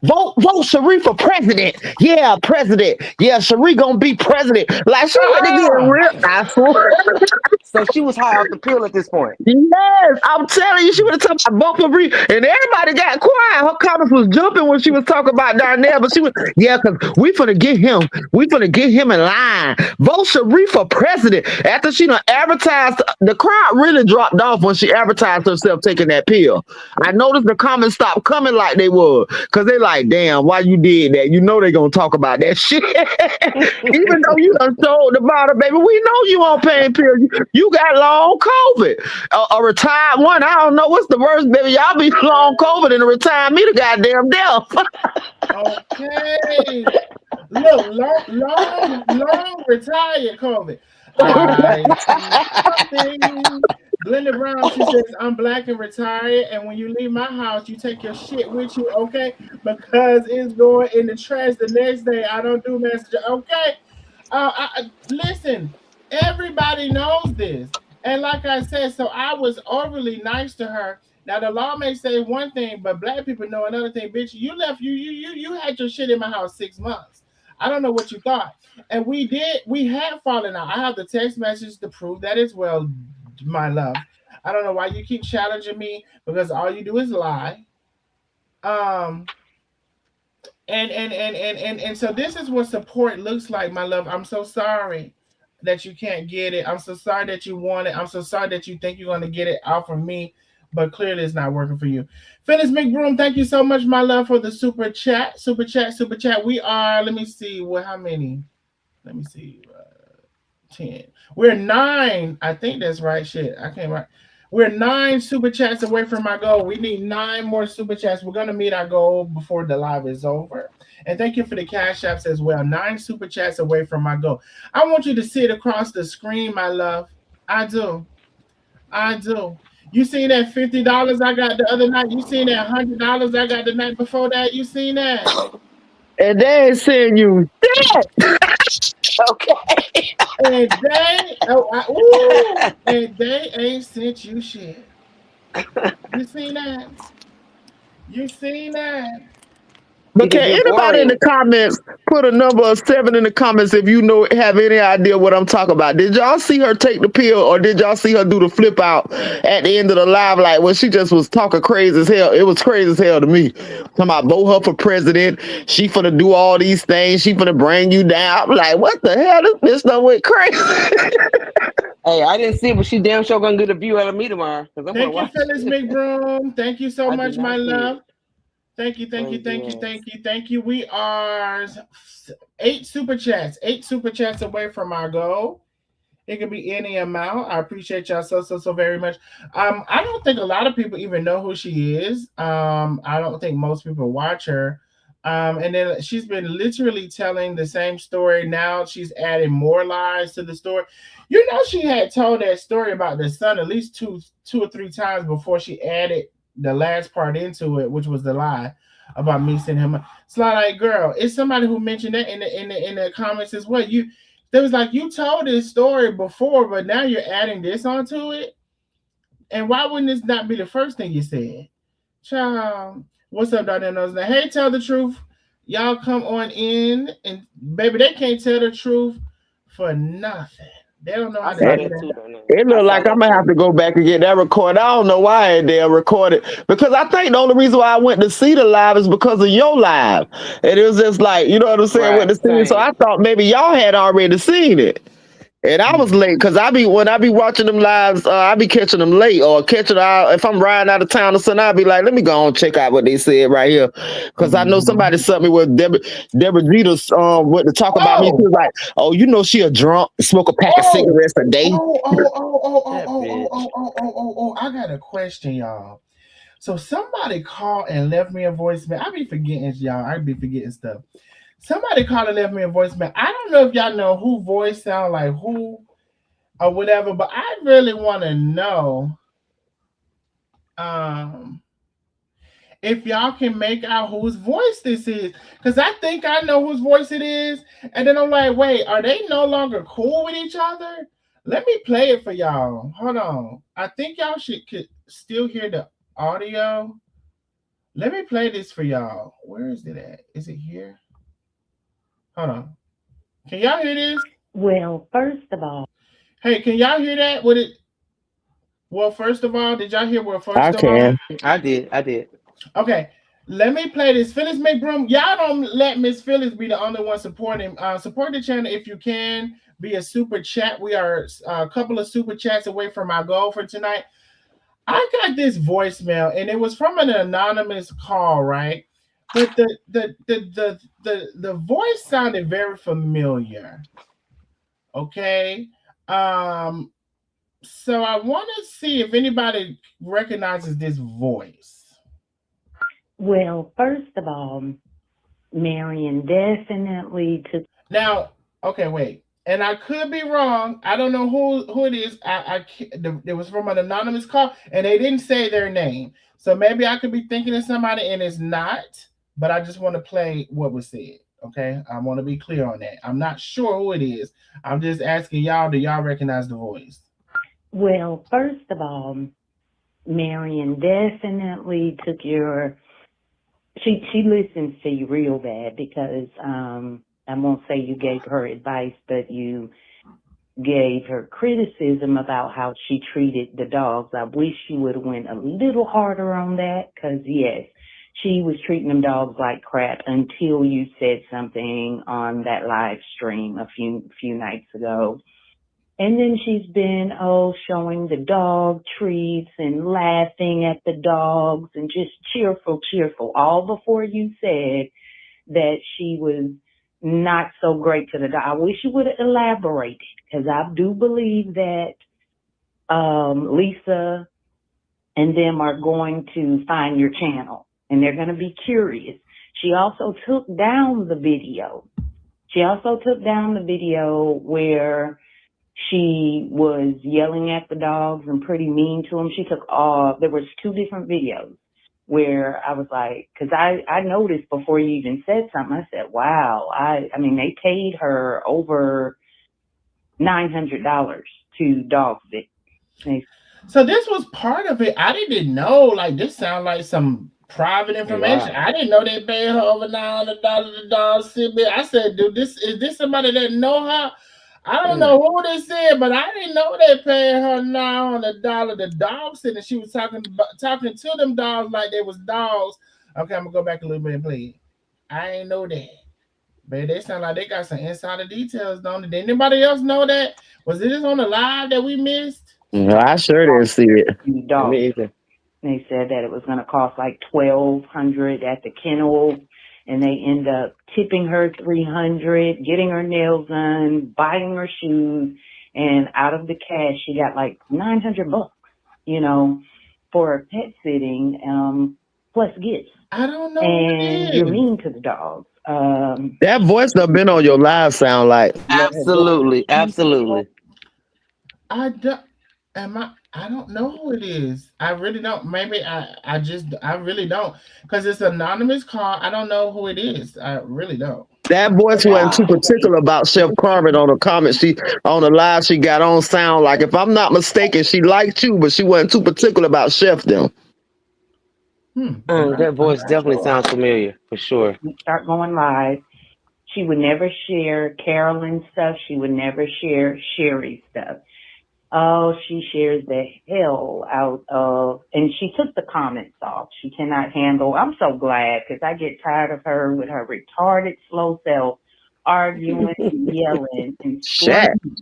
Cherie for president. Yeah, president. Yeah, Cherie gonna be president. Like she went to get real. I swear. So she was high off the pill at this point. Yes, I'm telling you, she would have talked about both of me, and everybody got quiet. Her comments was jumping when she was talking about Darnell, but she was, yeah, because we finna get him in line. Vote Sharif for president. After she done advertised, the crowd really dropped off when she advertised herself taking that pill. I noticed the comments stopped coming like they were, because they like, damn, why you did that? You know they gonna talk about that shit. Even though you done told the bottom, baby, we know you on pain pills. You got long COVID. A retired one, I don't know what's the worst, baby. Y'all be long COVID and retire me to goddamn death. Okay. Look, long retired COVID. I see something. Glenda Brown, she says, I'm black and retired, and when you leave my house, you take your shit with you, okay? Because it's going in the trash the next day. I don't do messenger, okay? Listen, everybody knows this. And like I said, so I was overly nice to her. Now the law may say one thing, but black people know another thing. Bitch, you left you had your shit in my house 6 months. I don't know what you thought. And we had fallen out. I have the text message to prove that as well, my love. I don't know why you keep challenging me because all you do is lie. Um and so this is what support looks like, my love. I'm so sorry that you can't get it. I'm so sorry that you want it. I'm so sorry that you think you're going to get it out from me, but clearly it's not working for you. Phyllis McBroom, thank you so much, my love, for the super chat. Super chat. We are, let me see, how many? Let me see, 10. We're 9. I think that's right. Shit, I can't write. We're 9 super chats away from our goal. We need 9 more super chats. We're going to meet our goal before the live is over. And thank you for the cash apps as well. 9 super chats away from my goal. I want you to see it across the screen, my love. I do. You seen that $50 I got the other night? You seen that $100 I got the night before that? You seen that? And they ain't saying you shit. Okay. And they ain't sent you shit. You seen that? You seen that? But can anybody in the comments put a number of 7 in the comments if you know have any idea what I'm talking about? Did y'all see her take the pill or did y'all see her do the flip out at the end of the live? Like when she just was talking crazy as hell. It was crazy as hell to me. Talking about vote her for president. She finna do all these things. She finna bring you down. I'm like, what the hell? This done went crazy. Hey, I didn't see it, but she damn sure gonna get a view out of me tomorrow. Thank you, Phyllis McBroom. Thank you so much, my love. Thank you. We are 8 super chats. 8 super chats away from our goal. It could be any amount. I appreciate y'all so very much. I don't think a lot of people even know who she is. I don't think most people watch her. And then she's been literally telling the same story. Now she's adding more lies to the story. You know, she had told that story about the son at least two or three times before she added the last part into it, which was the lie about me sending him. It's like, girl, it's somebody who mentioned that in the comments as well. There was like, you told this story before, but now you're adding this onto it. And why wouldn't this not be the first thing you said? Child, what's up, Dr. Nosy? Hey, tell the truth. Y'all come on in, and baby, they can't tell the truth for nothing. They don't know how to do that. It look like I'm gonna have to go back and get that recorded. I don't know why I ain't there recorded because I think the only reason why I went to see the live is because of your live, and it was just like, you know what I'm saying, with the scene. So I thought maybe y'all had already seen it. And I was late because when I be watching them lives, I be catching them late or catching out. If I'm riding out of town or something, I'll be like, let me go and check out what they said right here. Because I know somebody sent me with Deborah Jeter's what to talk about me. She was like, oh, you know she a drunk, smoke a pack of cigarettes a day. I got a question, y'all. So somebody called and left me a voicemail. I be forgetting, y'all. I be forgetting stuff. Somebody called and left me a voicemail. I don't know if y'all know who voice sound like who or whatever, but I really want to know if y'all can make out whose voice this is. Because I think I know whose voice it is. And then I'm like, wait, are they no longer cool with each other? Let me play it for y'all. Hold on. I think y'all should still hear the audio. Let me play this for y'all. Where is it at? Is it here? Hold on. Can y'all hear this? Well, first of all, Hey, can y'all hear that? What it? Well, first of all, did y'all hear what I first of all? can. I did. I did. Okay, let me play this. Phyllis McBroom, y'all don't let Miss Phyllis be the only one supporting. Support the channel if you can via super chat. We are a couple of super chats away from our goal for tonight. I got this voicemail, and it was from an anonymous call, right? But the voice sounded very familiar. Okay. Um, so I want to see if anybody recognizes this voice. first of all, Marion definitely took. Now, okay, wait. And I could be wrong. I don't know who it is. It was from an anonymous call, and they didn't say their name. So maybe I could be thinking of somebody, and it's not. But I just want to play what was said. Okay, I want to be clear on that. I'm not sure who it is. I'm just asking y'all. Do y'all recognize the voice? Well, first of all, Marion definitely took your. She listens to you real bad because I won't say you gave her advice, but you gave her criticism about how she treated the dogs. I wish she would have went a little harder on that because yes, she was treating them dogs like crap until you said something on that live stream a few nights ago. And then she's been showing the dog treats and laughing at the dogs and just cheerful, all before you said that she was not so great to the dog. I wish you would have elaborated because I do believe that Lisa and them are going to find your channel and they're going to be curious. She also took down the video. Where she was yelling at the dogs and pretty mean to them. She took there was 2 different videos where I was like, because I noticed before you even said something, I said, wow, I mean, they paid her over $900 to dog sit. So this was part of it. I didn't know. Like this sound like some private information. Wow. I didn't know they paid her over $900 to dog sit. I said, dude, is this somebody that know her? I don't know who this is, but I didn't know they paid her $900 to dog sit, and she was talking to them dogs like they was dogs. Okay, I'm gonna go back a little bit and play it. I ain't know that. But they sound like they got some insider details, don't it? Did anybody else know that? Was it just on the live that we missed? No, I sure didn't see it. Dog. Me either. They said that it was going to cost like $1,200 at the kennel, and they end up tipping her $300, getting her nails done, buying her shoes, and out of the cash she got like $900, for pet sitting, plus gifts. I don't know. And you're mean to the dogs. That voice done been on your live sound like. Absolutely. Absolutely. I don't. I don't know who it is. I really don't. Maybe I really don't because it's anonymous call. I don't know who it is. I really don't. That voice wasn't too particular about Chef Carmen on the comments she on the live she got on sound like. If I'm not mistaken, she liked you, but she wasn't too particular about Chef them. That voice definitely sounds familiar for sure. We start going live. She would never share Carolyn's stuff. She would never share Sherry's stuff. Oh, she shares the hell out of, and she took the comments off. She cannot handle. I'm so glad because I get tired of her with her retarded, slow self arguing, and yelling, and screaming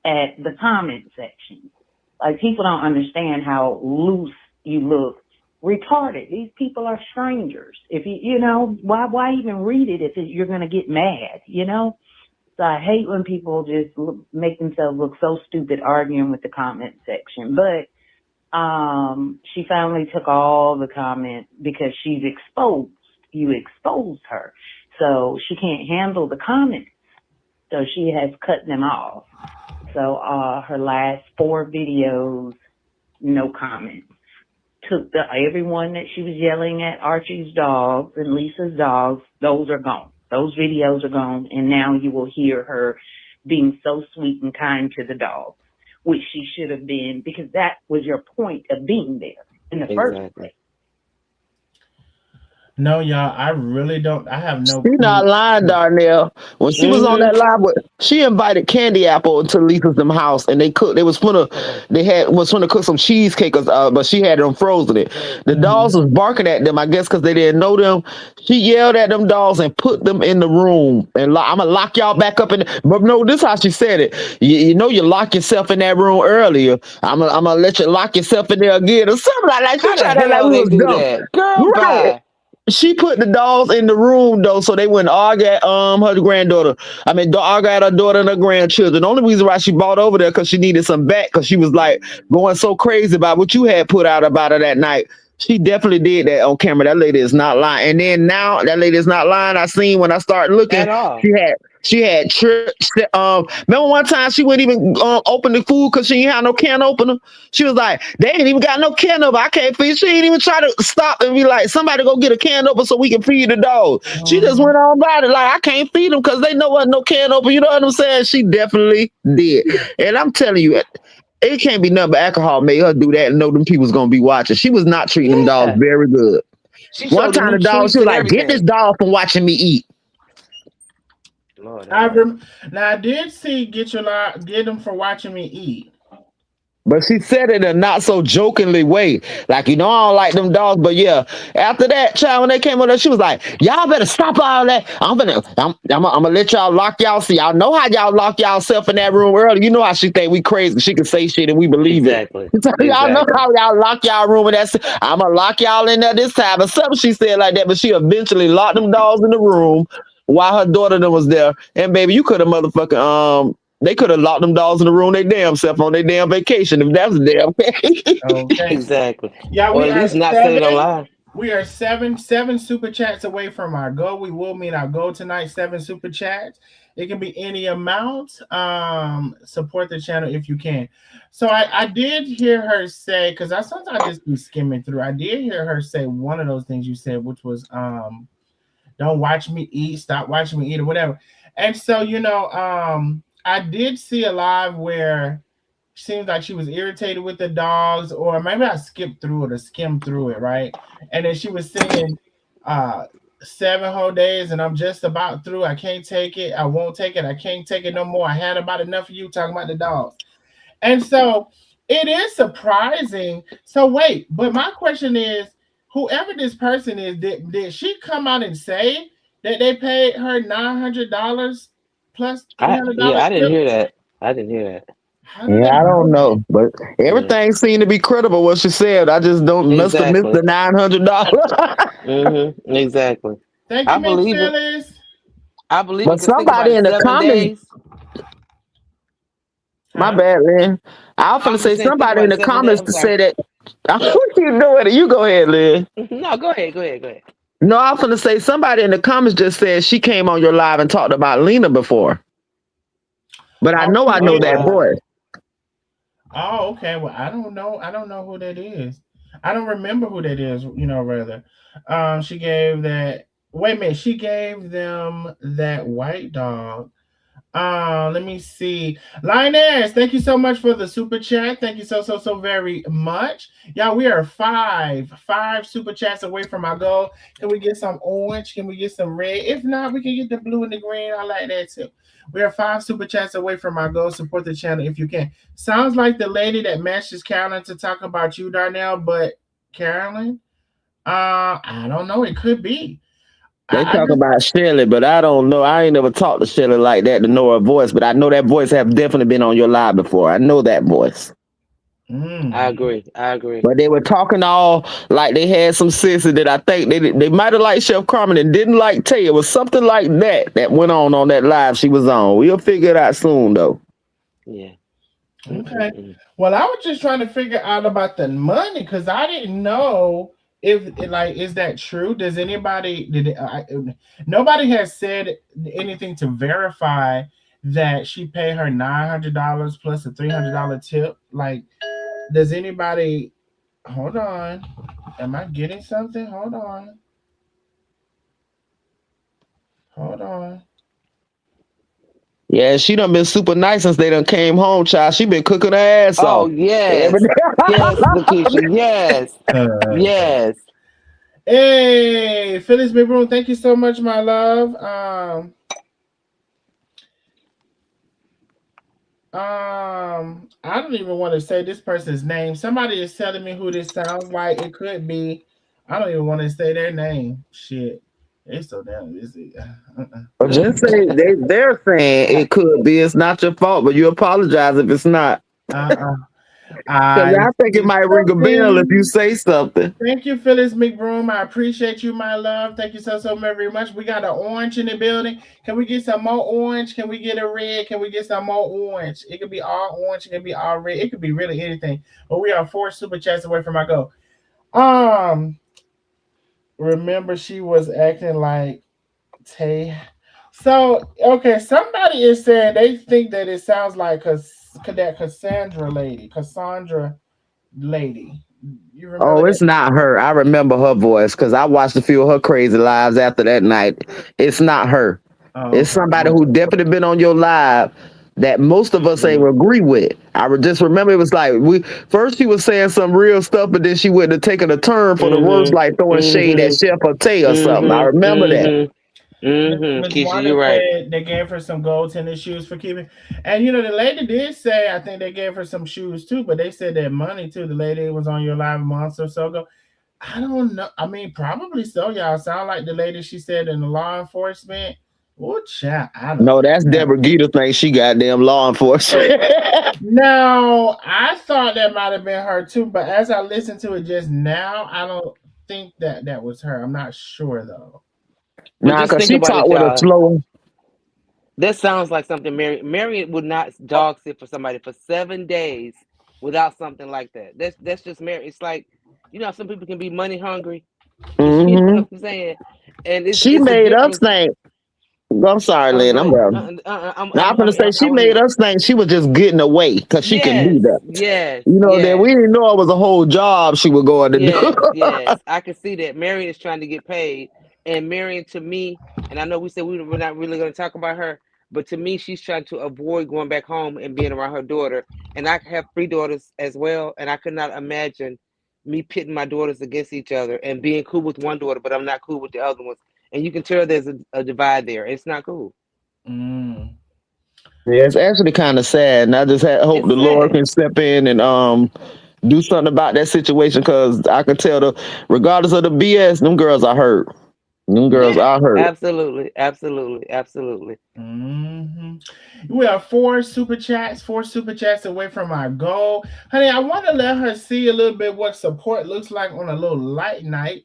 at the comment section. Like people don't understand how loose you look. Retarded. These people are strangers. If why even read it if you're going to get mad? So I hate when people just make themselves look so stupid arguing with the comment section. But she finally took all the comments because she's exposed. You exposed her. So she can't handle the comments. So she has cut them off. So her last 4 videos, no comments. Took everyone that she was yelling at Archie's dogs and Lisa's dogs, those are gone. Those videos are gone, and now you will hear her being so sweet and kind to the dogs. which she should have been, because that was your point of being there in the first Exactly. place. No, y'all, I really don't. I have no She not clue. lying, Darnell. When she was on Mm-hmm. that live, she invited Candy Apple to Lisa's them house, and they cooked. They was gonna cook some cheesecake, but she had them frozen. It. The Mhm. dogs was barking at them, I guess, because they didn't know them. She yelled at them dogs and put them in the room, and I'm gonna lock y'all back up in. But no, this how she said it. You know, you lock yourself in that room earlier. I'm gonna let you lock yourself in there again, or something like that. She How the tried to act like hell we they was do dumb, that? Girl, right? bye. She put the dolls in the room though, so they wouldn't argue at her granddaughter. I mean, argue at her daughter and her grandchildren. The only reason why she bought over there because she needed some back because she was like going so crazy about what you had put out about her that night. She definitely did that on camera. That lady is not lying. And then now that lady is not lying. I seen when I started looking, At all. she had remember one time she wouldn't even open the food because she ain't had no can opener. She was like, they ain't even got no can opener. I can't feed. She ain't even try to stop and be like, somebody go get a can opener so we can feed the dog. She just Mhm. went on by it like, I can't feed them because they know what no can opener. You know what I'm saying? She definitely did. And I'm telling you, it can't be nothing but alcohol made her do that and know them people's gonna be watching. She was not treating them dogs Yeah. very good. She One showed them time new the dog, she treats was and like, get this everything. dog from watching me eat. Lord have I mercy. now I did see get them for watching me eat. But she said it in a not so jokingly way. Like, you know, I don't like them dogs. But yeah, after that, child, when they came on there, she was like, y'all better stop all that. I'm gonna let y'all lock y'all. See, y'all know how y'all lock y'all self in that room early. You know how she think we crazy. She can say shit and we believe it. Exactly. So y'all know Exactly. how y'all lock y'all room and that's I'm gonna lock y'all in there this time. Or something she said like that, but she eventually locked them dogs in the room while her daughter then was there. And baby, you could have motherfucking they could have locked them dogs in the room they damn self on their damn vacation if that's the damn case. Okay. Exactly. Yeah, Or we at are least not set it on seven. live. We are seven super chats away from our goal. We will meet our goal tonight. 7 super chats. It can be any amount. Support the channel if you can. So I did hear her say, because I sometimes just be skimming through. I did hear her say one of those things you said, which was don't watch me eat, stop watching me eat, or whatever. And so, I did see a live where seems like she was irritated with the dogs, or maybe I skipped through it or skimmed through it, right? And then she was singing 7 whole days, and I'm just about through. I can't take it. I won't take it. I can't take it no more. I had about enough of you talking about the dogs. And so it is surprising. So wait, but my question is, whoever this person is, did she come out and say that they paid her $900 plus three I hundred yeah, dollar I didn't tip? hear that. I didn't hear that. How do they Yeah, I know don't that? know, but Yeah. everything seemed to be credible what she said. I just don't must have missed Exactly. the $900. Mm-hmm. Exactly. Thank you, I Miss believe it. Phyllis. I believe it But because think about somebody it. in the Seven comments, days. my Huh? bad, Lynn. I was I gonna was say just saying, think somebody about in it. the 7 days. comments I'm to sorry. say that. What you doing? You go ahead, Lynn. No, go ahead. Go ahead. Go ahead. No, I was gonna say somebody in the comments just said she came on your live and talked about Lena before. But Oh, I she Oh know did. that wow. voice. Oh, okay. Well, I don't know. I don't know who that is. I don't remember who that is. Rather, she gave that. Wait a minute. She gave them that white dog. Let me see. Lioness, thank you so much for the super chat. Thank you so very much. Y'all, we are five super chats away from our goal. Can we get some orange? Can we get some red? If not, we can get the blue and the green. I like that too. We are 5 super chats away from our goal. Support the channel if you can. Sounds like the lady that matches Carolyn to talk about you, Darnell, but Carolyn, I don't know. It could be. They I talk just about Shirley, but I don't know. I ain't never talked to Shirley like that to know her voice, but I know that voice have definitely been on your live before. I know that voice. I mm. agree. I agree. But they were talking all like they had some sense that I think they might have liked Chef Carmen and didn't like Tay. It was something like that went on that live she was on. We'll figure it out soon though. Yeah. Okay. Mm-mm-mm. Well, I was just trying to figure out about the money because I didn't know if like is that true? Does anybody nobody has said anything to verify that she paid her $900 plus a $300 tip? Like, does anybody? Hold on. Am I getting something? Hold on. Hold on. Yeah, she done been super nice since they done came home, child. She been cooking her ass Oh off. Every yes, yes, day. Lakeisha, yes, yes. Hey, Phyllis Big Room, thank you so much, my love. I don't even want to say this person's name. Somebody is telling me who this sounds like. It could be. I don't even want to say their name. Shit, it's so damn busy. Or just say they're saying it could be. It's not your fault, but you apologize if it's not. Uh-uh. Because I I think it see might ring a bell if you something. say something. Thank you, Phyllis McBroom. I appreciate you, my love. Thank you so very much. We got an orange in the building. Can we get some more orange? Can we get a red? Can we get some more orange? It could be all orange. It could be all red. It could be really anything. But we are 4 super chats away from my goal. Um, remember she was acting like Tay. So okay, somebody is saying they think that it sounds like that Cassandra lady. You remember Oh, that? it's not her. I remember her voice because I watched a few of her crazy lives after that night. It's not her. Oh, It's okay. somebody who definitely been on your live that most of us ain't agree with. Just remember it was like we first she was saying some real stuff, but then she went to taking a turn for the worst, Mhm, like throwing shade at mhm, Chef or Tay or something. I mhm, remember that. mhm, mhm. Miss Keisha, Wanda you're right. said they gave her some gold tennis shoes for keeping. And the lady did say I think they gave her some shoes too, but they said that money too. The lady was on your live a month or so ago. I don't know. I mean, probably so. Y'all sound like the lady she said in the law enforcement. Oh, child, I don't No, that's know. Deborah Gita thing. She goddamn law enforcement. No, I thought that might have been her too, but as I listened to it just now, I don't think that was her. I'm not sure though. But Nah, just cause think she about talked it, with a y'all. slow. That sounds like something Mary would not dog sit for somebody for 7 days without something like that. That's just Mary. It's like, some people can be money hungry. You know Hmm. what I'm saying? And it's She it's a made us difference. think. I'm sorry, Oh, Lynn. go I'm ahead. done. Now I'm gonna say I she want to made hear. us think she was just getting away because she can do Yes, that. yes, That yes. we didn't know it was a whole job she was going to do. Yes, yes, I can see that. Marion is trying to get paid, and Marion, to me, and I know we said we're not really going to talk about her, but to me, she's trying to avoid going back home and being around her daughter. And I have 3 daughters as well, and I could not imagine me pitting my daughters against each other and being cool with one daughter, but I'm not cool with the other ones. And you can tell there's a divide there. It's not cool. Mm. Yeah, it's actually kind of sad, and I just hope It's the Lord sad. can step in and do something about that situation because I can tell regardless of the BS, them girls are hurt. Them girls Yeah, are hurt. absolutely, absolutely, absolutely. Hmm. We are 4 super chats away from our goal. Honey, I want to let her see a little bit what support looks like on a little light night.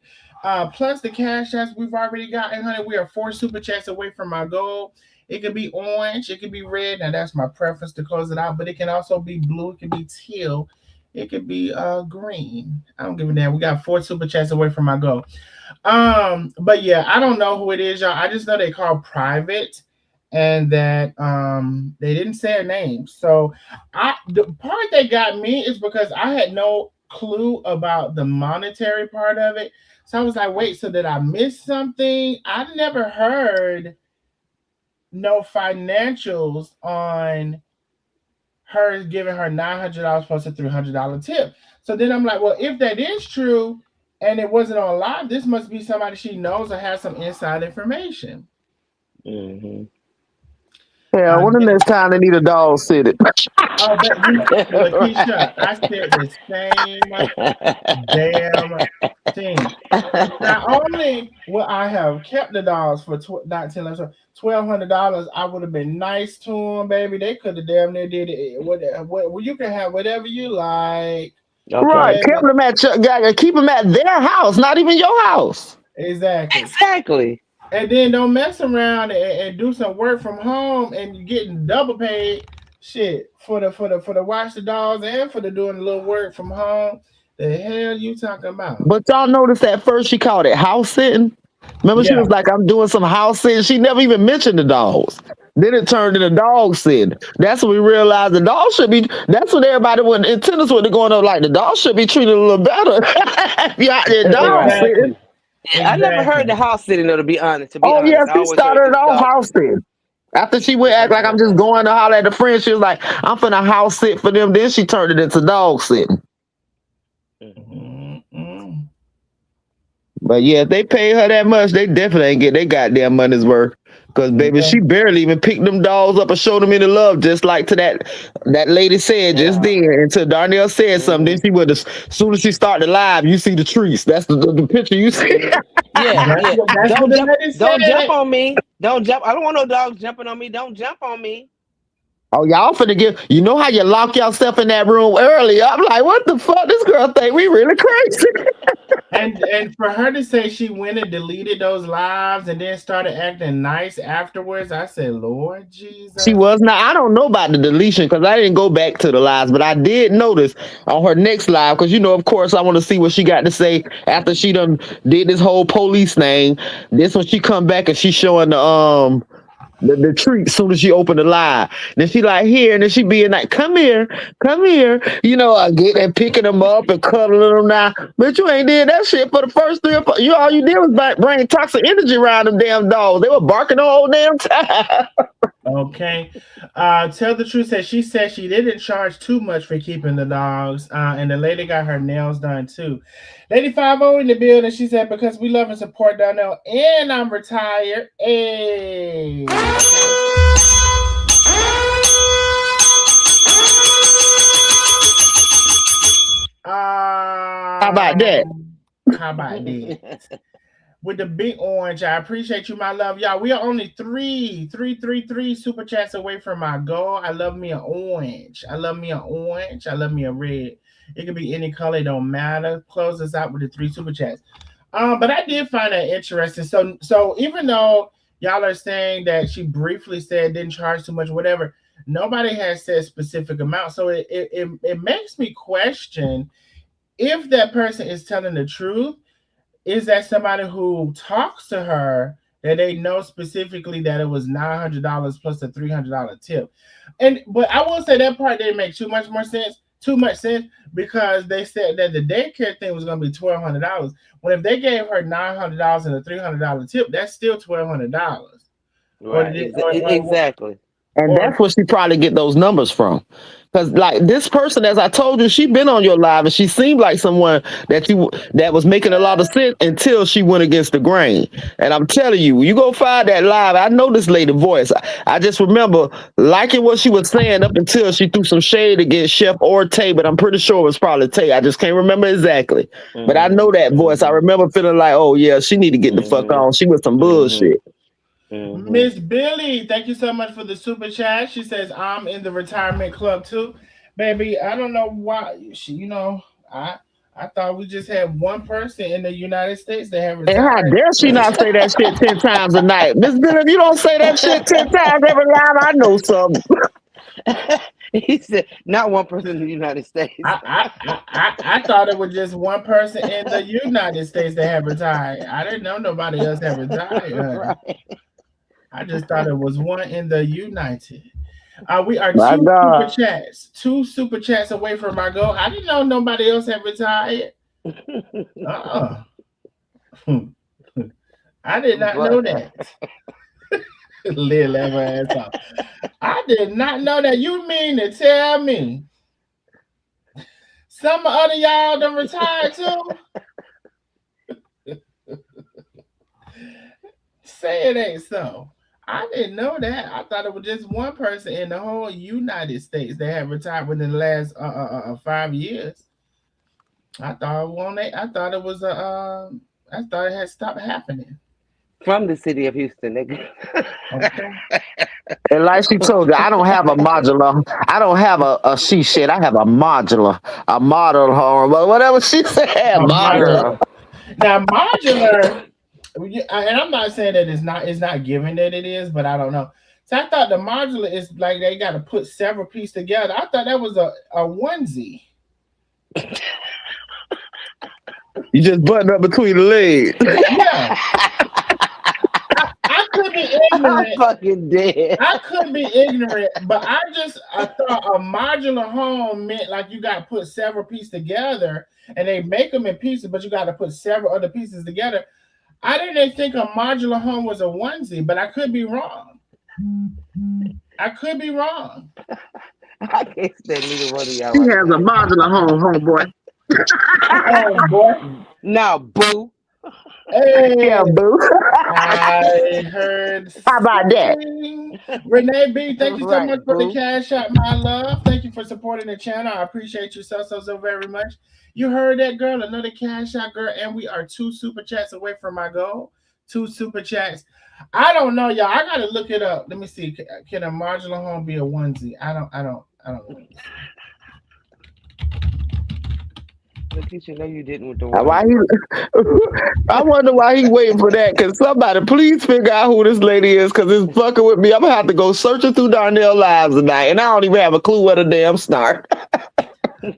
Plus the cash apps we've already gotten, honey. We are 4 super chats away from our goal. It could be orange, it could be red. Now that's my preference to close it out, but it can also be blue, it could be teal, it could be green. I don't give a damn. We got 4 super chats away from our goal. But yeah, I don't know who it is, y'all. I just know they call private and that they didn't say a name. So the part that got me is because I had no clue about the monetary part of it. So I was like, wait, so did I miss something? I never heard no financials on her giving her $900 plus a $300 tip. So then I'm like, well, if that is true and it wasn't on live, this must be somebody she knows or has some inside information. Hmm. Yeah, Uh, one of the yeah. next time they need a dog sitting. Oh, but Lakeisha, Right. I said the same damn thing. Not only would I have kept the dogs for $1,200, I would have been nice to them, baby. They could have damn near did it. Well, you can have whatever you like, Right, Okay. keep baby. them keep them at their house, not even your house. Exactly. Exactly. And then don't mess around and do some work from home and you're getting double paid shit for the watch the dogs and for the doing a little work from home. The hell you talking about? But y'all noticed at first she called it house sitting. Remember, she Yeah, was like, "I'm doing some house sitting." She never even mentioned the dogs. Then it turned into dog sitting. That's when we realized the dog should be. That's when everybody went in tennis when they're going up like the dog should be treated a little better. If you out there dog Right. sitting. exactly. Yeah, I never heard the Exactly. house sitting though. To be honest, Oh I yes, he always heard started the off dog house sitting. sitting. After she went act like I'm just going to holler at the friend, she was like, I'm finna house sit for them. Then she turned it into dog sitting. Mm-mm. But yeah, if they pay her that much, they definitely ain't get their goddamn money's worth. Cause baby, Okay. she barely even picked them dogs up and showed them any love, just like to that lady said just then. Until Darnell said something, then she would. As soon as she started live, you see the trees. That's the picture you see. Yeah, yeah. That's what Don't the jump. lady Don't said. jump on me. Don't jump. I don't want no dogs jumping on me. Don't jump on me. Oh, y'all finna give. You know how you lock yourself in that room early? I'm like, what the fuck? This girl think we really crazy. And for her to say she went and deleted those lives and then started acting nice afterwards, I said, Lord Jesus. She was not. I don't know about the deletion because I didn't go back to the lives, but I did notice on her next live because of course, I want to see what she got to say after she done did this whole police thing. This when she come back and she showing the treat as soon as she opened the live. Then she like here, and then she being like, come here. I get and picking them up and cuddling them now. But you ain't did that shit for the first 3 or 4. All you did was bring toxic energy around them damn dogs. They were barking the whole damn time. Okay. Tell the truth said she didn't charge too much for keeping the dogs. And the lady got her nails done too. Lady 50 in the building. She said, because we love and support Darnell and I'm retired. Hey. How about that? How about that? With the big orange, I appreciate you, my love, y'all. We are only three super chats away from my goal. I love me an orange. I love me an orange. I love me a red. It could be any color, it don't matter. Close us out with the 3 super chats. But I did find that interesting. So even though y'all are saying that she briefly said didn't charge too much, whatever, nobody has said specific amount. So it makes me question if that person is telling the truth. Is that somebody who talks to her that they know specifically that it was $900 plus a $300 tip? But I will say that part didn't make too much sense because they said that the daycare thing was going to be $1,200. When if they gave her $900 and a $300 tip, that's still $1,200. Right. Exactly. And that's where she probably get those numbers from. Because like this person, as I told you, she been on your live and she seemed like someone that was making a lot of sense until she went against the grain. And I'm telling you, you go find that live. I know this lady voice. I just remember liking what she was saying up until she threw some shade against Chef or Tay, but I'm pretty sure it was probably Tay. I just can't remember exactly. But I know that voice. I remember feeling like, oh yeah, she need to get the fuck on. She was some bullshit. Miss Billy, thank you so much for the super chat. She says, I'm in the retirement club too. Baby, I don't know why I thought we just had one person in the United States that have retired. And how dare she not say that shit 10 times a night? Miss Billy, if you don't say that shit 10 times every live, I know something. He said, not one person in the United States. I thought it was just one person in the United States that had retired. I didn't know nobody else had retired. Right. I just thought it was one in the United. We are two super chats away from our goal. I didn't know nobody else had retired. I did not know that. Lil ass off. I did not know that. You mean to tell me some other y'all done retired too? Say it ain't so. I didn't know that. I thought it was just one person in the whole United States that had retired within the last 5 years. I thought it had stopped happening. From the city of Houston, nigga. Okay. And like she told you, I don't have a modular. I don't have a she shit. I have a model home, but whatever she said, modular. Now modular. And I'm not saying that it's not given that it is, but I don't know. So I thought the modular is like they got to put several pieces together. I thought that was a onesie. You just button up between the legs. Yeah. I could be ignorant. I'm fucking dead. I could be ignorant, but I thought a modular home meant like you got to put several pieces together, and they make them in pieces, but you got to put several other pieces together. I didn't think a modular home was a onesie, but I could be wrong. I could be wrong. I can't stand neither one of y'all He right has a now. modular homeboy. Oh boy. Now, boo. Hey, Yeah, boo. I heard How about that? something. Renee B, thank you so much Right, for the boo. cash out, my love. Thank you for supporting the channel. I appreciate you so very much. You heard that, girl. Another cash out, girl. And we are 2 super chats away from my goal. 2 super chats. I don't know, y'all. I gotta look it up. Let me see. Can a modular home be a onesie? I don't know. Lakeisha, no, you didn't with the Why onesie. he? I wonder why he waiting for that. Can somebody please figure out who this lady is? Because it's fucking with me. I'm gonna have to go searching through Darnell lives tonight, and I don't even have a clue where the damn start.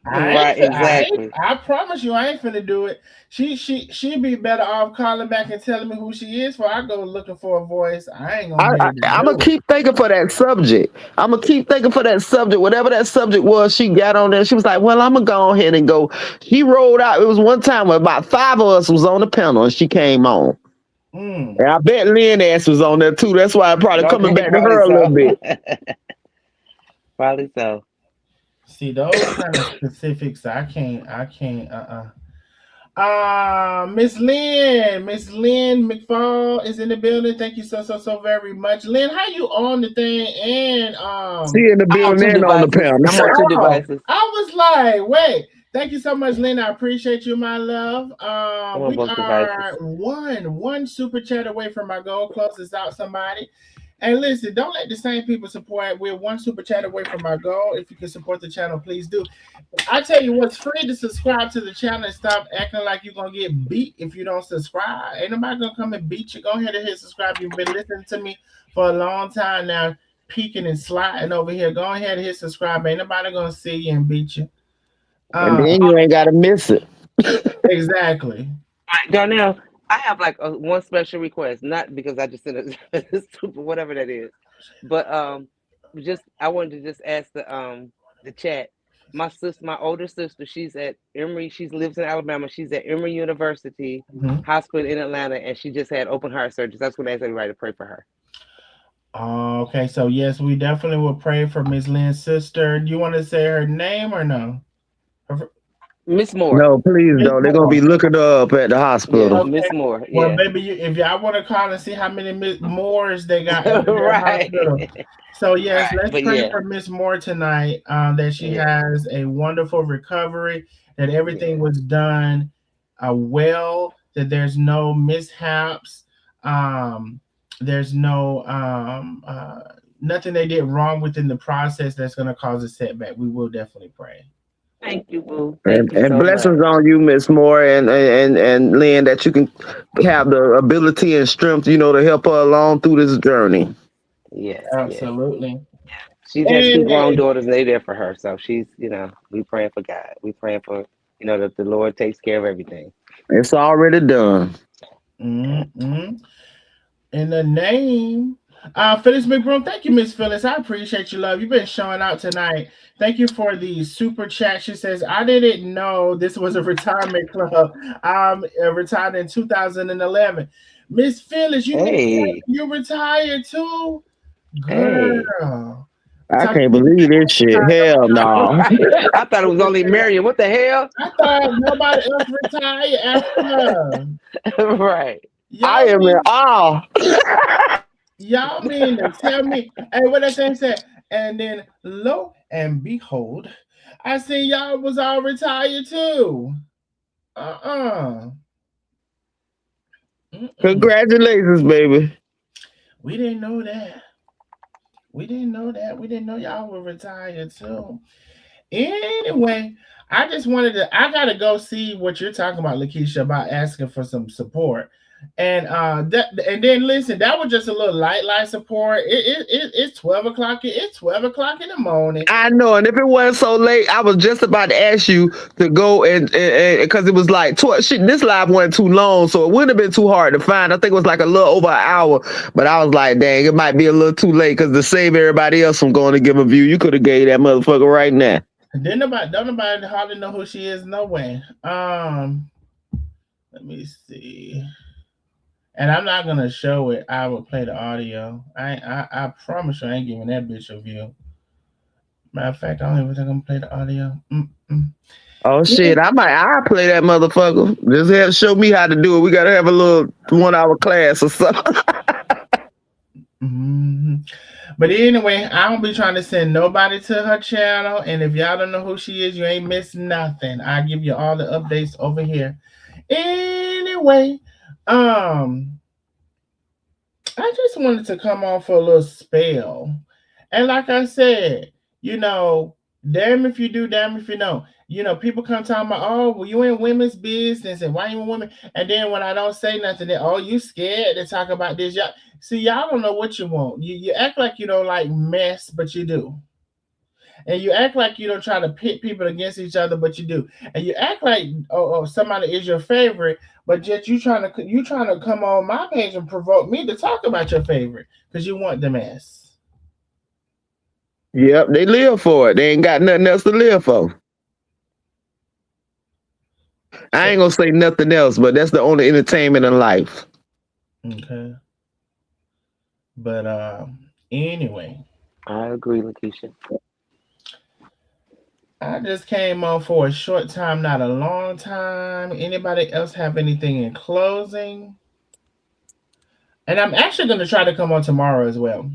Right, exactly. I promise you, I ain't finna do it. She'd be better off calling back and telling me who she is. Before I go looking for a voice, I ain't gonna I, be I, able to I'm gonna do it. keep thinking for that subject. I'm gonna keep thinking for that subject. Whatever that subject was, she got on there. She was like, "Well, I'm gonna go ahead and go." She rolled out. It was one time where about 5 of us was on the panel, and she came on. Mm. And I bet Lynn ass was on there too. That's why I'm probably coming Okay, back to probably her a little so. bit. Probably so. See those kind of specifics, I can't. Miss Lynn McFall is in the building. Thank you so very much, Lynn. How you on the thing? And She in the I'm on building two and on the devices. panel. I'm on two oh, devices. I was like, wait. Thank you so much, Lynn. I appreciate you, my love. I'm on We both devices. are one super chat away from our goal. Close this out, somebody. And listen, don't let the same people support. We're one super chat away from our goal. If you can support the channel, please do. I tell you what's free to subscribe to the channel and stop acting like you're gonna get beat if you don't subscribe. Ain't nobody gonna come and beat you. Go ahead and hit subscribe. You've been listening to me for a long time now, peeking and sliding over here. Go ahead and hit subscribe. Ain't nobody gonna see you and beat you. And Uh, then you ain't gotta miss it. exactly. Right, Darnell, I have like one special request, not because I just sent a stupid whatever that is, but just I wanted to just ask the chat. My sister, my older sister, she's at Emory. She lives in Alabama. She's at Emory University Mhm. Hospital in Atlanta, and she just had open heart surgery. That's what I asked everybody to pray for her. Okay, so yes, we definitely will pray for Miss Lynn's sister. Do you want to say her name or no? Miss Moore, No, please Miss don't. They're gonna Moore. be looking her up at the yeah, hospital. Okay. Miss Moore, Well, yeah, baby, if y'all want to call and see how many Miss Moores they got in their right, hospital. So yes, right, let's but pray yeah, for Miss Moore tonight. That she yeah, has a wonderful recovery. That everything yeah. was done well. That there's no mishaps. There's no nothing they did wrong within the process that's going to cause a setback. We will definitely pray. Thank you, boo. Thank you And so much. blessings on you, Miss Moore and Lynn, that you can have the ability and strength, to help her along through this journey. Yes, yes. Absolutely. She's had two grown Hey. daughters and they there for her. So she's, we praying for God. We praying for, that the Lord takes care of everything. It's already done. Mm-mm. In the name, Phyllis McBroom. Thank you, Miss Phyllis. I appreciate you, love. You've been showing out tonight. Thank you for the super chat. She says, I didn't know this was a retirement club. Retired in 2011. Miss Phyllis, Hey, you retired too? hey. Girl. I Talk to can't me. believe this shit. Hell no. I thought it was only Marion. What the hell? I thought nobody else retired after her. Right. I Y'all am in mean awe. Y'all mean to tell me? Hey, what that thing said? And then lo and behold, I see y'all was all retired too. Uh-uh. Mm-mm. Congratulations, baby. We didn't know that. We didn't know that. We didn't know y'all were retired too. Anyway, I gotta go see what you're talking about, Lakeisha, about asking for some support. And then listen, that was just a little light support. It's 12 o'clock. It's 12 o'clock in the morning. I know, and if it wasn't so late, I was just about to ask you to go and because it was like 12. Shit, this live wasn't too long, so it wouldn't have been too hard to find. I think it was like a little over an hour, but I was like, dang, it might be a little too late because to save everybody else from going to give a view, you could have gave that motherfucker right now. Don't nobody hardly know who she is. No way. Let me see. And I'm not gonna show it. I will play the audio. I promise you, I ain't giving that bitch a view. Matter of fact, I don't even think I'm gonna play the audio. Mm-mm. Oh shit, I play that motherfucker. Just have to show me how to do it. We gotta have a little 1 hour class or something. Mhm. But anyway, I don't be trying to send nobody to her channel. And if y'all don't know who she is, you ain't missed nothing. I give you all the updates over here. Anyway, um, I just wanted to come on for a little spell. And like I said, damn if you do, damn if you don't. People come talking about, oh, well, you in women's business and why you in women? And then when I don't say nothing, then, oh, you scared to talk about this. Y'all, see, y'all don't know what you want. You act like you don't like mess, but you do. And you act like you don't try to pit people against each other, but you do. And you act like somebody is your favorite, but yet you trying to come on my page and provoke me to talk about your favorite because you want the mess. Yep, they live for it. They ain't got nothing else to live for. I So ain't gonna say nothing else, but that's the only entertainment in life. okay, but anyway, I agree, Lakeisha. I just came on for a short time, not a long time. Anybody else have anything in closing? And I'm actually going to try to come on tomorrow as well.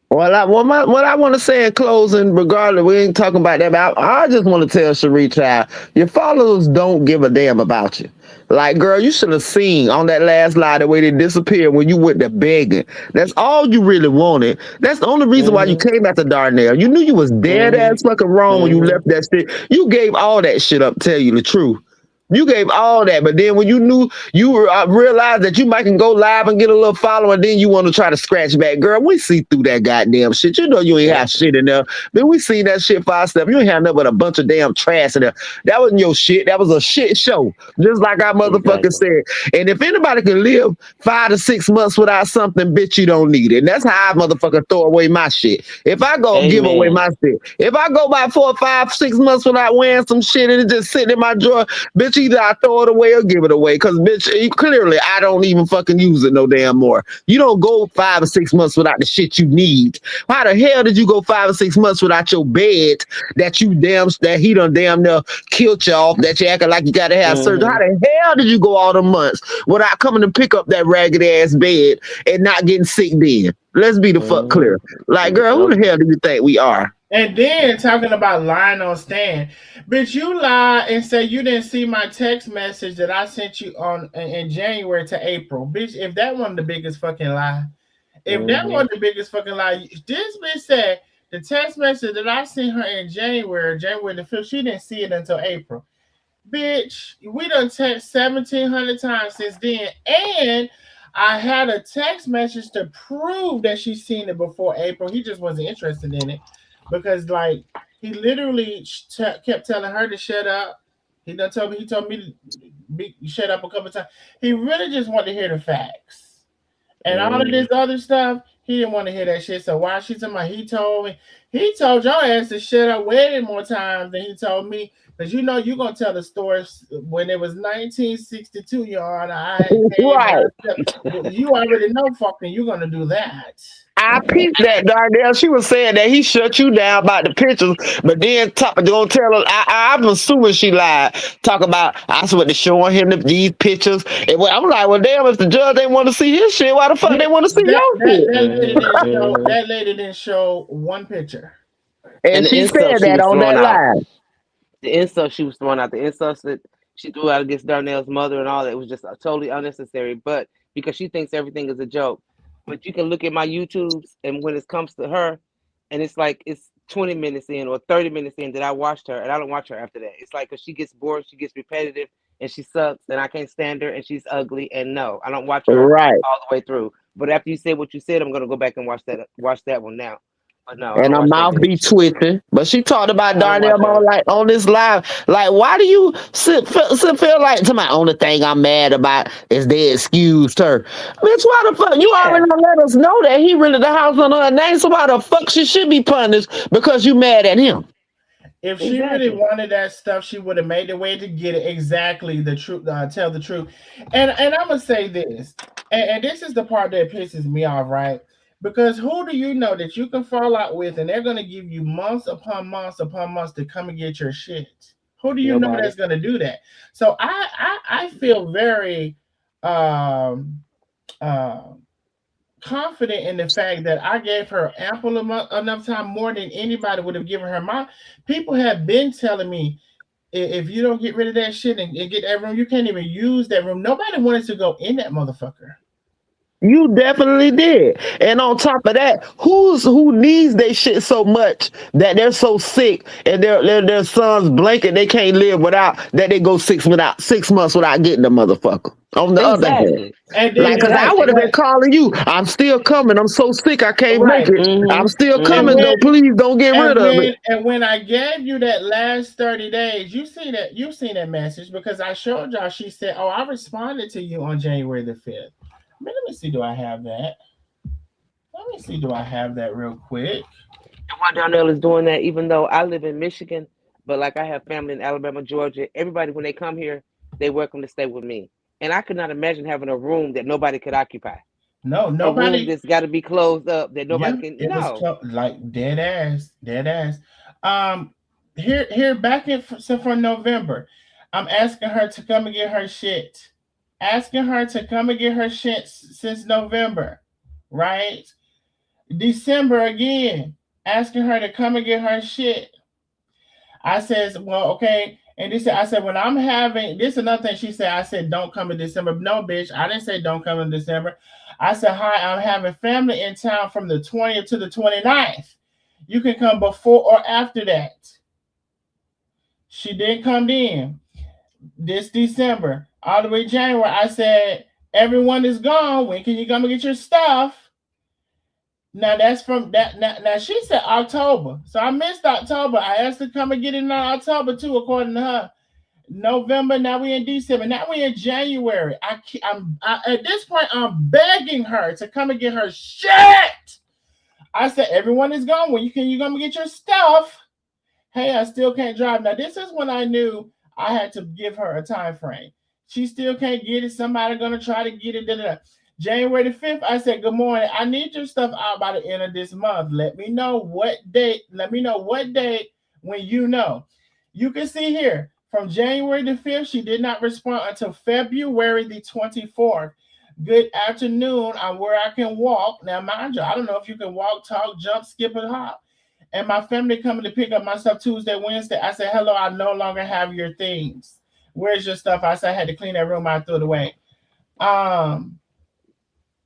What I want to say in closing, regardless, we ain't talking about that. But I just want to tell Cherie Child, your followers don't give a damn about you. Like, girl, you should have seen on that last lie the way they disappeared when you went to begging. That's all you really wanted. That's the only reason why you Mm-hmm. came after Darnell. You knew you was dead ass Mm-hmm. fucking wrong when you Mm-hmm. left that shit. You gave all that shit up, tell you the truth. You gave all that, but then when you knew realized that you might can go live and get a little following, then you want to try to scratch back, girl. We see through that goddamn shit. You know you ain't have Exactly. shit in there. Then we seen that shit for ourselves. You ain't have nothing but a bunch of damn trash in there. That wasn't your shit. That was a shit show, just like our motherfucker Exactly. said. And if anybody can live 5 to 6 months without something, bitch, you don't need it. And that's how I motherfucker throw away my shit. If I go give away Amen. my shit, if I go by 4, 5, 6 months without wearing some shit and it just sitting in my drawer, bitch, either I throw it away or give it away. Cause bitch, clearly I don't even fucking use it no damn more. You don't go 5 or 6 months without the shit you need. How the hell did you go 5 or 6 months without your bed that he done damn near killed you off, that you acting like you gotta have surgery? How Mm-hmm. the hell did you go all the months without coming to pick up that ragged ass bed and not getting sick then? Let's be the fuck clear. Like, Mm-hmm. girl, who the Exactly. hell do you think we are? And then talking about lying on stand, bitch, you lie and say you didn't see my text message that I sent you on in January to April, bitch. If that wasn't the biggest fucking lie, if that Mm-hmm. wasn't the biggest fucking lie, this bitch said the text message that I sent her in January the 5th, she didn't see it until April. Bitch, we done text 1,700 times since then, and I had a text message to prove that she seen it before April. He just wasn't interested in it because, like, he literally kept telling her to shut up. He told me to shut up a couple times. He really just wanted to hear the facts. And all of this Mm-hmm. other stuff, he didn't want to hear that shit. So why she talking about he told your ass to shut up way more times than he told me. Because you're gonna tell the story when it was 1962, Your Honor. I came Right. by. You already know fucking you're gonna do that. I peeped that Darnell. She was saying that he shut you down about the pictures, but then gonna tell her. I'm assuming she lied. Talk about I was with showing him these pictures, and I'm like, well, damn, if the judge ain't want to see his shit, why the fuck they want to see That your that shit? that lady Mm-hmm. didn't show Mm-hmm. that lady didn't show one picture. And And the she insult said she that was on throwing that out, line. the insults she was throwing out, the insults that she threw out against Darnell's mother and all that was just totally unnecessary. But because she thinks everything is a joke. But you can look at my YouTubes, and when it comes to her, and it's like it's 20 minutes in or 30 minutes in that I watched her, and I don't watch her after that. It's like because she gets bored, she gets repetitive, and she sucks, and I can't stand her, and she's ugly. And no, I don't watch her Right. all the way through. But after you said what you said, I'm gonna go back and watch that one now. But no, I And don't her watch that mouth be bitch. twitching. But she talked about I don't Darnell watch Moore her. like on this live. Like, why do you feel like to my only thing I'm mad about is they excused her? Bitch, why the fuck? You Yeah. already done let us know that he rented the house under her name, so why the fuck she should be punished because you mad at him? If she really wanted that stuff, she would have made the way to get it. Exactly the truth. Tell the truth. And I'm gonna say this, and this is the part that pisses me off, right? Because who do you know that you can fall out with, and they're gonna give you months upon months upon months to come and get your shit? Who do you know Nobody. that's gonna do that? So I feel very um uh confident in the fact that I gave her ample enough time, more than anybody would have given her. My people have been telling me, if you don't get rid of that shit and get that room, you can't even use that room. Nobody wanted to go in that motherfucker. You definitely did. And on top of that, who needs their shit so much that they're so sick and their son's blanket they can't live without, that they go 6 months without getting the motherfucker. On the other hand, Exactly. And like, then cause I would have been calling you. I'm still coming. I'm so sick I can't make right. it. I'm still And coming when though. Please don't get rid of it. when I gave you that last 30 days, you seen that message because I showed y'all. She said, "Oh, I responded to you on January the 5th." Let me see. Do I have that? Let me see. Do I have that real quick? And why Darnell is doing that, even though I live in Michigan, but like I have family in Alabama, Georgia. Everybody, when they come here, they welcome to stay with me. And I could not imagine having a room that nobody could occupy. No, A room nobody. that's got to be closed up that nobody Yeah, can. it was No. like dead ass, dead ass. Um, here back in so for November, I'm asking her to come and get her shit. Asking her to come and get her shit since November, right? December again, asking her to come and get her shit. I says, well, okay. And this I said, when I'm having this is another thing she said, I said, don't come in December. No, bitch, I didn't say don't come in December. I said, hi, I'm having family in town from the 20th to the 29th. You can come before or after that. She didn't come in this December. All the way January, I said, everyone is gone. When can you come and get your stuff? Now that's from that. Now she said October, so I missed October. I asked her to come and get it in October too, according to her. November. Now we in December. Now we in January. At this point I'm begging her to come and get her shit. I said everyone is gone. When you come and get your stuff? Hey, I still can't drive. Now this is when I knew I had to give her a time frame. She still can't get it. Somebody gonna try to get it. Da, da, da. January the 5th, I said, good morning. I need your stuff out by the end of this month. Let me know what date. Let me know what date when you know. You can see here from January the 5th, she did not respond until February the 24th. Good afternoon. I'm where I can walk. Now, mind you, I don't know if you can walk, talk, jump, skip, and hop. And my family coming to pick up my stuff Tuesday, Wednesday. I said, hello, I no longer have your things. Where's your stuff? I said, I had to clean that room. I threw it away.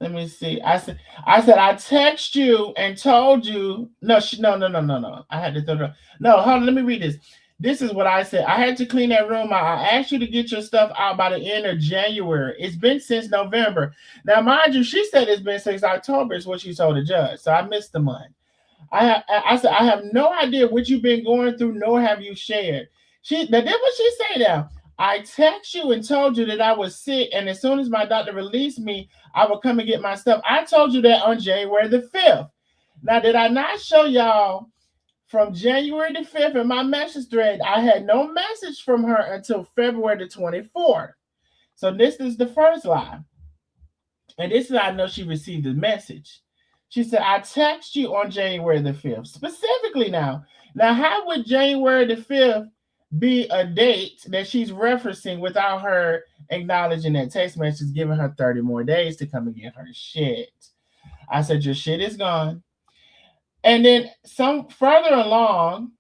Let me see. I text you and told you. No. I had to throw it. No, hold on. Let me read this. This is what I said. I had to clean that room out. I asked you to get your stuff out by the end of January. It's been since November. Now, mind you, she said it's been since October is what she told the judge. So I missed the month. I said I have no idea what you've been going through, nor have you shared. Now did what she said now. I text you and told you that I was sick, and as soon as my doctor released me, I would come and get my stuff. I told you that on January the 5th. Now, did I not show y'all from January the 5th in my message thread? I had no message from her until February the 24th. So this is the first lie. And this is how I know she received the message. She said, I text you on January the 5th. Specifically now. Now, how would January the 5th be a date that she's referencing without her acknowledging that text message, giving her 30 more days to come and get her shit? I said, your shit is gone. And then some further along,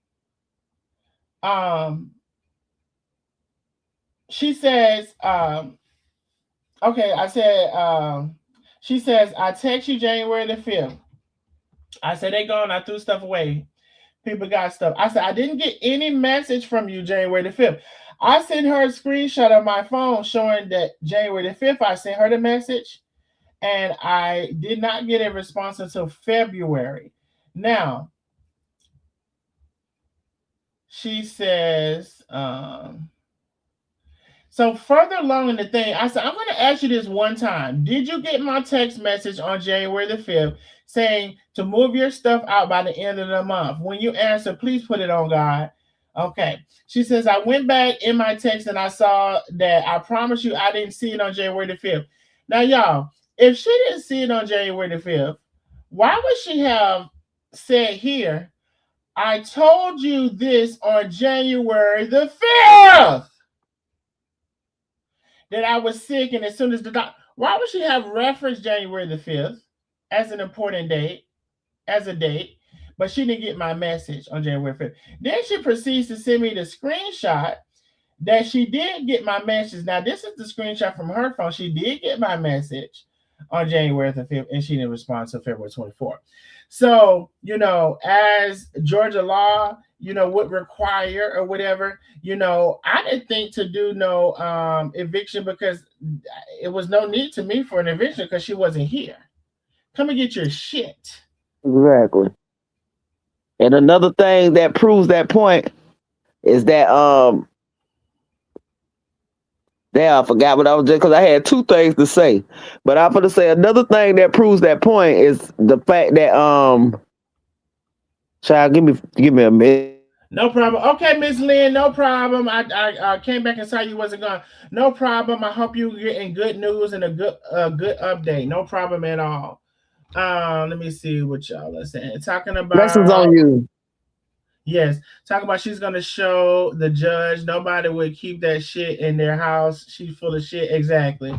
she says, okay, I said, she says, I text you January the 5th. I said, they gone. I threw stuff away. People got stuff. I said, I didn't get any message from you January the 5th. I sent her a screenshot of my phone showing that January the 5th, I sent her the message, and I did not get a response until February. Now, she says, so further along in the thing, I said, I'm going to ask you this one time. Did you get my text message on January the 5th saying to move your stuff out by the end of the month? When you answer, please put it on God. Okay. She says, I went back in my text and I saw that. I promise you I didn't see it on January the 5th. Now, y'all, if she didn't see it on January the 5th, why would she have said here, I told you this on January the 5th that I was sick, and as soon as the doctor, why would she have referenced January the 5th as an important date, as a date, but she didn't get my message on January 5th? Then she proceeds to send me the screenshot that she did get my message. Now, this is the screenshot from her phone. She did get my message on January the 5th, and she didn't respond until February 24th. So, as Georgia law, would require or whatever, I didn't think to do no eviction because it was no need to me for an eviction because she wasn't here. Come and get your shit. Exactly. And another thing that proves that point is that damn, I forgot what I was just because I had two things to say. But I'm gonna say another thing that proves that point is the fact that child, give me a minute. No problem. Okay, Miss Lynn, no problem. I came back and saw you wasn't gone. No problem. I hope you getting good news and a good update. No problem at all. Let me see what y'all are saying. Talking Blessings on about you. yes, talking about she's gonna show the judge. Nobody would keep that shit in their house. She's full of shit. Exactly.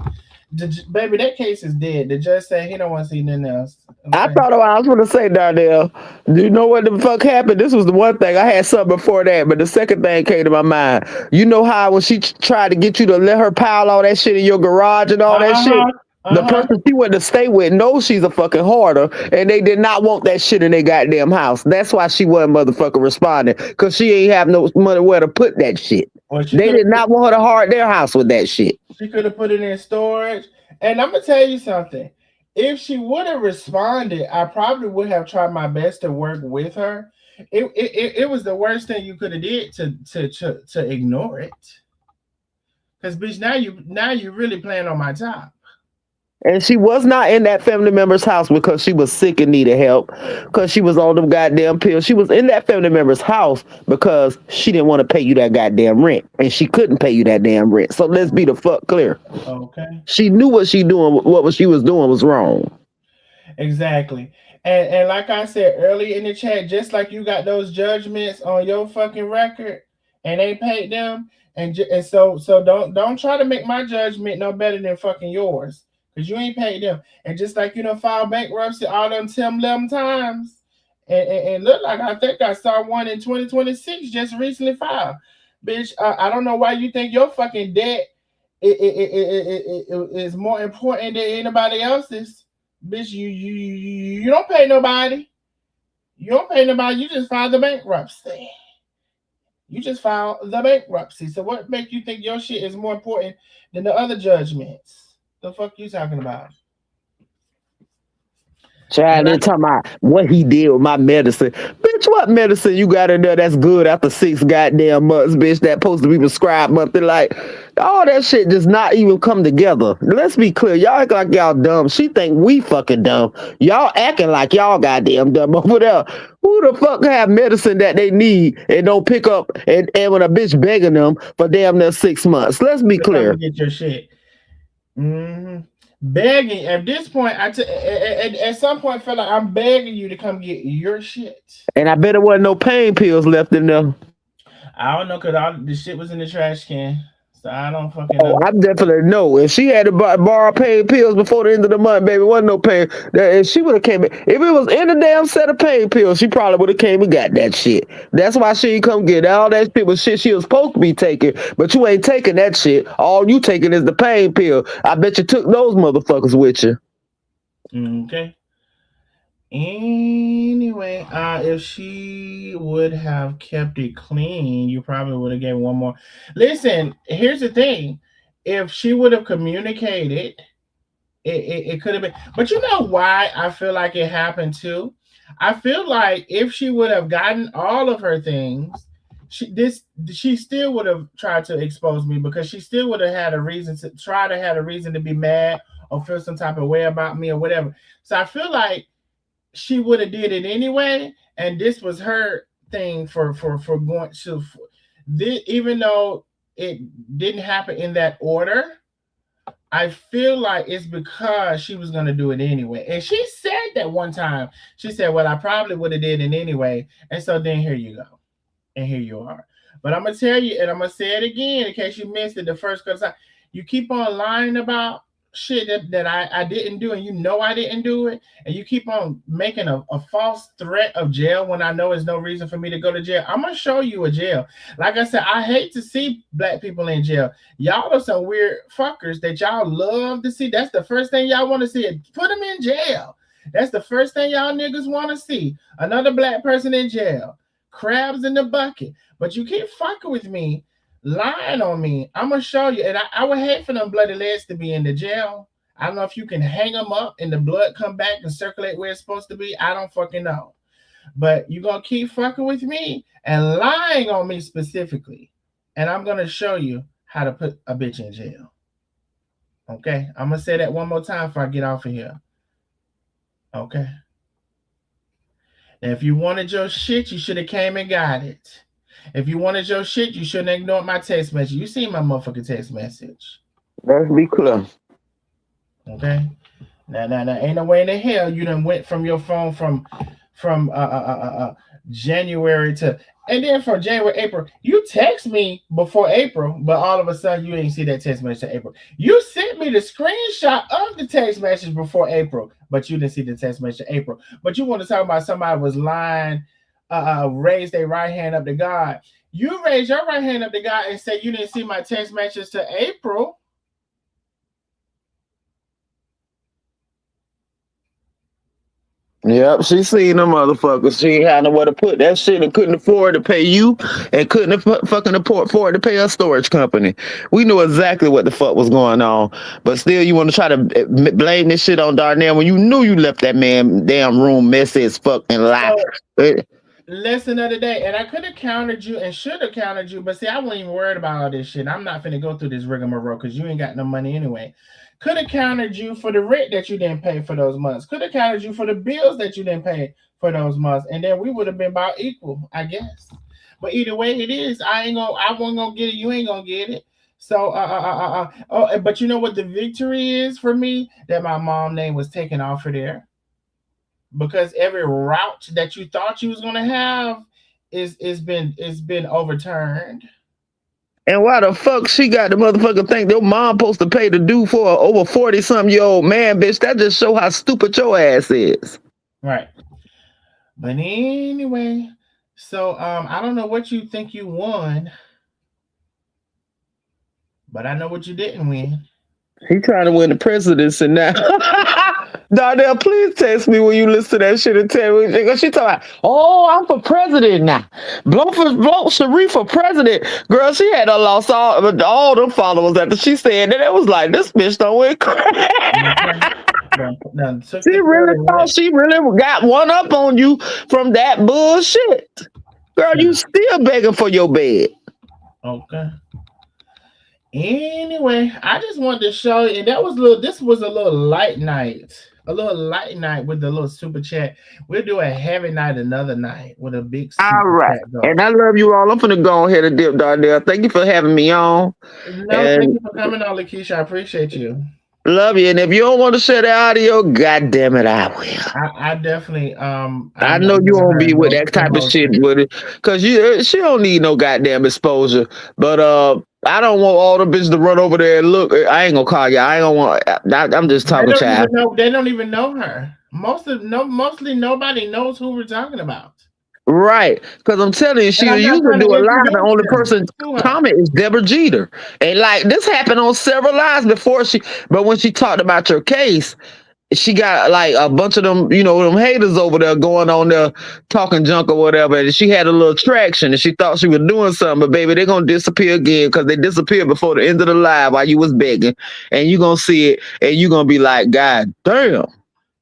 Baby, that case is dead. The judge said he don't want to see nothing else. I Okay. thought I was going to say, Darnell, do you know what the fuck happened? This was the one thing. I had something before that, but the second thing came to my mind. You know how when she tried to get you to let her pile all that shit in your garage and all that shit? Uh-huh. The Uh-huh. person she went to stay with knows she's a fucking hoarder, and they did not want that shit in their goddamn house. That's why she wasn't motherfucking responding, because she ain't have no money where to put that shit. Well, she They could have did not want her to hard their house with that shit. She could have put it in storage. And I'm gonna tell you something. If she would have responded, I probably would have tried my best to work with her. It was the worst thing you could have did to ignore it. Because bitch, now you really playing on my top. And she was not in that family member's house because she was sick and needed help, because she was on them goddamn pills. She was in that family member's house because she didn't want to pay you that goddamn rent, and she couldn't pay you that damn rent. So let's be the fuck clear. Okay. She knew what she was doing was wrong. Exactly. And like I said earlier in the chat, just like you got those judgments on your fucking record and they paid them, and so don't try to make my judgment no better than fucking yours because you ain't paid them. And just like file bankruptcy all them 11 times, and look like I think I saw one in 2026 just recently filed. Bitch, I don't know why you think your fucking debt is more important than anybody else's. Bitch, you don't pay nobody. You don't pay nobody. You just file the bankruptcy. You just file the bankruptcy. So what make you think your shit is more important than the other judgments? The fuck you talking about? Child, they're talking about what he did with my medicine. Bitch, what medicine you got in there that's good after 6 goddamn months, bitch, that supposed to be prescribed monthly? Like, all that shit does not even come together. Let's be clear. Y'all act like y'all dumb. She think we fucking dumb. Y'all acting like y'all goddamn dumb over there. Who the fuck have medicine that they need and don't pick up and when a bitch begging them for damn near 6 months? Let's be clear. Get your shit. Begging at this point, at some point, feel like I'm begging you to come get your shit. And I bet there wasn't no pain pills left in there. I don't know because all the shit was in the trash can, so I don't fucking know. I definitely know. If she had to borrow pain pills before the end of the month, baby, wasn't no pain. If she would have came in, if it was in a damn set of pain pills, she probably would have came and got that shit. That's why she ain't come get it. All that shit was shit she was supposed to be taking, but you ain't taking that shit. All you taking is the pain pill. I bet you took those motherfuckers with you. Okay. Anyway, if she would have kept it clean, you probably would have gave one more. Listen, here's the thing: if she would have communicated, it could have been. But you know why I feel like it happened too? I feel like if she would have gotten all of her things, she still would have tried to expose me because she still would have had a reason to be mad or feel some type of way about me or whatever. So I feel like she would have did it anyway, and this was her thing for going to this, even though it didn't happen in that order. I feel like it's because she was gonna do it anyway, and she said that one time. She said, "Well, I probably would have did it anyway," and so then here you go, and here you are. But I'm gonna tell you, and I'm gonna say it again in case you missed it the first couple times. You keep on lying about shit that I didn't do, and you know I didn't do it, and you keep on making a false threat of jail when I know there's no reason for me to go to jail. I'm gonna show you a jail. Like I said, I hate to see black people in jail. Y'all are some weird fuckers that y'all love to see. That's the first thing y'all want to see. Put them in jail. That's the first thing y'all niggas want to see. Another black person in jail. Crabs in the bucket. But you keep fucking with me, lying on me. I'm gonna show you. And I would hate for them bloody legs to be in the jail. I don't know if you can hang them up and the blood come back and circulate where it's supposed to be. I don't fucking know. But you're gonna keep fucking with me and lying on me specifically. And I'm gonna show you how to put a bitch in jail. Okay? I'm gonna say that one more time before I get off of here. Okay. And if you wanted your shit, you should have came and got it. If you wanted your shit, you shouldn't have ignored my text message. You see my motherfucking text message. Let's be clear. Okay? Now, ain't no way in the hell you done went from your phone from January to, and then from January, April. You text me before April, but all of a sudden you ain't see that text message to April. You sent me the screenshot of the text message before April, but you didn't see the text message to April. But you want to talk about somebody was lying, raised their right hand up to God. You raised your right hand up to God and said you didn't see my text message to April. Yep, she seen them motherfuckers. She ain't had nowhere to put that shit and couldn't afford to pay you and couldn't fucking afford to pay her storage company. We knew exactly what the fuck was going on. But still, you want to try to blame this shit on Darnell when you knew you left that man damn room messy as fuck and lie. Lesson of the day, and I could have countered you and should have countered you, but see, I wasn't even worried about all this shit. I'm not finna go through this rigmarole because you ain't got no money anyway. Could have countered you for the rent that you didn't pay for those months. Could have countered you for the bills that you didn't pay for those months, and then we would have been about equal, I guess. But either way it is, I wasn't gonna get it. You ain't gonna get it. So, oh, but you know what the victory is for me? That my mom name was taken off of there. Because every route that you thought you was gonna have is been overturned. And why the fuck she got the motherfucker think your mom supposed to pay the due for a over 40-something-year-old man, bitch? That just show how stupid your ass is. Right. But anyway, so I don't know what you think you won, but I know what you didn't win. He trying to win the presidency now. Darnell, please text me when you listen to that shit and tell me. She talking about, oh, I'm for president now. Blow Sharif for president. Girl, she had lost all them followers after she said that. It was like, this bitch don't win crap. She really thought she really got one up on you from that bullshit. Girl, you still begging for your bed. Okay. Anyway, I just wanted to show you, and this was a little light night. A little light night with the little super chat. We'll do a heavy night another night with a big super all right. chat going. And I love you all. I'm finna go ahead and dip, Darnell. Thank you for having me on. Thank you for coming on, Lakeisha. I appreciate you. Love you. And if you don't want to share the audio, god damn it, I will. I definitely I know you won't be with that type of shit with it. Cause she don't need no goddamn exposure. But I don't want all the bitches to run over there and look. I ain't gonna call you. I ain't gonna want. I'm just talking child. They don't even know her. Mostly nobody knows who we're talking about. Right, because I'm telling you, she usually do a live. The only person comment is Deborah Jeter, and like this happened on several lives before But when she talked about your case, she got like a bunch of them, them haters over there going on there talking junk or whatever, and she had a little traction, and she thought she was doing something. But baby, they're gonna disappear again because they disappeared before the end of the live while you was begging, and you gonna see it, and you gonna be like, God damn.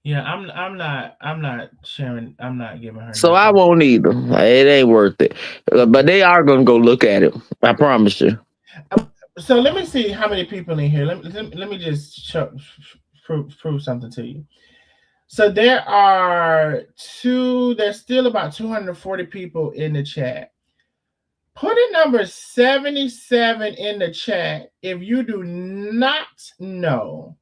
Yeah, I'm not sharing. I'm not giving her. So I won't either. It ain't worth it. But they are gonna go look at it. I promise you. So let me see how many people in here. Let me just prove something to you. So there's still about 240 people in the chat. Put a number 77 in the chat if you do not know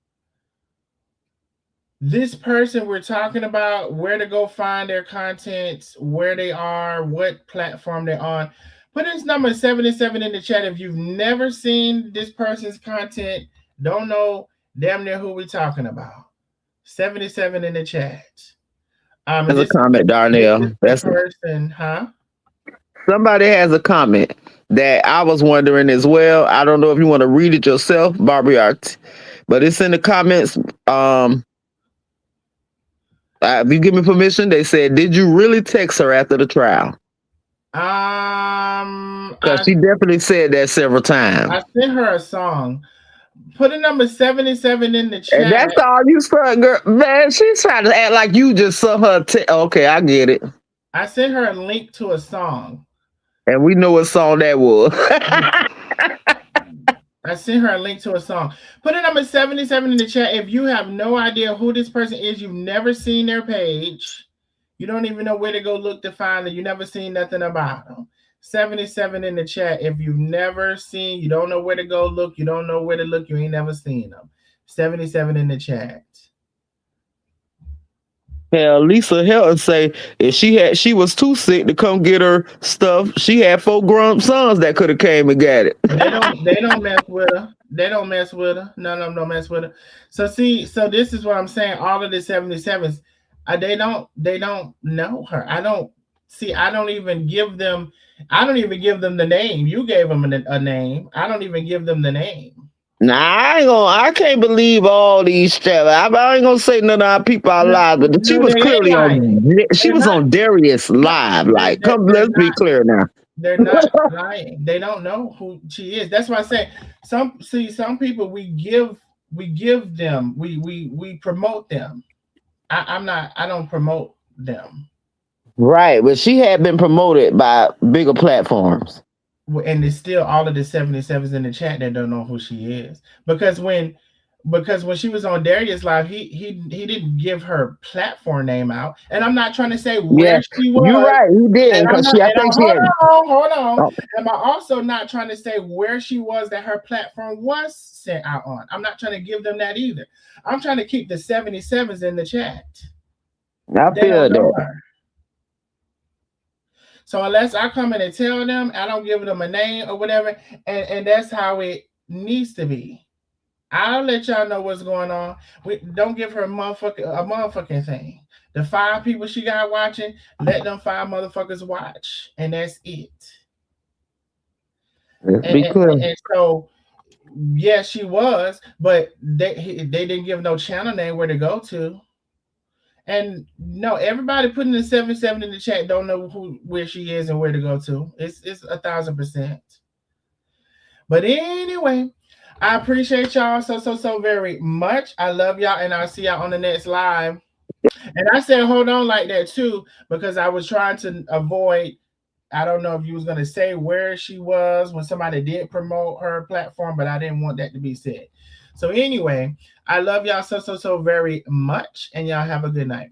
this person we're talking about, where to go find their contents, where they are, what platform they're on. Put this number 77 in the chat if you've never seen this person's content, don't know damn near who we're talking about. 77 in the chat. There's a comment, Darnell. That's the person, huh? Somebody has a comment that I was wondering as well. I don't know if you want to read it yourself, Barbie Art, but it's in the comments. If you give me permission, they said, "Did you really text her after the trial?" Because she definitely said that several times. I sent her a song. Put a number 77 in the chat. And that's all you saw, girl. Man, she's trying to act like you just saw her. Okay, I get it. I sent her a link to a song. And we know what song that was. I sent her a link to a song. Put a number 77 in the chat if you have no idea who this person is. You've never seen their page. You don't even know where to go look to find them. You never seen nothing about them. 77 in the chat if you've never seen, you don't know where to go look, you don't know where to look, you ain't never seen them. 77 in the chat. Hell, Lisa Helton say if she was too sick to come get her stuff, she had 4 grown sons that could have came and got it. They don't mess with her. They don't mess with her. None of them don't mess with her. So this is what I'm saying. All of the 77s, they don't know her. I don't even give them the name. You gave them a name. I don't even give them the name. Nah, I can't believe all these stuff. I ain't gonna say none of our people are live, but she was clearly on Darius live. Like, let's be clear now. They're not lying. They don't know who she is. That's why I say some people we promote them. I don't promote them. Right, but she had been promoted by bigger platforms. And it's still all of the 77s in the chat that don't know who she is. Because when she was on Darius Live, he didn't give her platform name out. And I'm not trying to say where she was. You're right, he did. Hold on. Oh. Am I also not trying to say where she was that her platform was sent out on? I'm not trying to give them that either. I'm trying to keep the 77s in the chat. I feel that. So unless I come in and tell them, I don't give them a name or whatever, and that's how it needs to be. I'll let y'all know what's going on. We don't give her a motherfucking thing. The 5 people she got watching, let them 5 motherfuckers watch, and that's it. And so, yeah, she was, but they didn't give no channel name where to go to. And no, everybody putting the 77 in the chat don't know where she is and where to go to. It's 1,000%. But anyway, I appreciate y'all so very much. I love y'all, and I'll see y'all on the next live. And I said hold on like that too, because I was trying to avoid. I don't know if you was gonna say where she was when somebody did promote her platform, but I didn't want that to be said. So anyway, I love y'all so very much, and y'all have a good night.